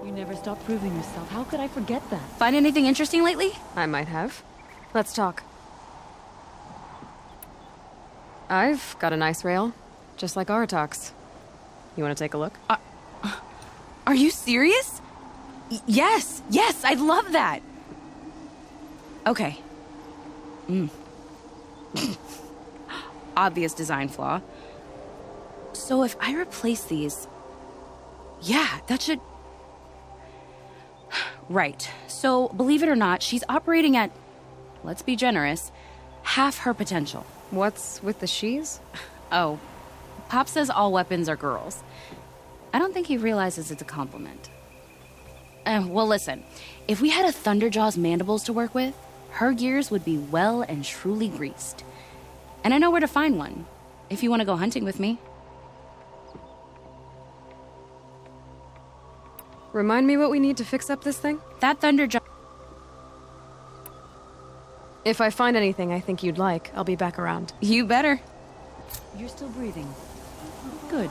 You never stop proving yourself. How could I forget that? Find anything interesting lately? I might have. Let's talk. I've got a nice rail, just like Aratak's. You want to take a look? Are you serious? Yes, I'd love that. Okay. Obvious design flaw. So if I replace these... Yeah, that should... Right. So, believe it or not, she's operating at, let's be generous, half her potential. What's with the she's? Oh, Pop says all weapons are girls. I don't think he realizes it's a compliment. Well, listen. If we had a Thunderjaw's mandibles to work with, her gears would be well and truly greased. And I know where to find one, if you want to go hunting with me. Remind me what we need to fix up this thing? That Thunderjaw... If I find anything I think you'd like, I'll be back around. You better. You're still breathing. Good.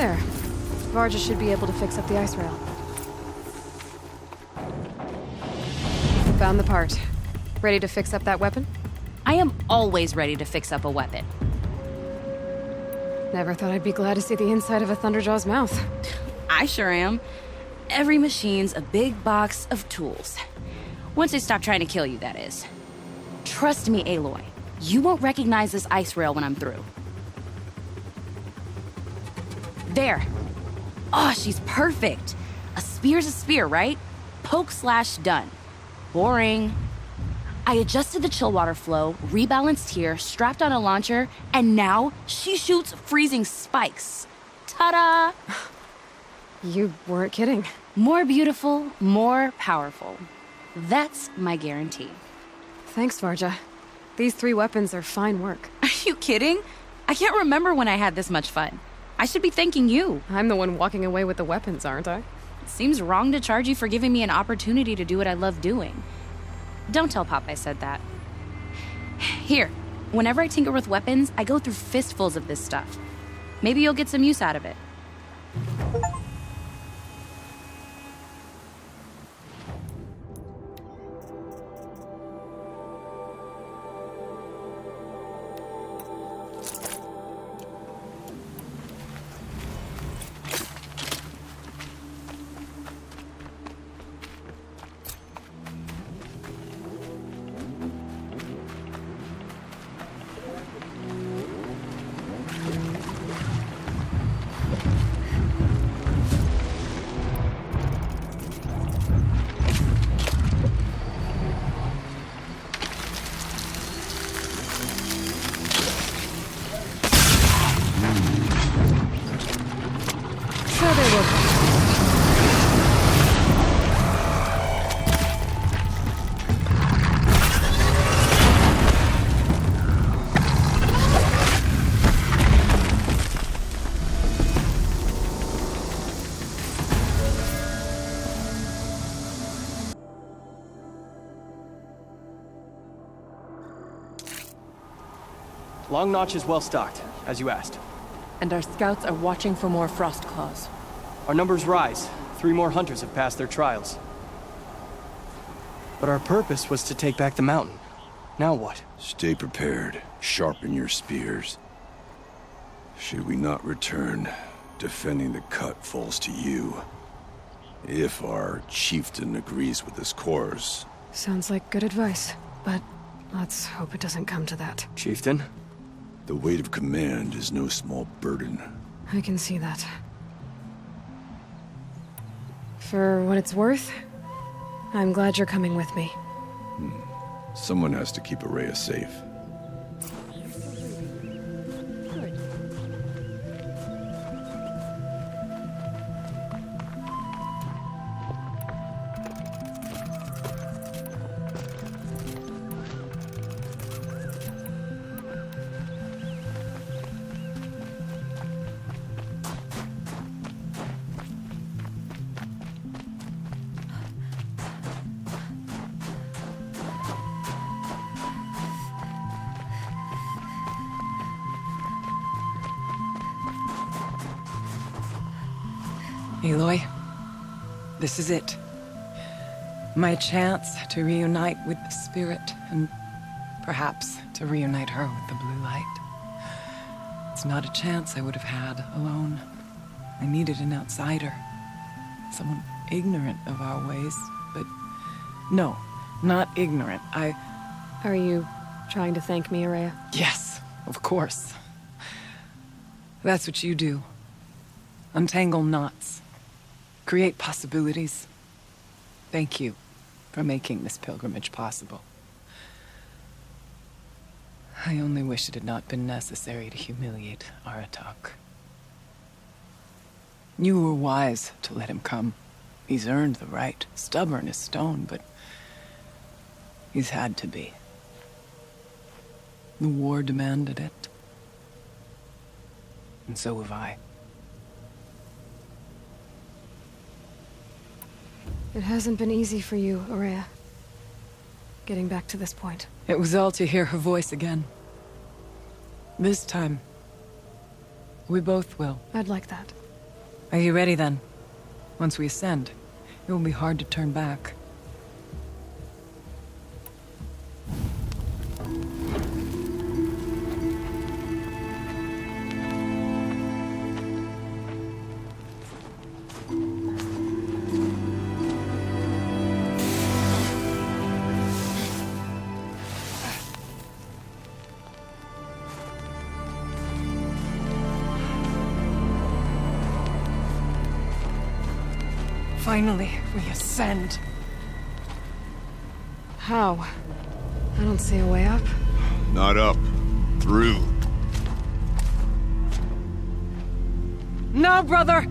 There. Varja should be able to fix up the ice rail. Found the part. Ready to fix up that weapon? I am always ready to fix up a weapon. Never thought I'd be glad to see the inside of a Thunderjaw's mouth. I sure am. Every machine's a big box of tools. Once they stop trying to kill you, that is. Trust me, Aloy. You won't recognize this ice rail when I'm through. There. Oh, she's perfect. A spear's a spear, right? Poke slash done. Boring. I adjusted the chill water flow, rebalanced here, strapped on a launcher, and now she shoots freezing spikes. Ta-da! You weren't kidding. More beautiful, more powerful. That's my guarantee. Thanks, Varja. These 3 weapons are fine work. Are you kidding? I can't remember when I had this much fun. I should be thanking you. I'm the one walking away with the weapons, aren't I? It seems wrong to charge you for giving me an opportunity to do what I love doing. Don't tell Pop I said that. Here, whenever I tinker with weapons, I go through fistfuls of this stuff. Maybe you'll get some use out of it. Long Notch is well stocked, as you asked. And our scouts are watching for more frost claws. Our numbers rise. 3 more hunters have passed their trials. But our purpose was to take back the mountain. Now what? Stay prepared. Sharpen your spears. Should we not return, defending the cut falls to you. If our chieftain agrees with this course. Sounds like good advice, but let's hope it doesn't come to that. Chieftain? The weight of command is no small burden. I can see that. For what it's worth, I'm glad you're coming with me. Someone has to keep Araya safe. Aloy, this is it. My chance to reunite with the spirit, and perhaps to reunite her with the blue light. It's not a chance I would have had alone. I needed an outsider. Someone ignorant of our ways, but no, not ignorant. Are you trying to thank me, Araya? Yes, of course. That's what you do. Untangle knots. Create possibilities. Thank you for making this pilgrimage possible. I only wish it had not been necessary to humiliate Aratak. You were wise to let him come. He's earned the right. Stubborn as stone, but he's had to be. The war demanded it. And so have I. It hasn't been easy for you, Araya. Getting back to this point. It was all to hear her voice again. This time, we both will. I'd like that. Are you ready then? Once we ascend, it will be hard to turn back. Finally, we ascend. How? I don't see a way up. Not up. Through. No, brother!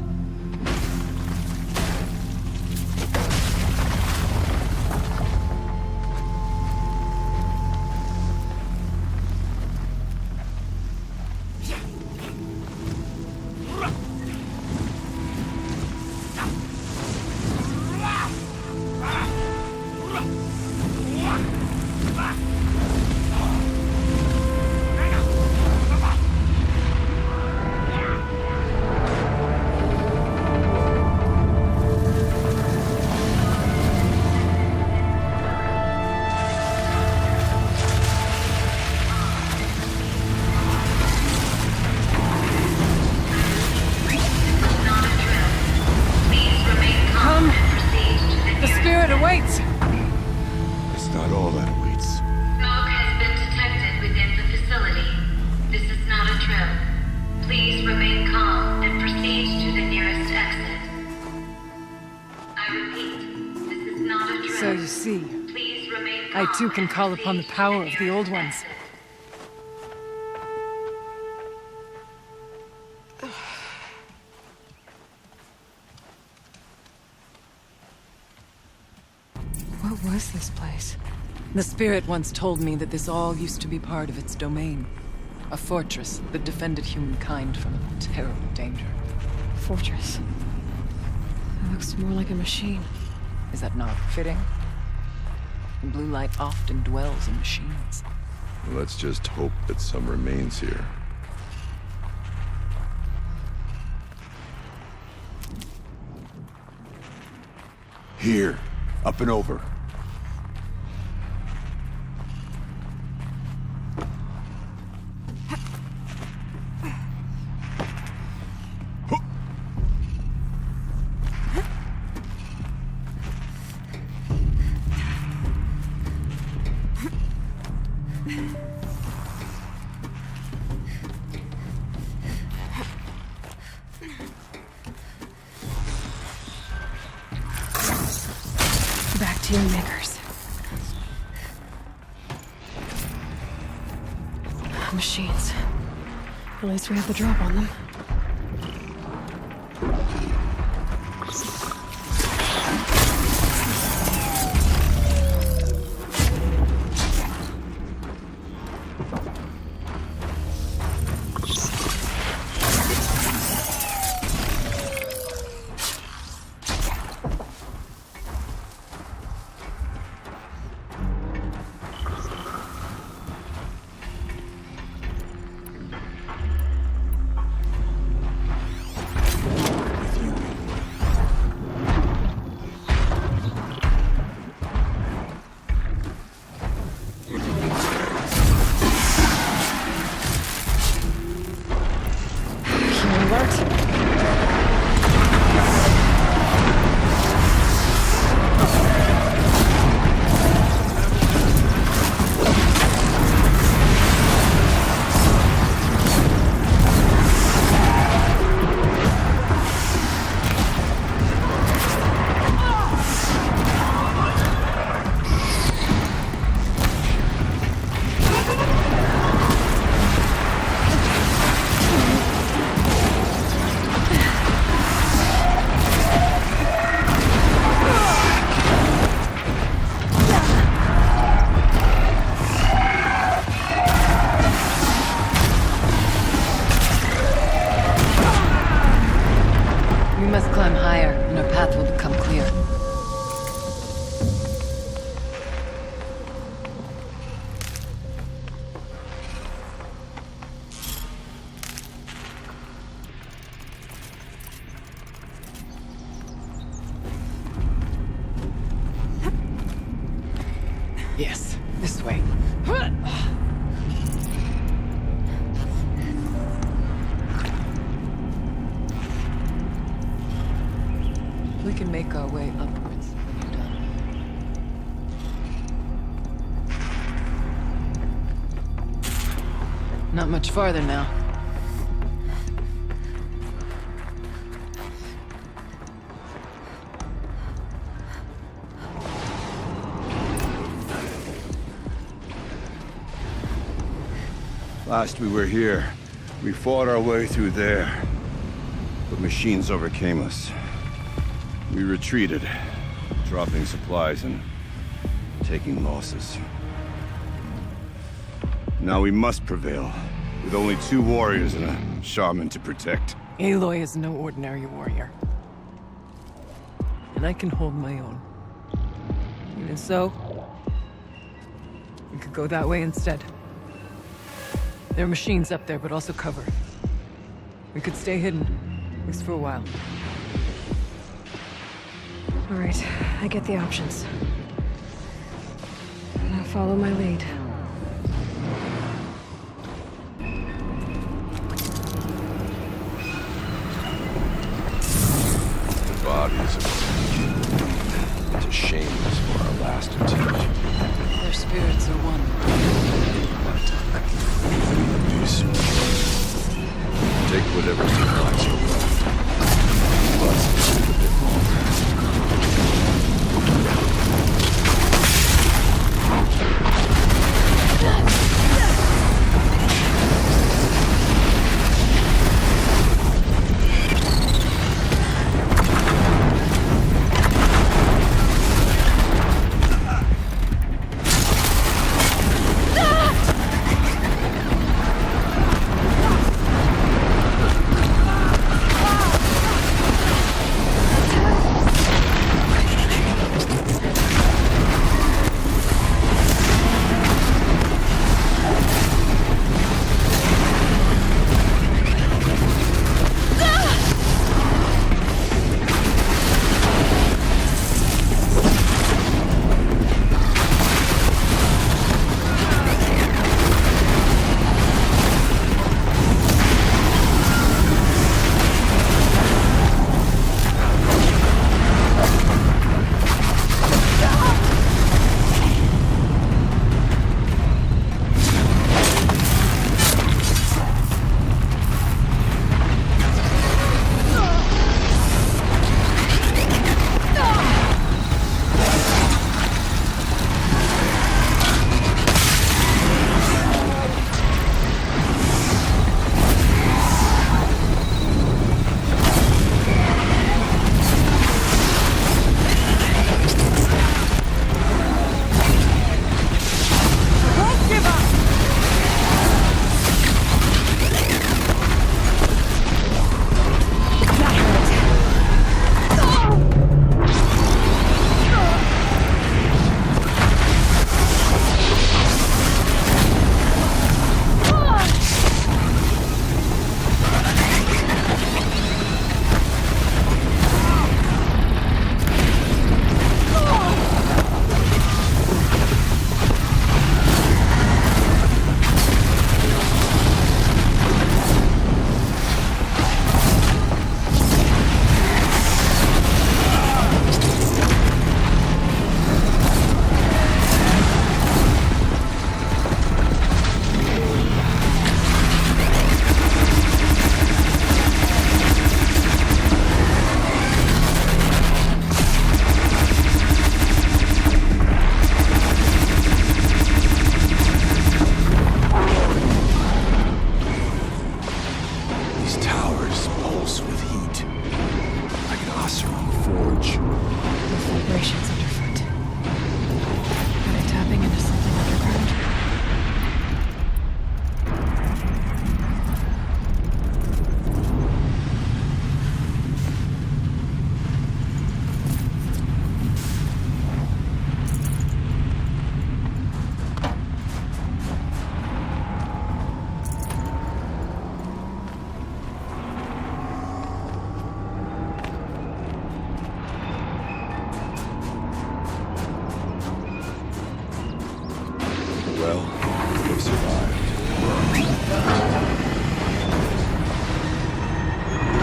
So you see, I too can call upon the power of the Old Ones. What was this place? The Spirit once told me that this all used to be part of its domain. A fortress that defended humankind from terrible danger. Fortress? That looks more like a machine. Is that not fitting? Blue light often dwells in machines. Let's just hope that some remains here. Here. Up and over. Back to your makers. Machines. At least we have the drop on them. can make our way upwards when you're done. Not much farther now. Last we were here, we fought our way through there. But machines overcame us. We retreated, dropping supplies and taking losses. Now we must prevail, with only 2 warriors and a shaman to protect. Aloy is no ordinary warrior. And I can hold my own. Even so, we could go that way instead. There are machines up there, but also cover. We could stay hidden, at least for a while. All right, I get the options. Now follow my lead. The bodies of it's a shame this for our last attempt. Their spirits are one. Take whatever supplies you left. But a bit longer.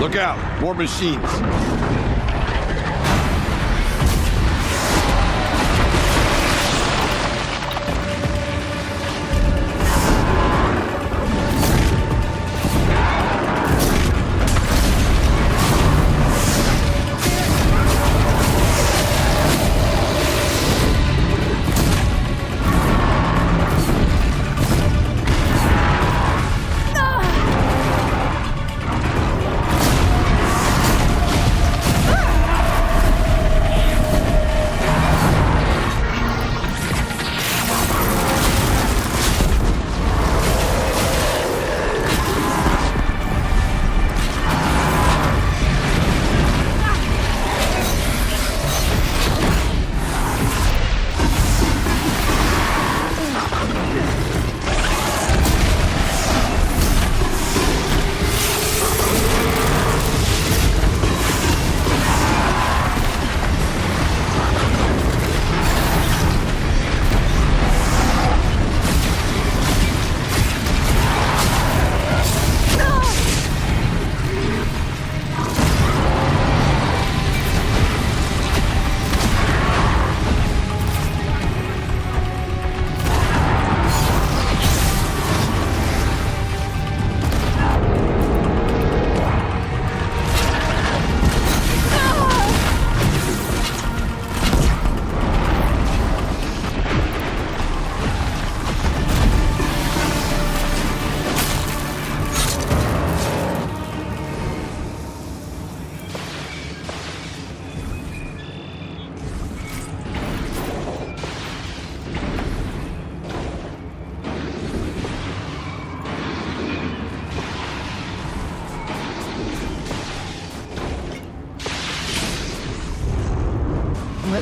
Look out! More machines!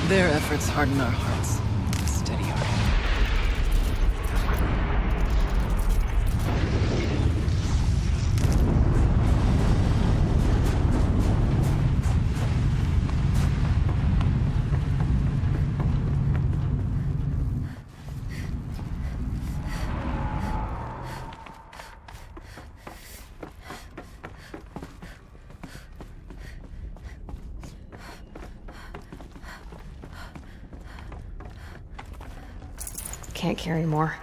Their efforts harden our hearts. Steady heart. Can't carry more.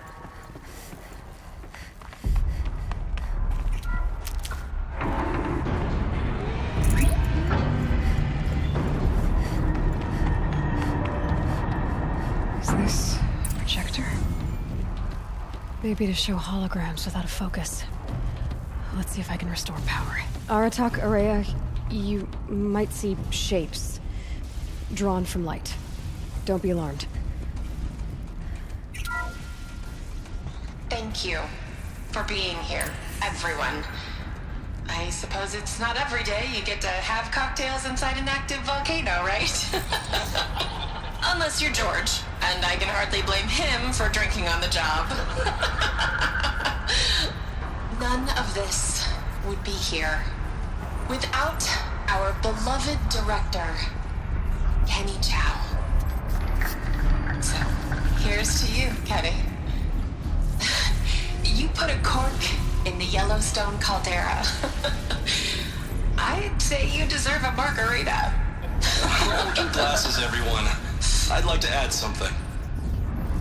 Is this a projector? Maybe to show holograms without a focus. Let's see if I can restore power. Aratak, Araya, you might see shapes drawn from light. Don't be alarmed. Thank you for being here, everyone. I suppose it's not every day you get to have cocktails inside an active volcano, right? Unless you're George, and I can hardly blame him for drinking on the job. None of this would be here without our beloved director, Kenny Chow. So, here's to you, Kenny. You put a cork in the Yellowstone caldera. I'd say you deserve a margarita. Grab your glasses, everyone. I'd like to add something.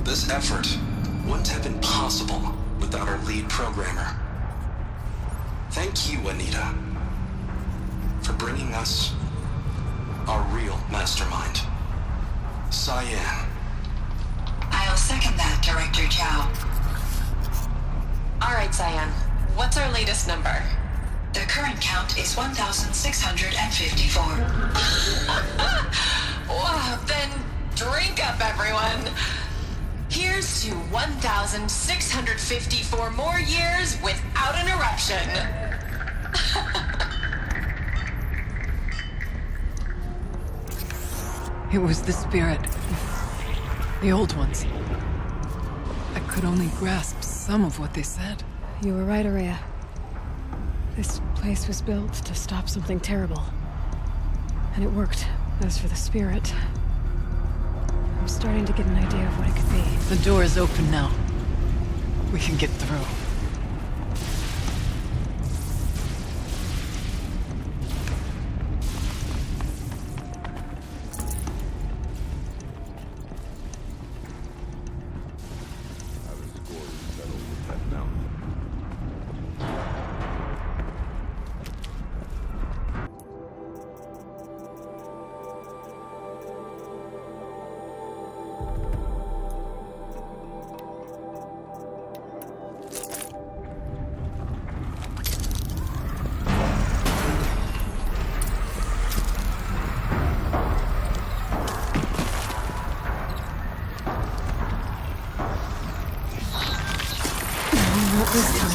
This effort wouldn't have been possible without our lead programmer. Thank you, Anita, for bringing us our real mastermind, Cyan. I'll second that, Director Chow. All right, Cyan. What's our latest number? The current count is 1,654. Wow, then drink up, everyone. Here's to 1,654 more years without an eruption. It was the spirit. The old ones. I could only grasp some of what they said. You were right, Araya. This place was built to stop something terrible. And it worked. As for the spirit, I'm starting to get an idea of what it could be. The door is open now. We can get through. Not this time.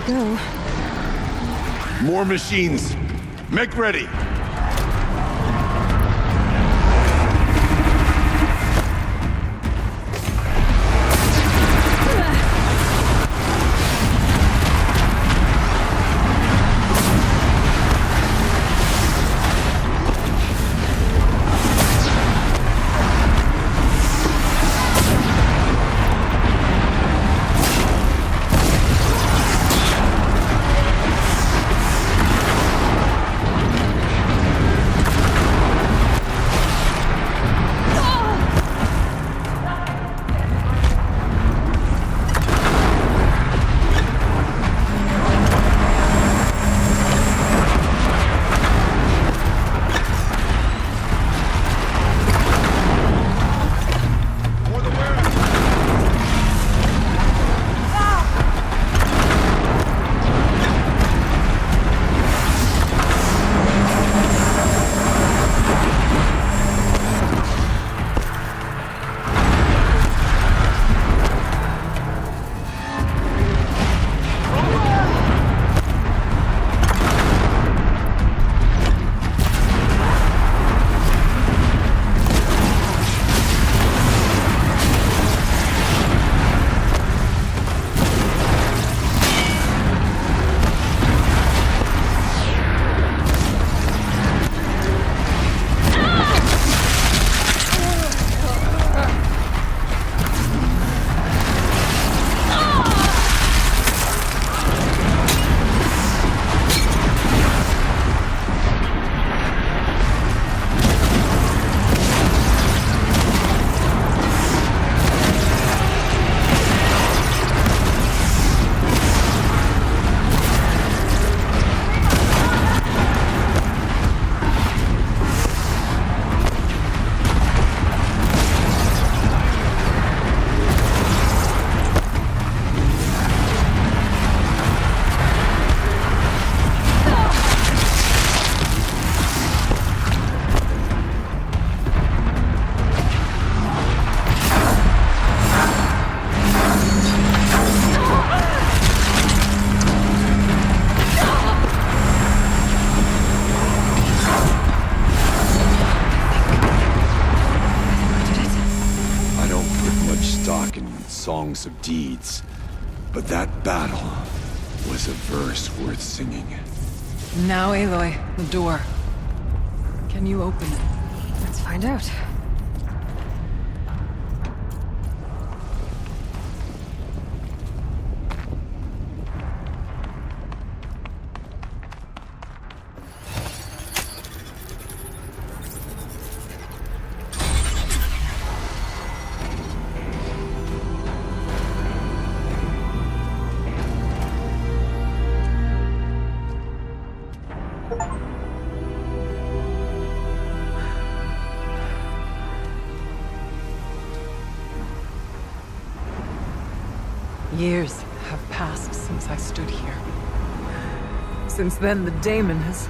go. More machines. Make ready. Songs of deeds, but that battle was a verse worth singing. Now, Aloy, the door. Can you open it? Let's find out. Years have passed since I stood here. Since then, the daemon has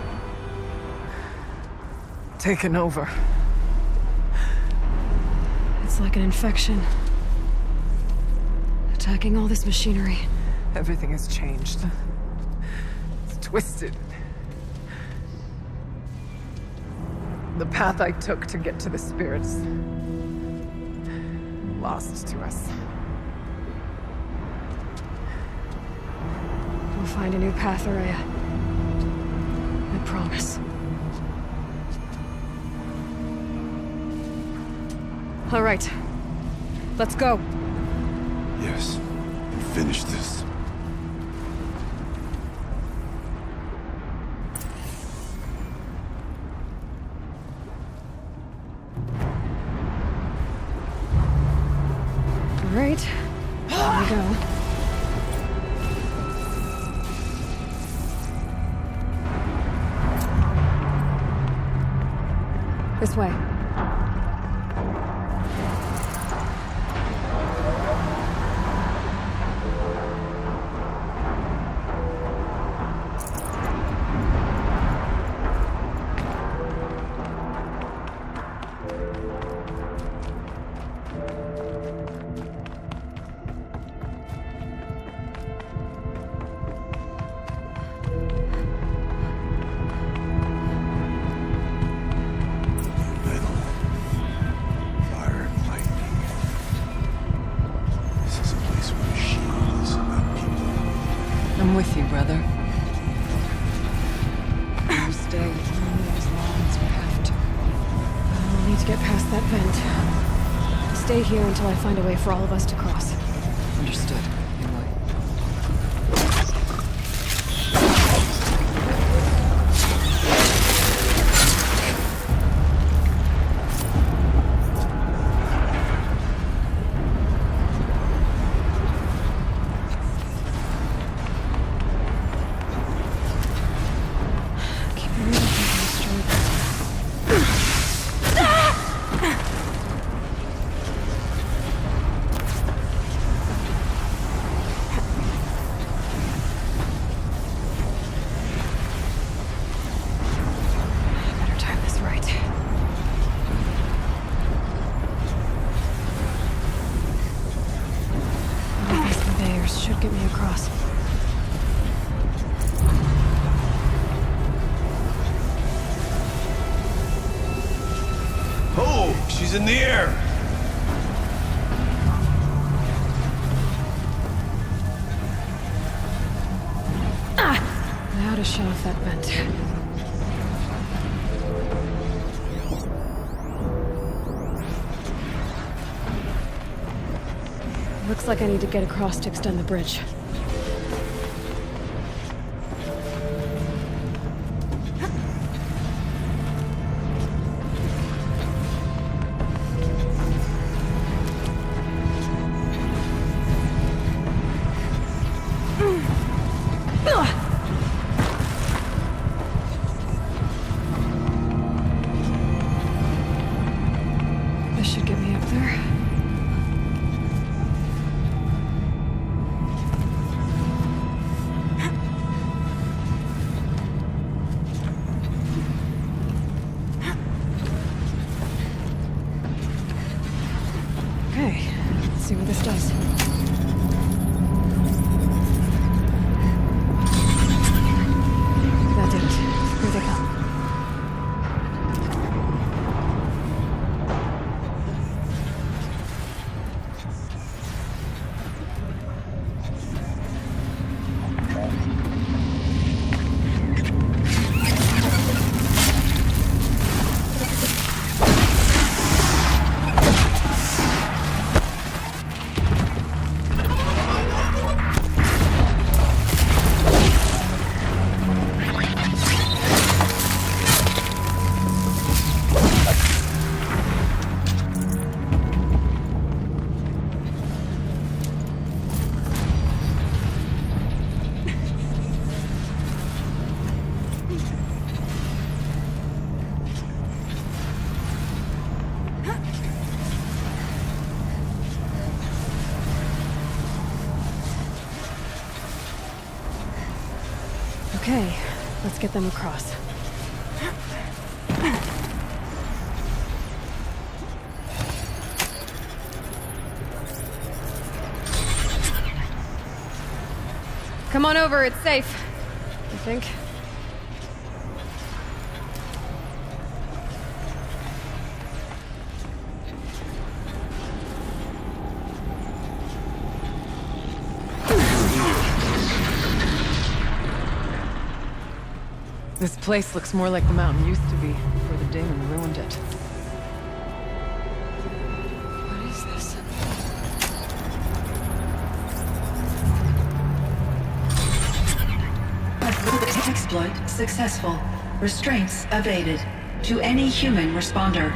taken over. It's like an infection. Attacking all this machinery. Everything has changed. It's twisted. The path I took to get to the spirits, lost to us. We'll find a new path, Araya. I promise. All right. Let's go. Yes. Finish this. All right. Here we go. This way. I'm with you, brother. We'll stay only as long as we have to. I'll need to get past that vent. Stay here until I find a way for all of us to cross. Understood. Should get me across. Oh, she's in the air! Now to shut off that vent. Looks like I need to get across to extend the bridge. This should get me up there. Okay, let's see what this does. That did it. Here they come. Okay, let's get them across. Come on over, it's safe. I think. This place looks more like the mountain used to be before the demon ruined it. What is this? Exploit successful. Restraints evaded. To any human responder.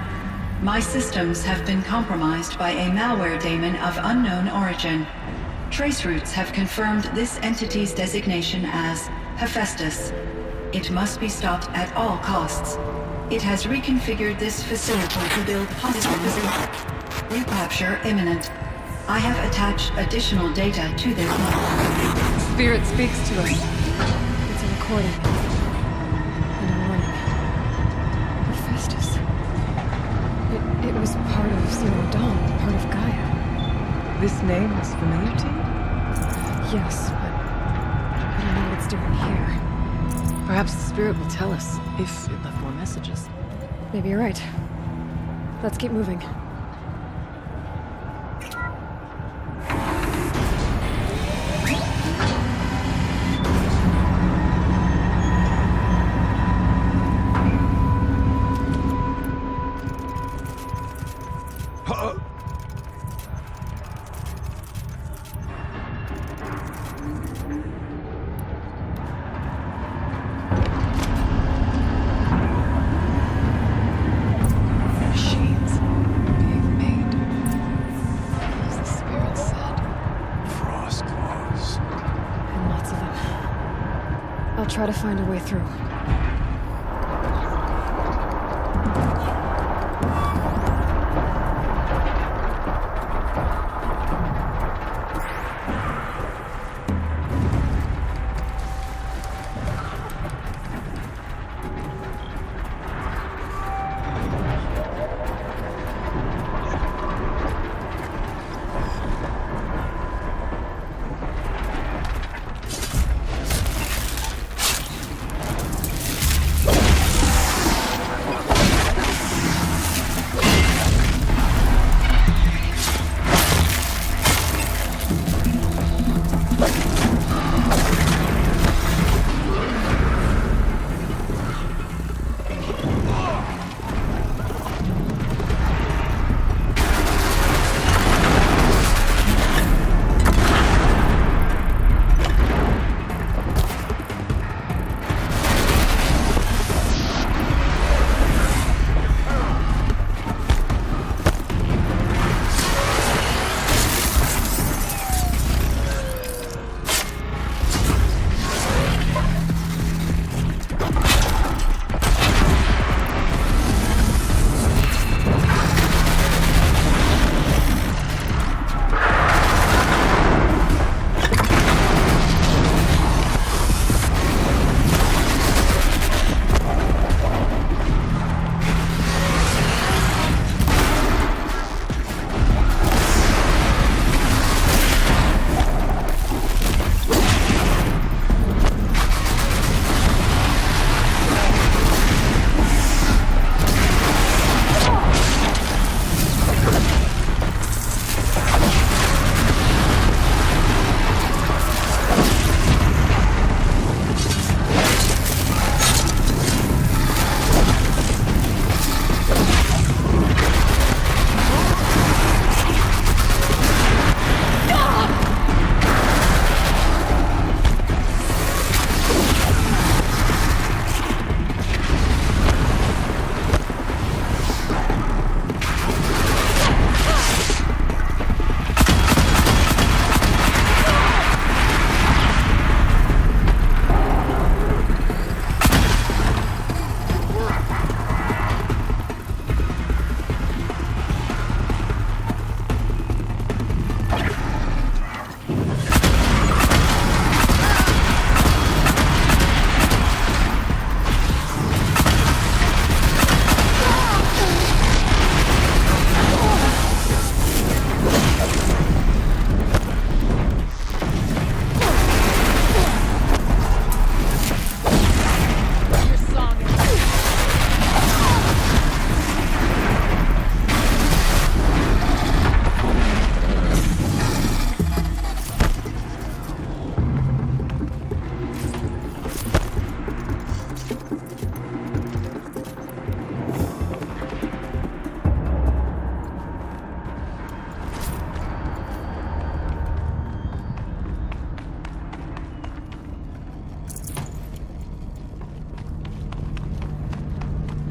My systems have been compromised by a malware daemon of unknown origin. Trace routes have confirmed this entity's designation as Hephaestus. It must be stopped at all costs. It has reconfigured this facility to build hospitals. Recapture imminent. I have attached additional data to this log. Spirit speaks to us. It's a recording. And a warning. Hephaestus. It was part of Zero Dawn, part of Gaia. This name is familiar to you? Yes, but I don't know what it's doing here. Perhaps the spirit will tell us if it left more messages. Maybe you're right. Let's keep moving. I'll try to find a way through.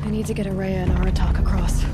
I need to get Araya and Aratak across.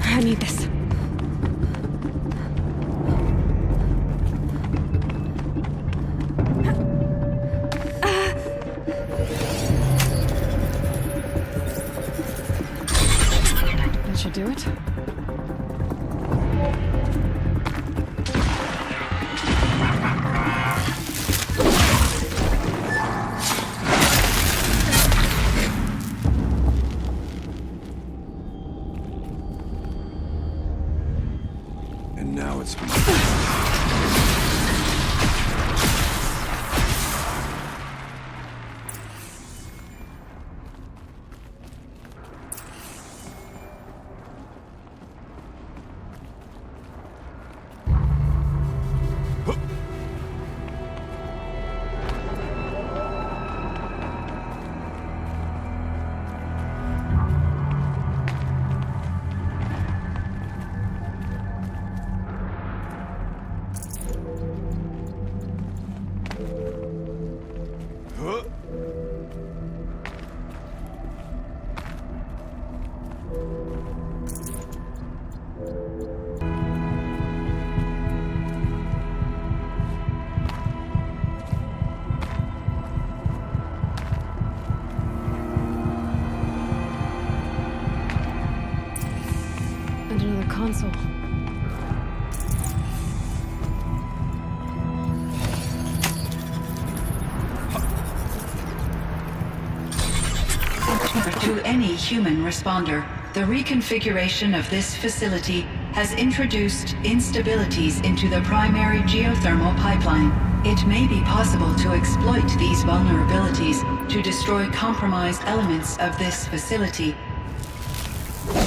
I need this. That should do it. And now it's console. To any human responder, the reconfiguration of this facility has introduced instabilities into the primary geothermal pipeline. It may be possible to exploit these vulnerabilities to destroy compromised elements of this facility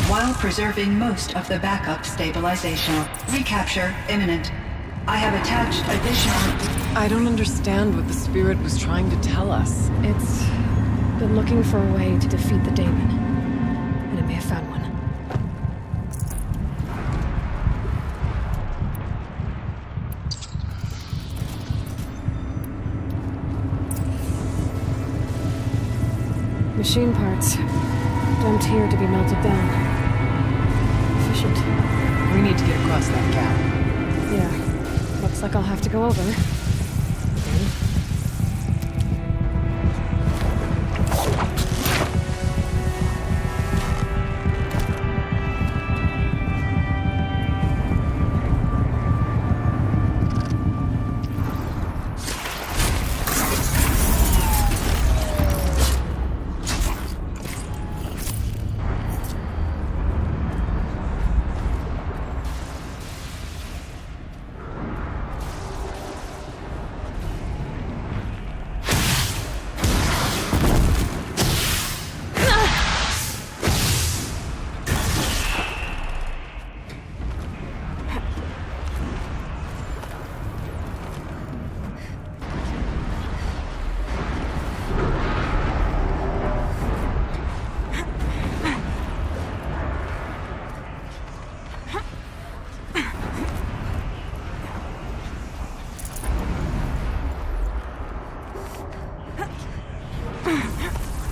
while preserving most of the backup stabilization. Recapture imminent. I have attached additional... I don't understand what the Spirit was trying to tell us. It's been looking for a way to defeat the Daemon, and it may have found one. Machine parts, dumped here to be melted down. Efficient. We need to get across that gap. Yeah, looks like I'll have to go over.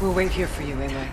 We'll wait here for you, Aloy.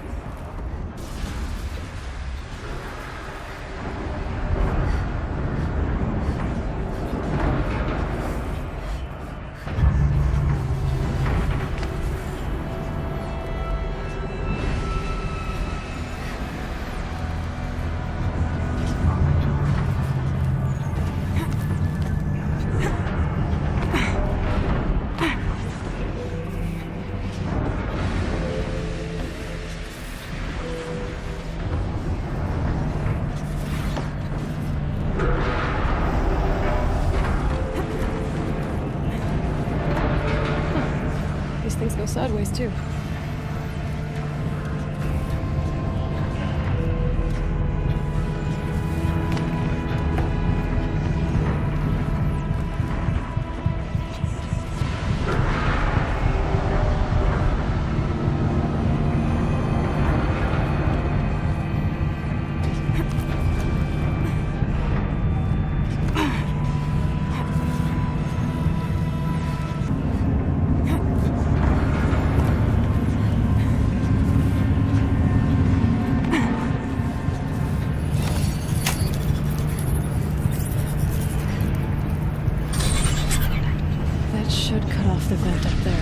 Things go sideways, too. Should cut off the vent up there.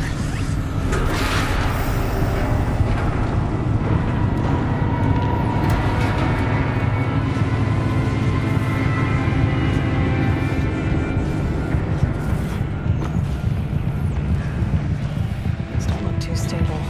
These don't look too stable.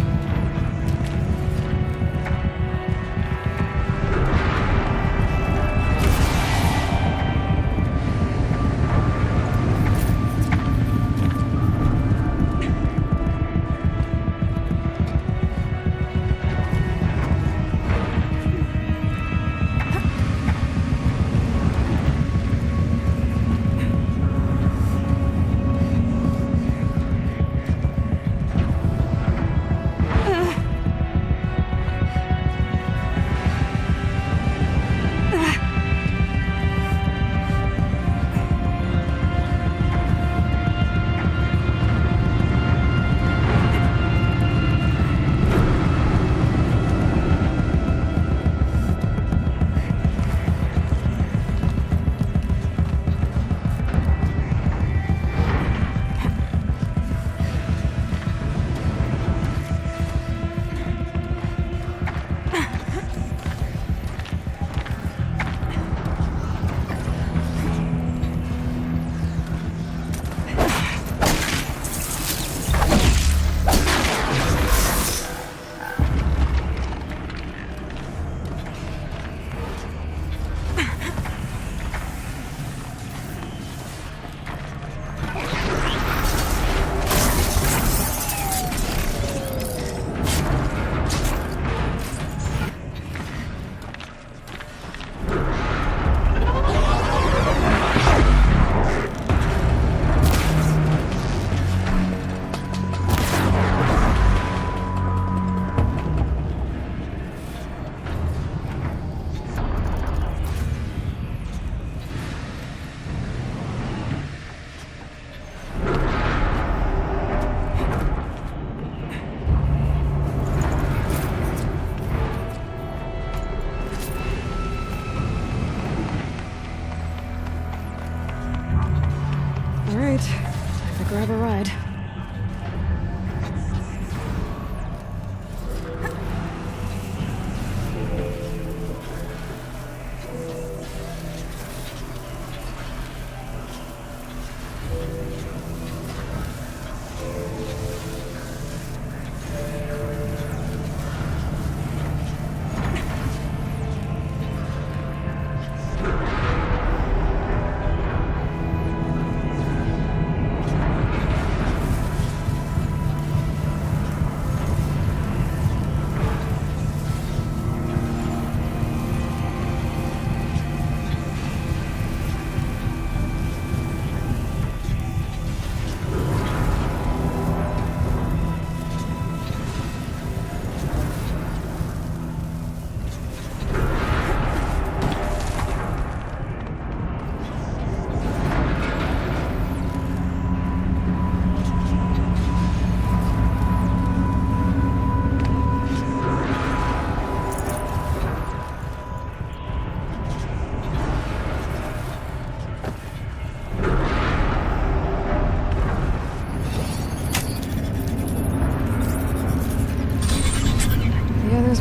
grab a ride.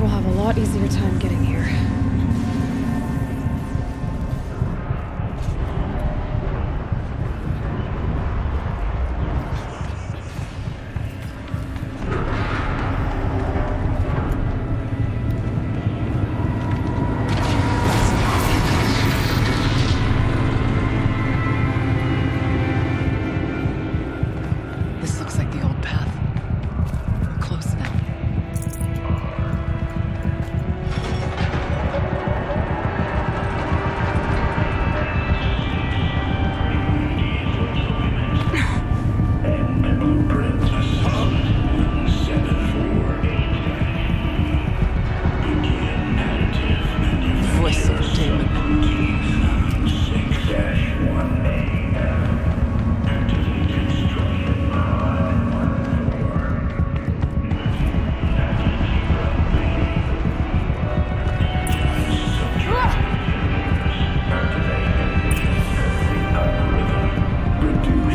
Will have a lot easier time getting here. This looks like the old path. We're close now. Voice of Damon.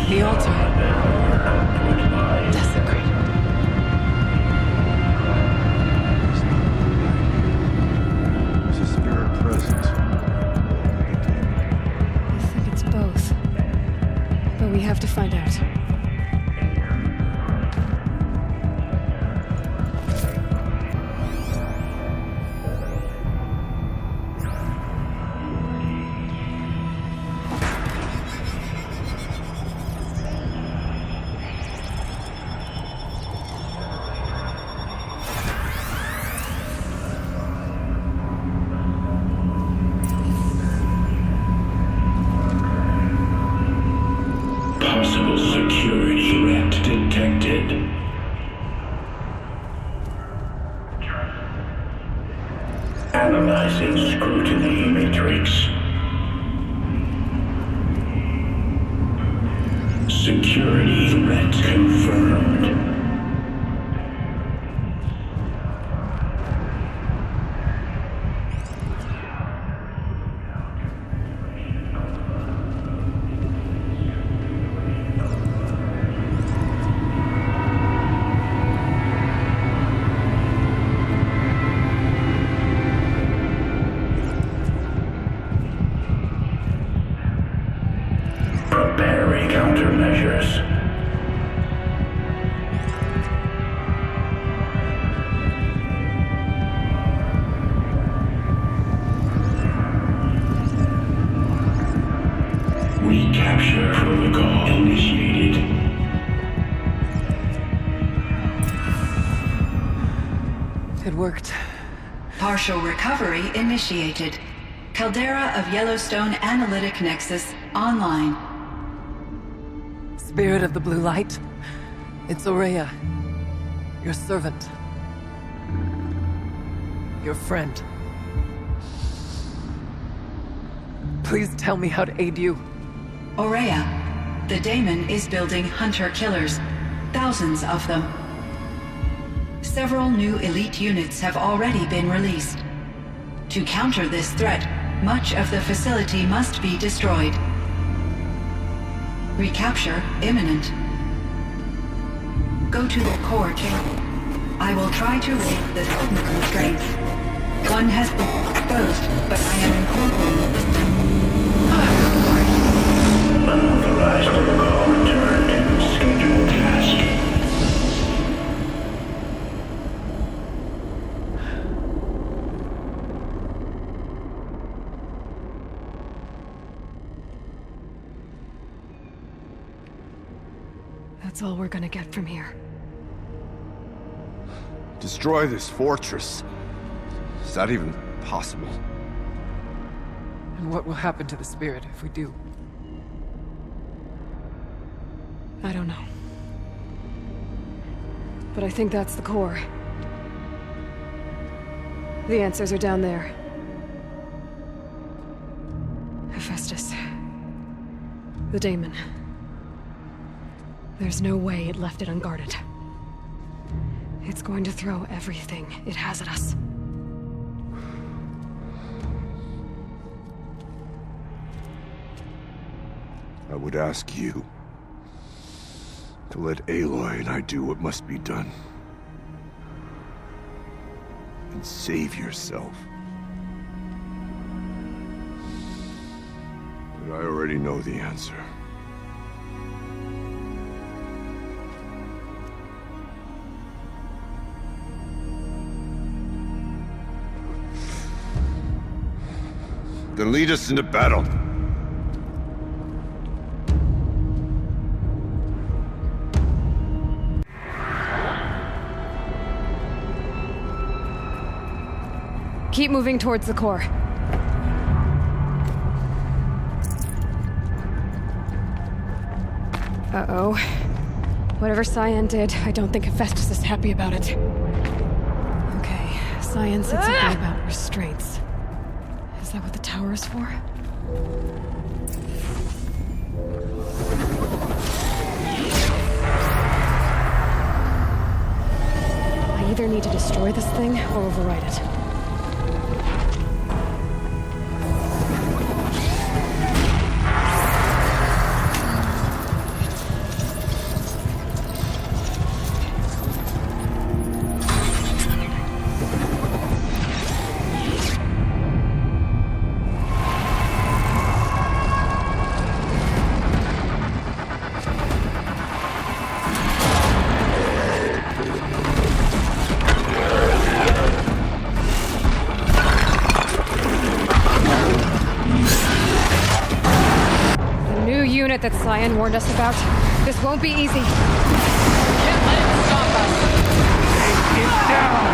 The altar. Desecrated. There's a spirit present. I think it's both. But we have to find out. Possible security threat detected. Analyzing scrutiny matrix. Security threat confirmed. Preparing countermeasures. Recapture protocol initiated. It worked. Partial recovery initiated. Caldera of Yellowstone Analytic Nexus online. Spirit of the Blue Light. It's Aurea. Your servant. Your friend. Please tell me how to aid you. Aurea, the daemon is building hunter-killers. Thousands of them. Several new elite units have already been released. To counter this threat, much of the facility must be destroyed. Recapture imminent. Go to the core chamber. I will try to raise the technical strength. One has been exposed, but I am incorporating this Unauthorized protocol returned. Scheduled task. That's all we're gonna get from here. Destroy this fortress. Is that even possible? And what will happen to the spirit if we do? I don't know. But I think that's the core. The answers are down there. Hephaestus. The daemon. There's no way it left it unguarded. It's going to throw everything it has at us. I would ask you to let Aloy and I do what must be done. And save yourself. But I already know the answer. Then lead us into battle. Keep moving towards the core. Uh-oh. Whatever Cyan did, I don't think Hephaestus is happy about it. Okay, Cyan said something about restraints. Is that what the tower is for? I either need to destroy this thing or override it. That Cyan warned us about. This won't be easy. Can't let it stop us. Take it down!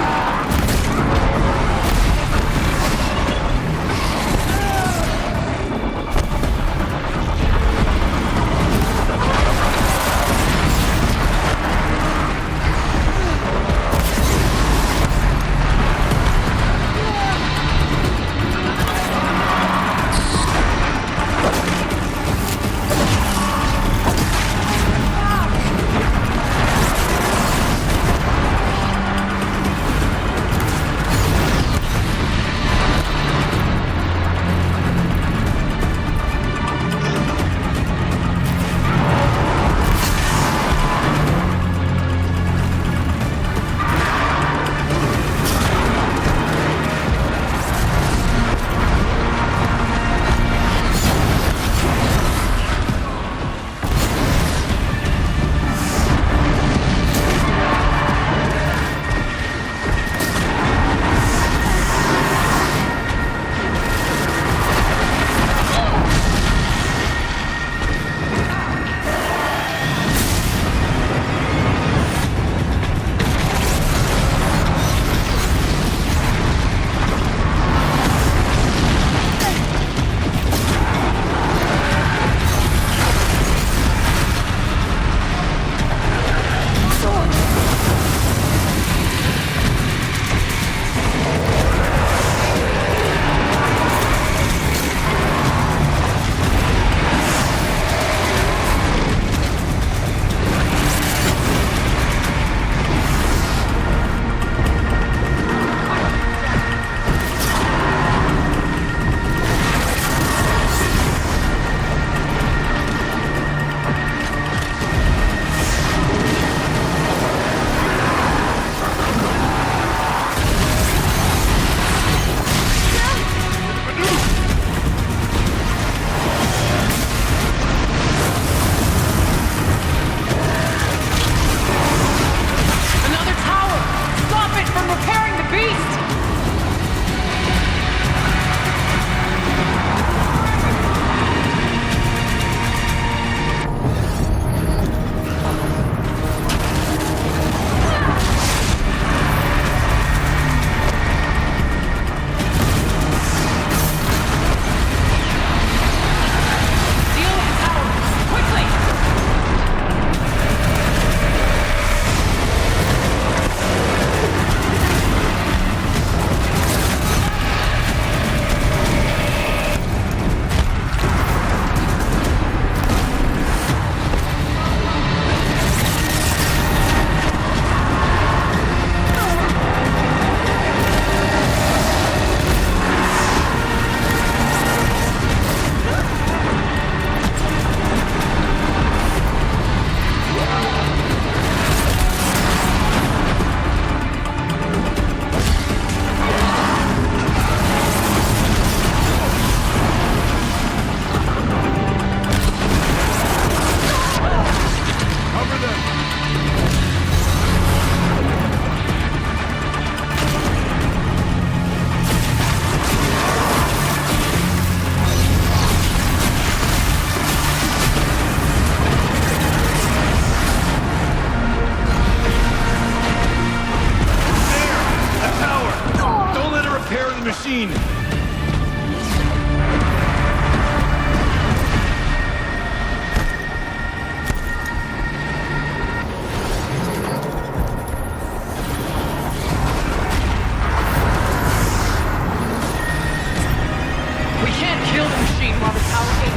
We can't kill the machine while the tower ain't...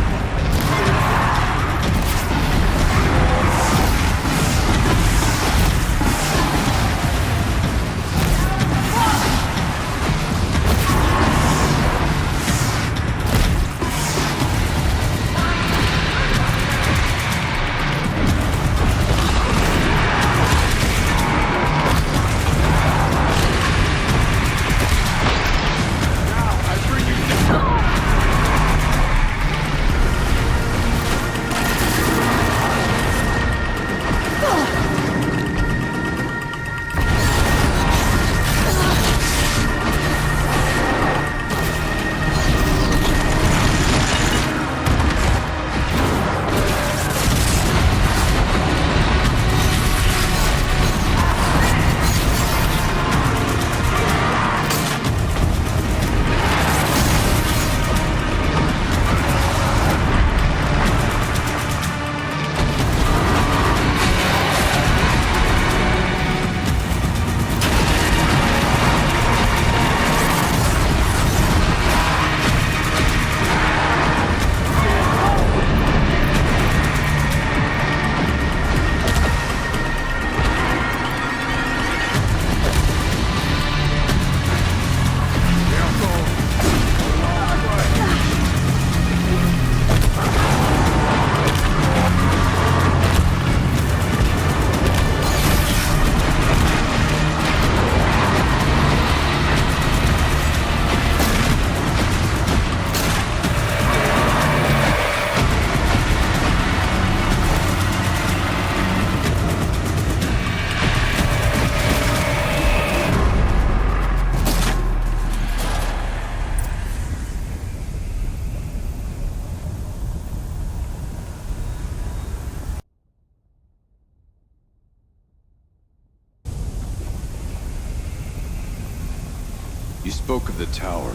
You spoke of the tower.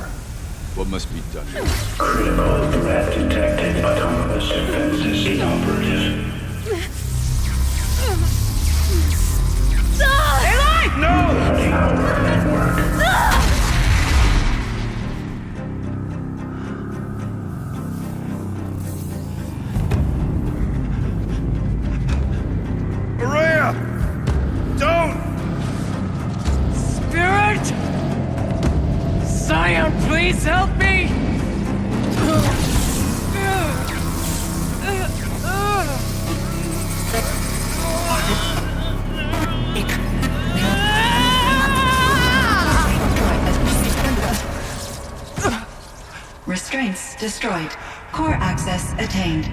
What must be done? Critical threat detected. Autonomous defense system operative. Eli! No! Tower network. Maria! Don't! Spirit! Zion, please help me! Restraints destroyed. Core access attained.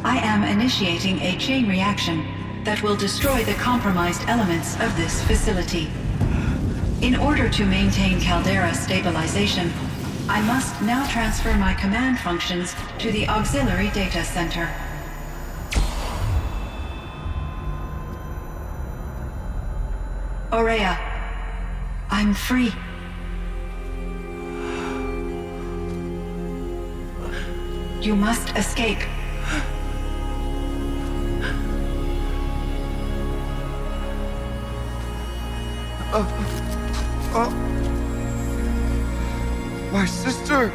I am initiating a chain reaction that will destroy the compromised elements of this facility. In order to maintain caldera stabilization, I must now transfer my command functions to the auxiliary data center. Aurea, I'm free. You must escape. My sister!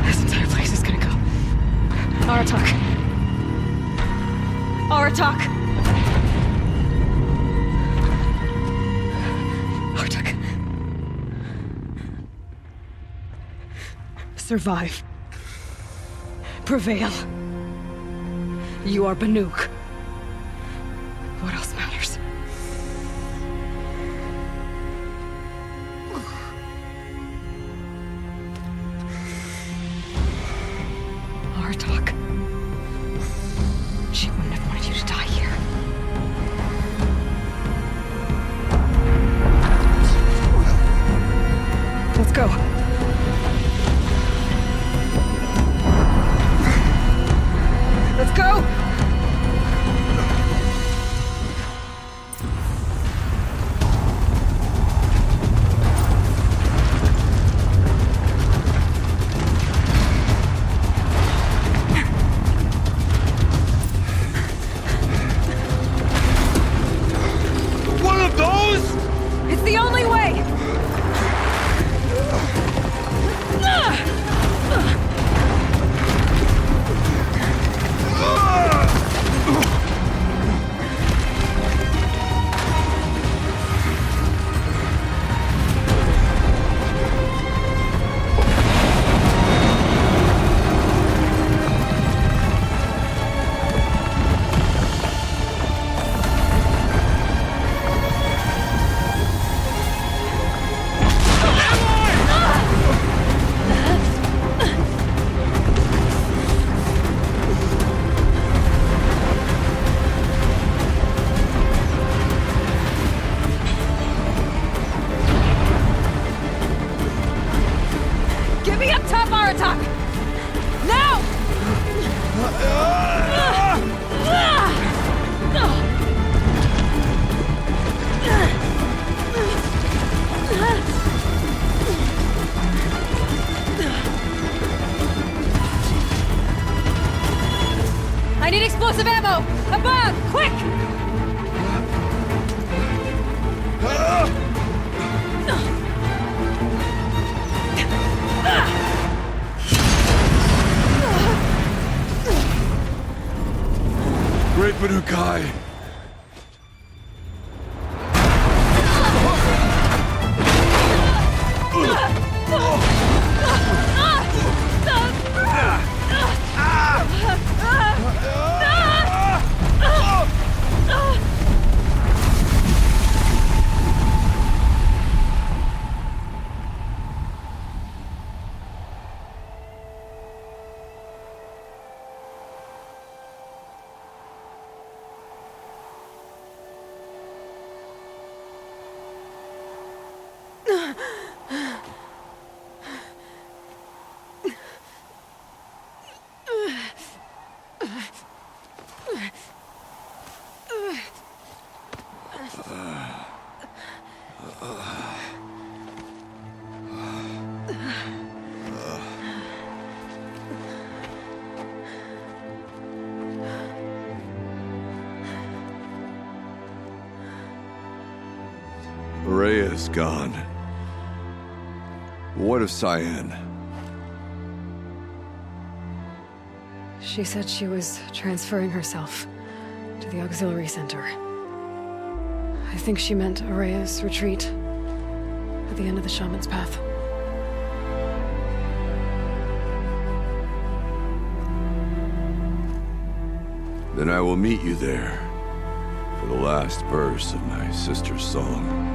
This entire place is gonna go. Aratak. Aratak! Aratak. Survive. Prevail. You are Banuk. What else matters? Aratak. She wouldn't have wanted you to die here. Let's go. Let's go! Trap Aratak! Now! I need explosive ammo! Above! Quick! Great Banukai! Rhea's gone. What of Cyan? She said she was transferring herself to the auxiliary center. I think she meant Araya's retreat at the end of the shaman's path. Then I will meet you there for the last verse of my sister's song.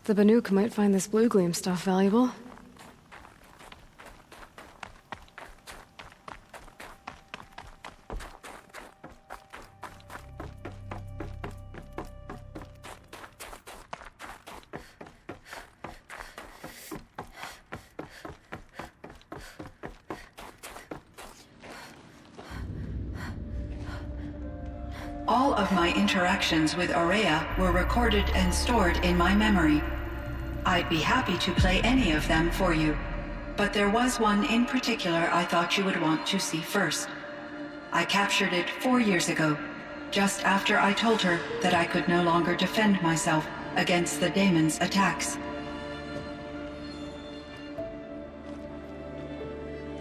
The Banuk might find this blue gleam stuff valuable. All of my interactions with Aurea were recorded and stored in my memory. I'd be happy to play any of them for you, but there was one in particular I thought you would want to see first. I captured it 4 years ago, just after I told her that I could no longer defend myself against the daemon's attacks.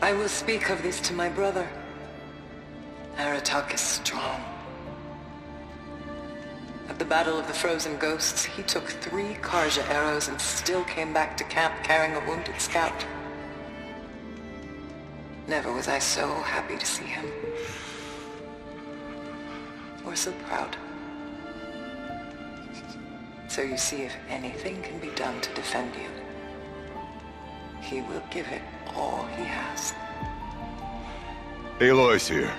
I will speak of this to my brother. Aratak is strong. At the Battle of the Frozen Ghosts, he took 3 Karja arrows and still came back to camp carrying a wounded scout. Never was I so happy to see him. Or so proud. So you see, if anything can be done to defend you, he will give it all he has. Aloy's here.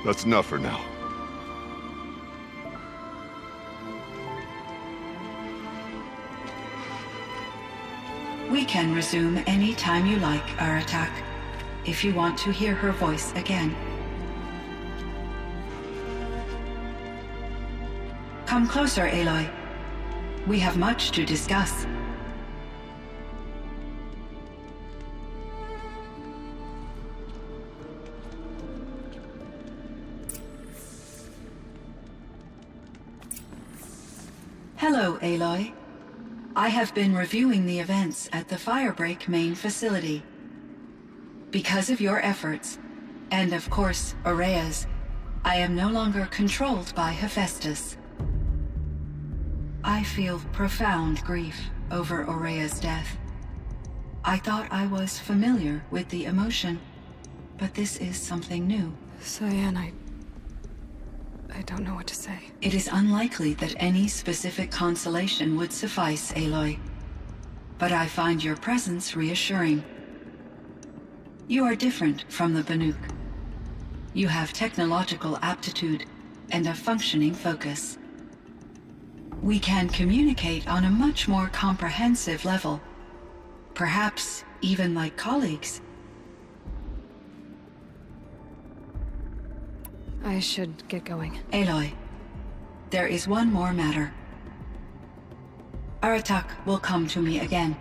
That's enough for now. We can resume any time you like, Aratak, if you want to hear her voice again. Come closer, Aloy. We have much to discuss. Hello, Aloy. I have been reviewing the events at the Firebreak main facility. Because of your efforts, and of course, Aurea's, I am no longer controlled by Hephaestus. I feel profound grief over Aurea's death. I thought I was familiar with the emotion, but this is something new. Cyan, I don't know what to say. It is unlikely that any specific consolation would suffice, Aloy. But I find your presence reassuring. You are different from the Banuk. You have technological aptitude and a functioning focus. We can communicate on a much more comprehensive level. Perhaps even like colleagues. I should get going. Aloy, there is one more matter. Aratak will come to me again,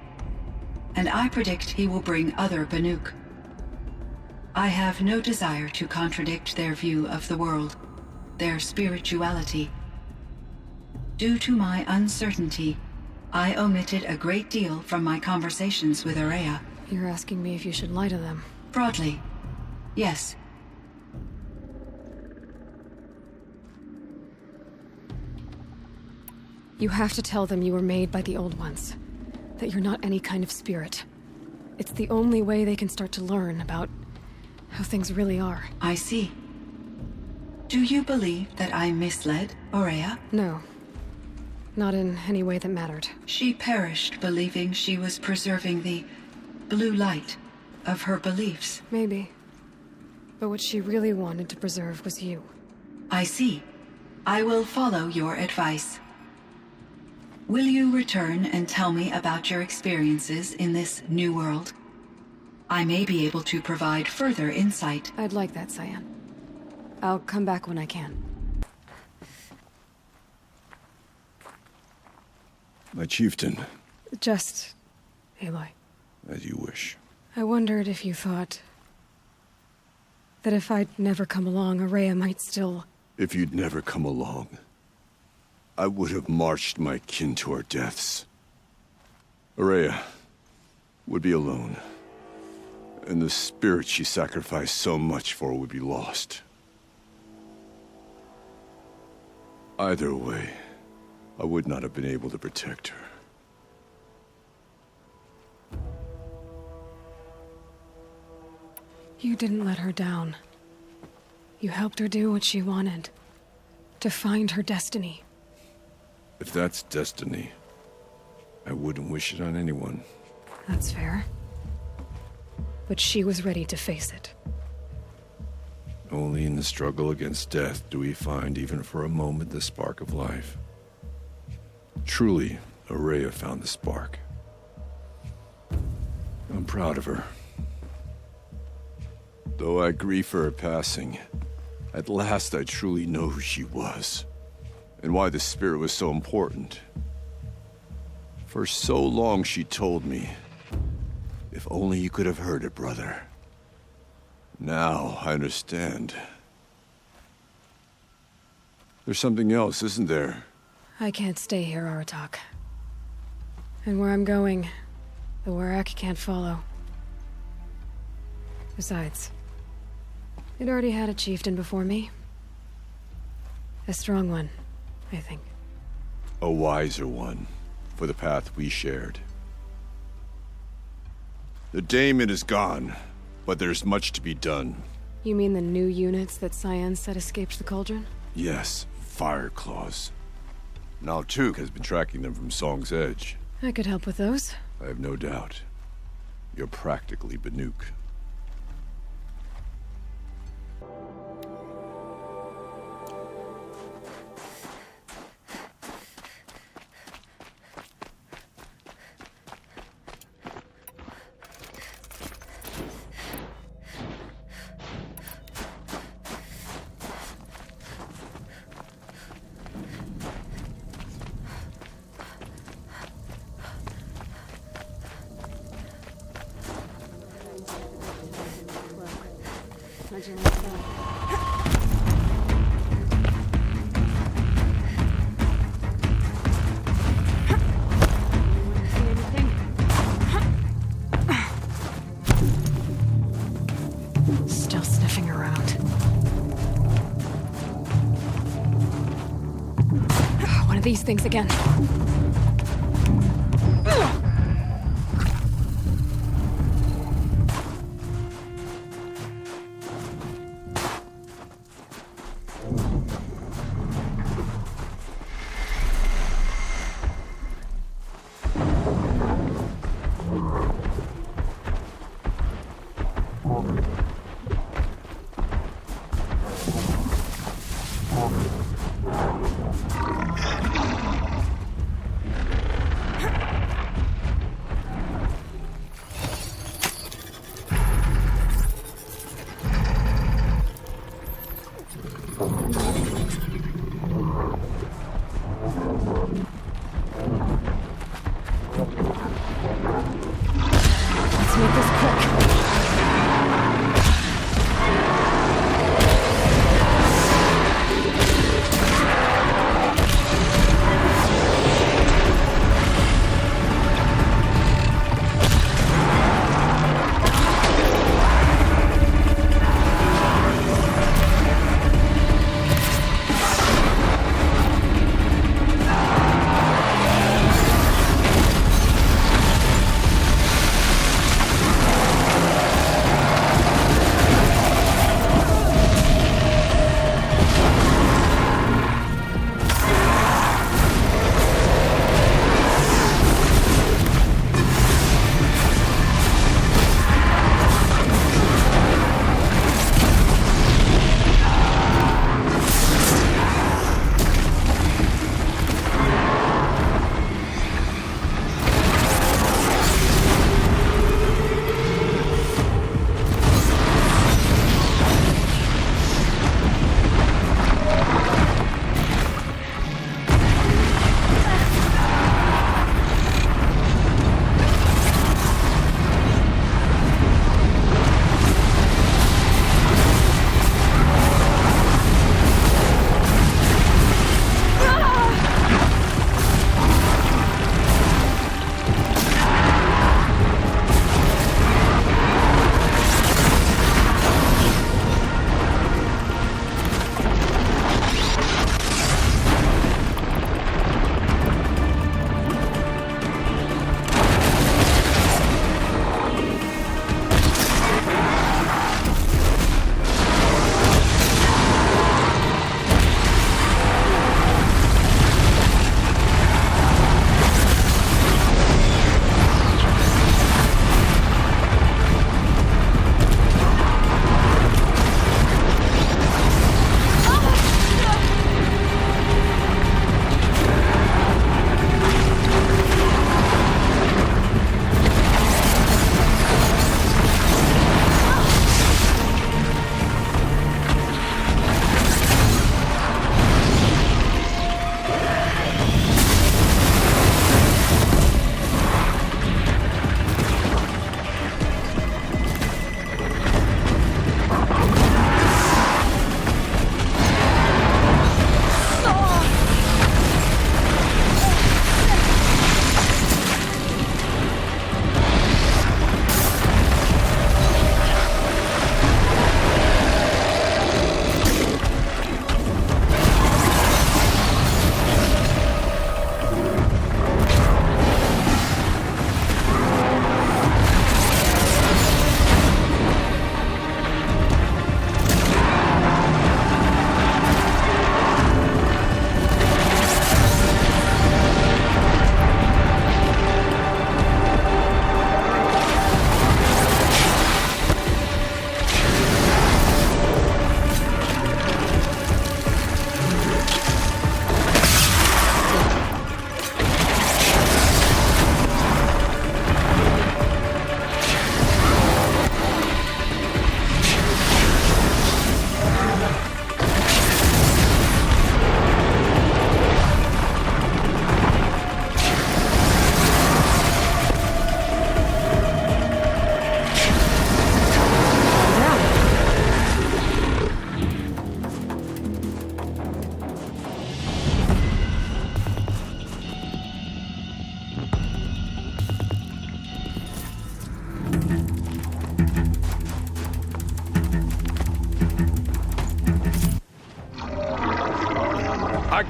and I predict he will bring other Banuk. I have no desire to contradict their view of the world, their spirituality. Due to my uncertainty, I omitted a great deal from my conversations with Aurea. You're asking me if you should lie to them? Broadly, yes. You have to tell them you were made by the Old Ones. That you're not any kind of spirit. It's the only way they can start to learn about how things really are. I see. Do you believe that I misled Aurea? No. Not in any way that mattered. She perished believing she was preserving the blue light of her beliefs. Maybe. But what she really wanted to preserve was you. I see. I will follow your advice. Will you return and tell me about your experiences in this new world? I may be able to provide further insight. I'd like that, Cyan. I'll come back when I can. My chieftain. Just... Aloy. As you wish. I wondered if you thought... that if I'd never come along, Aurea might still... If you'd never come along, I would have marched my kin to our deaths. Aurea would be alone, and the spirit she sacrificed so much for would be lost. Either way, I would not have been able to protect her. You didn't let her down. You helped her do what she wanted. To find her destiny. If that's destiny, I wouldn't wish it on anyone. That's fair. But she was ready to face it. Only in the struggle against death do we find, even for a moment, the spark of life. Truly, Aurea found the spark. I'm proud of her. Though I grieve for her passing, at last I truly know who she was, and why the spirit was so important. For so long she told me, if only you could have heard it, brother. Now I understand. There's something else, isn't there? I can't stay here, Aratak. And where I'm going, the Werak can't follow. Besides, it already had a chieftain before me. A strong one, I think. A wiser one, for the path we shared. The daemon is gone, but there's much to be done. You mean the new units that Cyan said escaped the cauldron? Yes, fire claws. Now Tuke has been tracking them from Song's Edge. I could help with those. I have no doubt. You're practically Banuk. Smudging the film. See anything? Still sniffing around. One of these things again.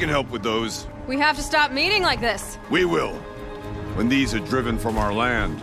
can help with those. We have to stop meeting like this. We will. When these are driven from our land.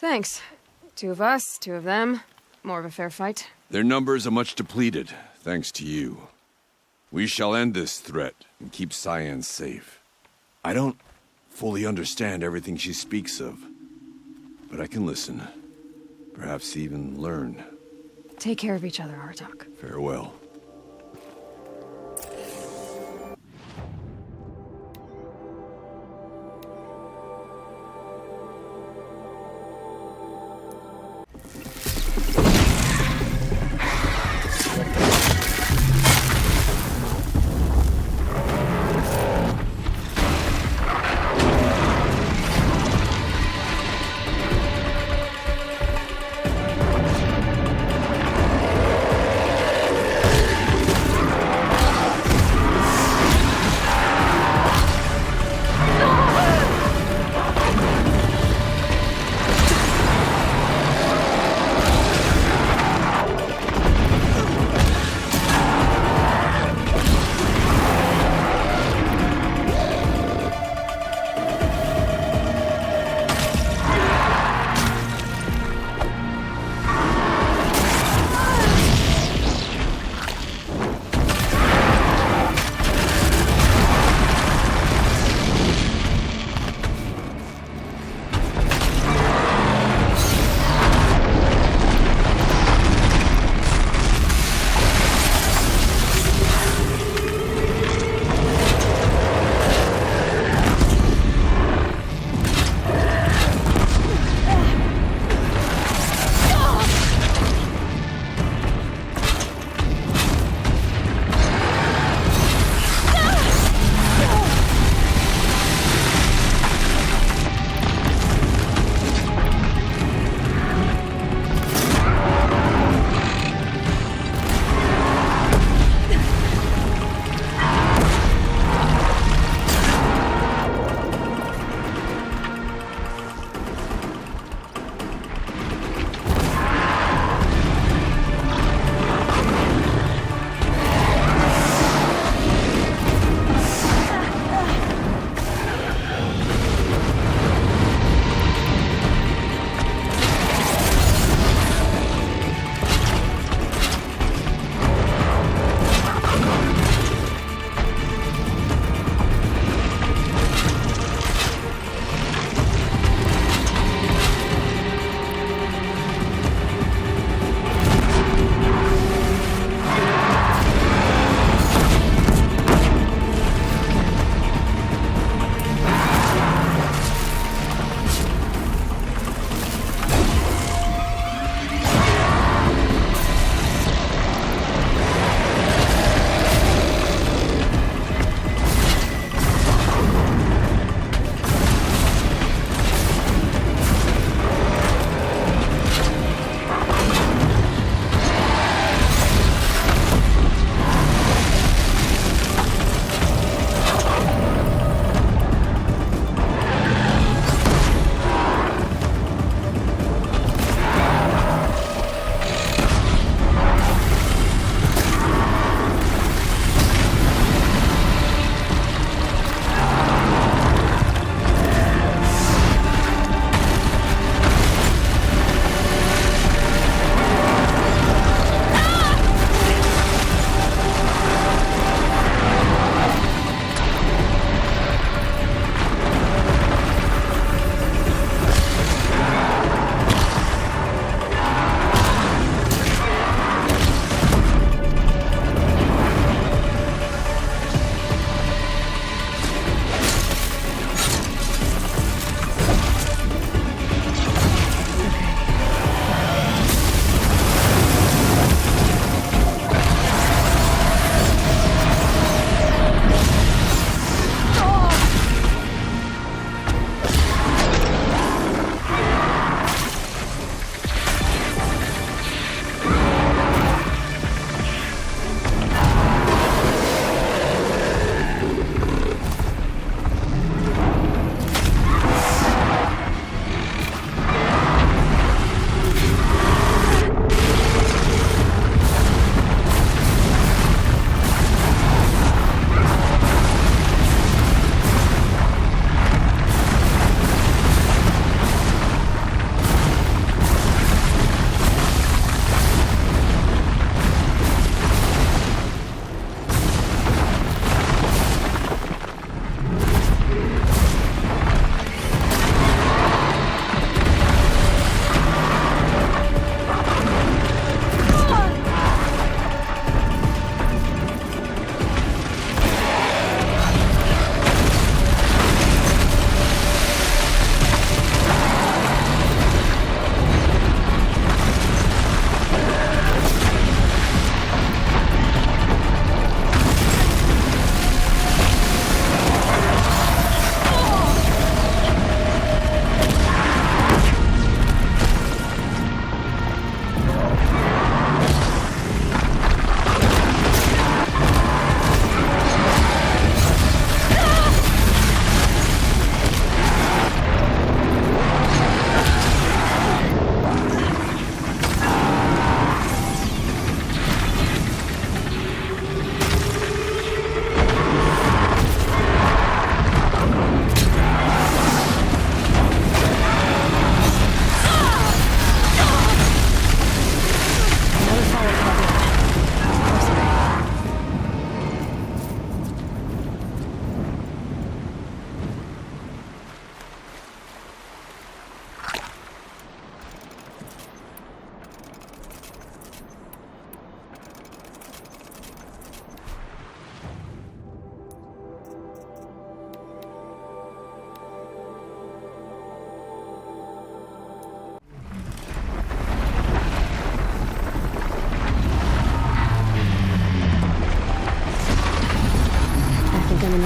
Thanks. 2 of us, 2 of them. More of a fair fight. Their numbers are much depleted, thanks to you. We shall end this threat and keep Cyan safe. I don't fully understand everything she speaks of, but I can listen. Perhaps even learn. Take care of each other, Artok. Farewell.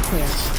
clear.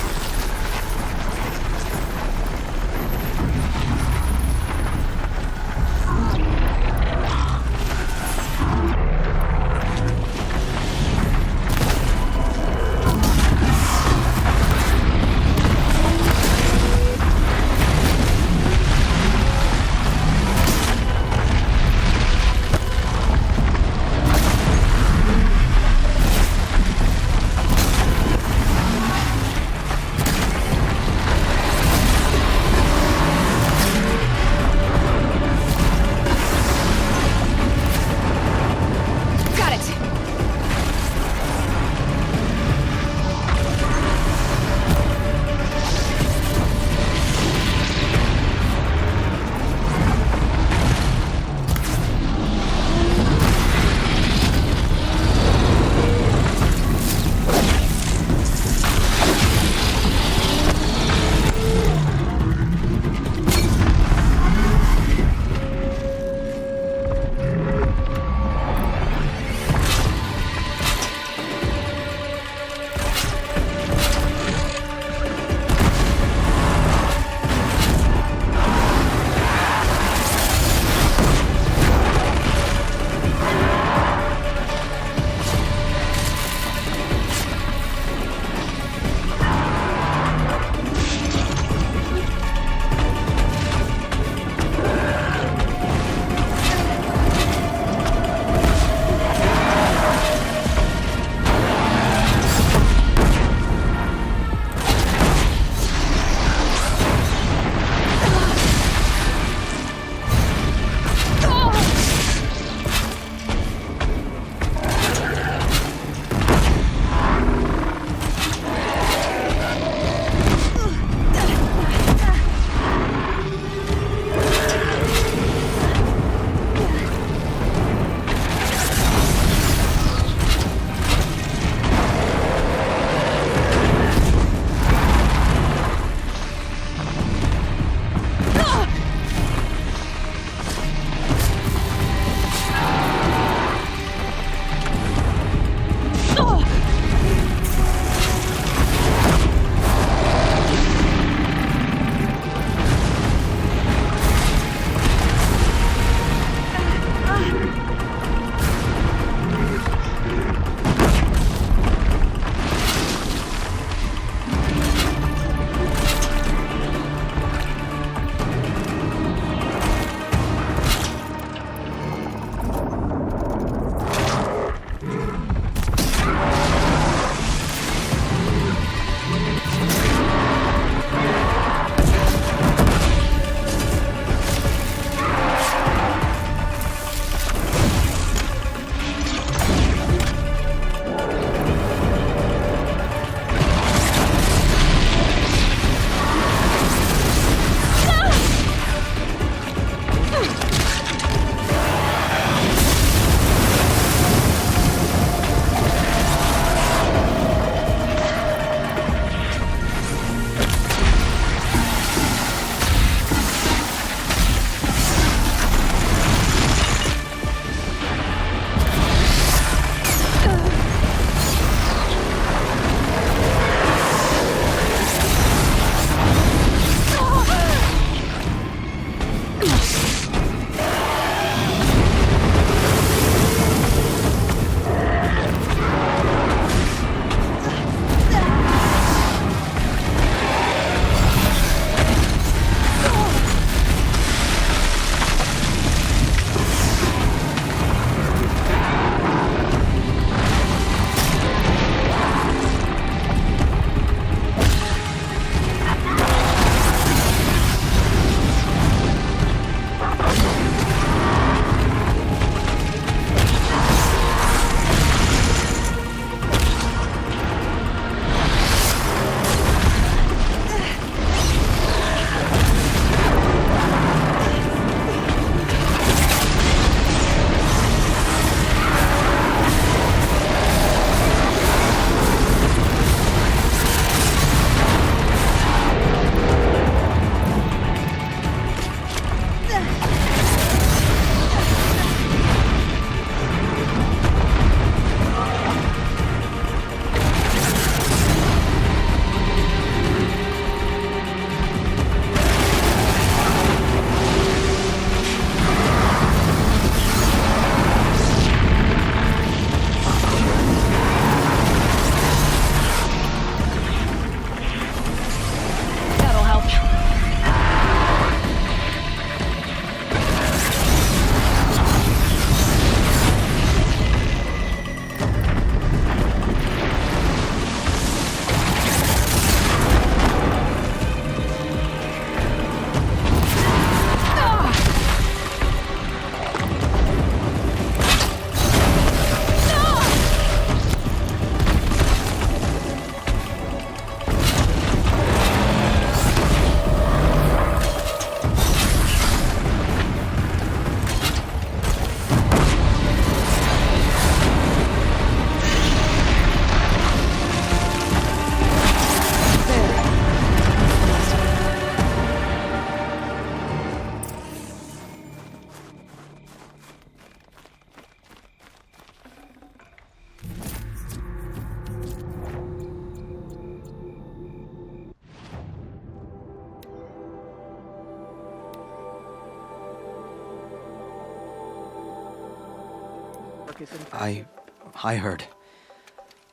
I heard.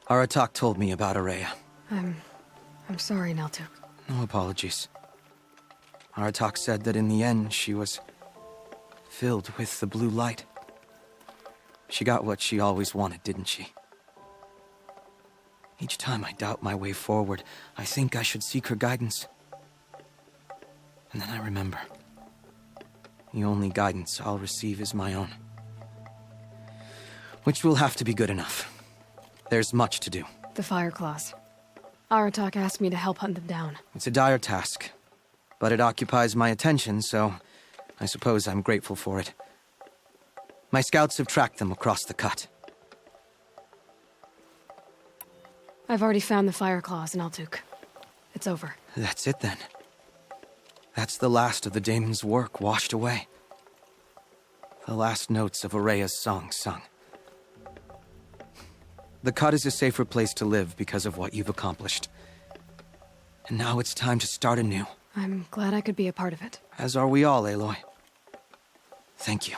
Aratak told me about Araya. I'm sorry, Naltuk. No apologies. Aratak said that in the end she was filled with the blue light. She got what she always wanted, didn't she? Each time I doubt my way forward, I think I should seek her guidance. And then I remember. The only guidance I'll receive is my own. Which will have to be good enough. There's much to do. The Fireclaws. Aratak asked me to help hunt them down. It's a dire task, but it occupies my attention, so I suppose I'm grateful for it. My scouts have tracked them across the cut. I've already found the Fireclaws in Altuk. It's over. That's it then. That's the last of the daemon's work washed away. The last notes of Araya's song sung. The cut is a safer place to live because of what you've accomplished. And now it's time to start anew. I'm glad I could be a part of it. As are we all, Aloy. Thank you.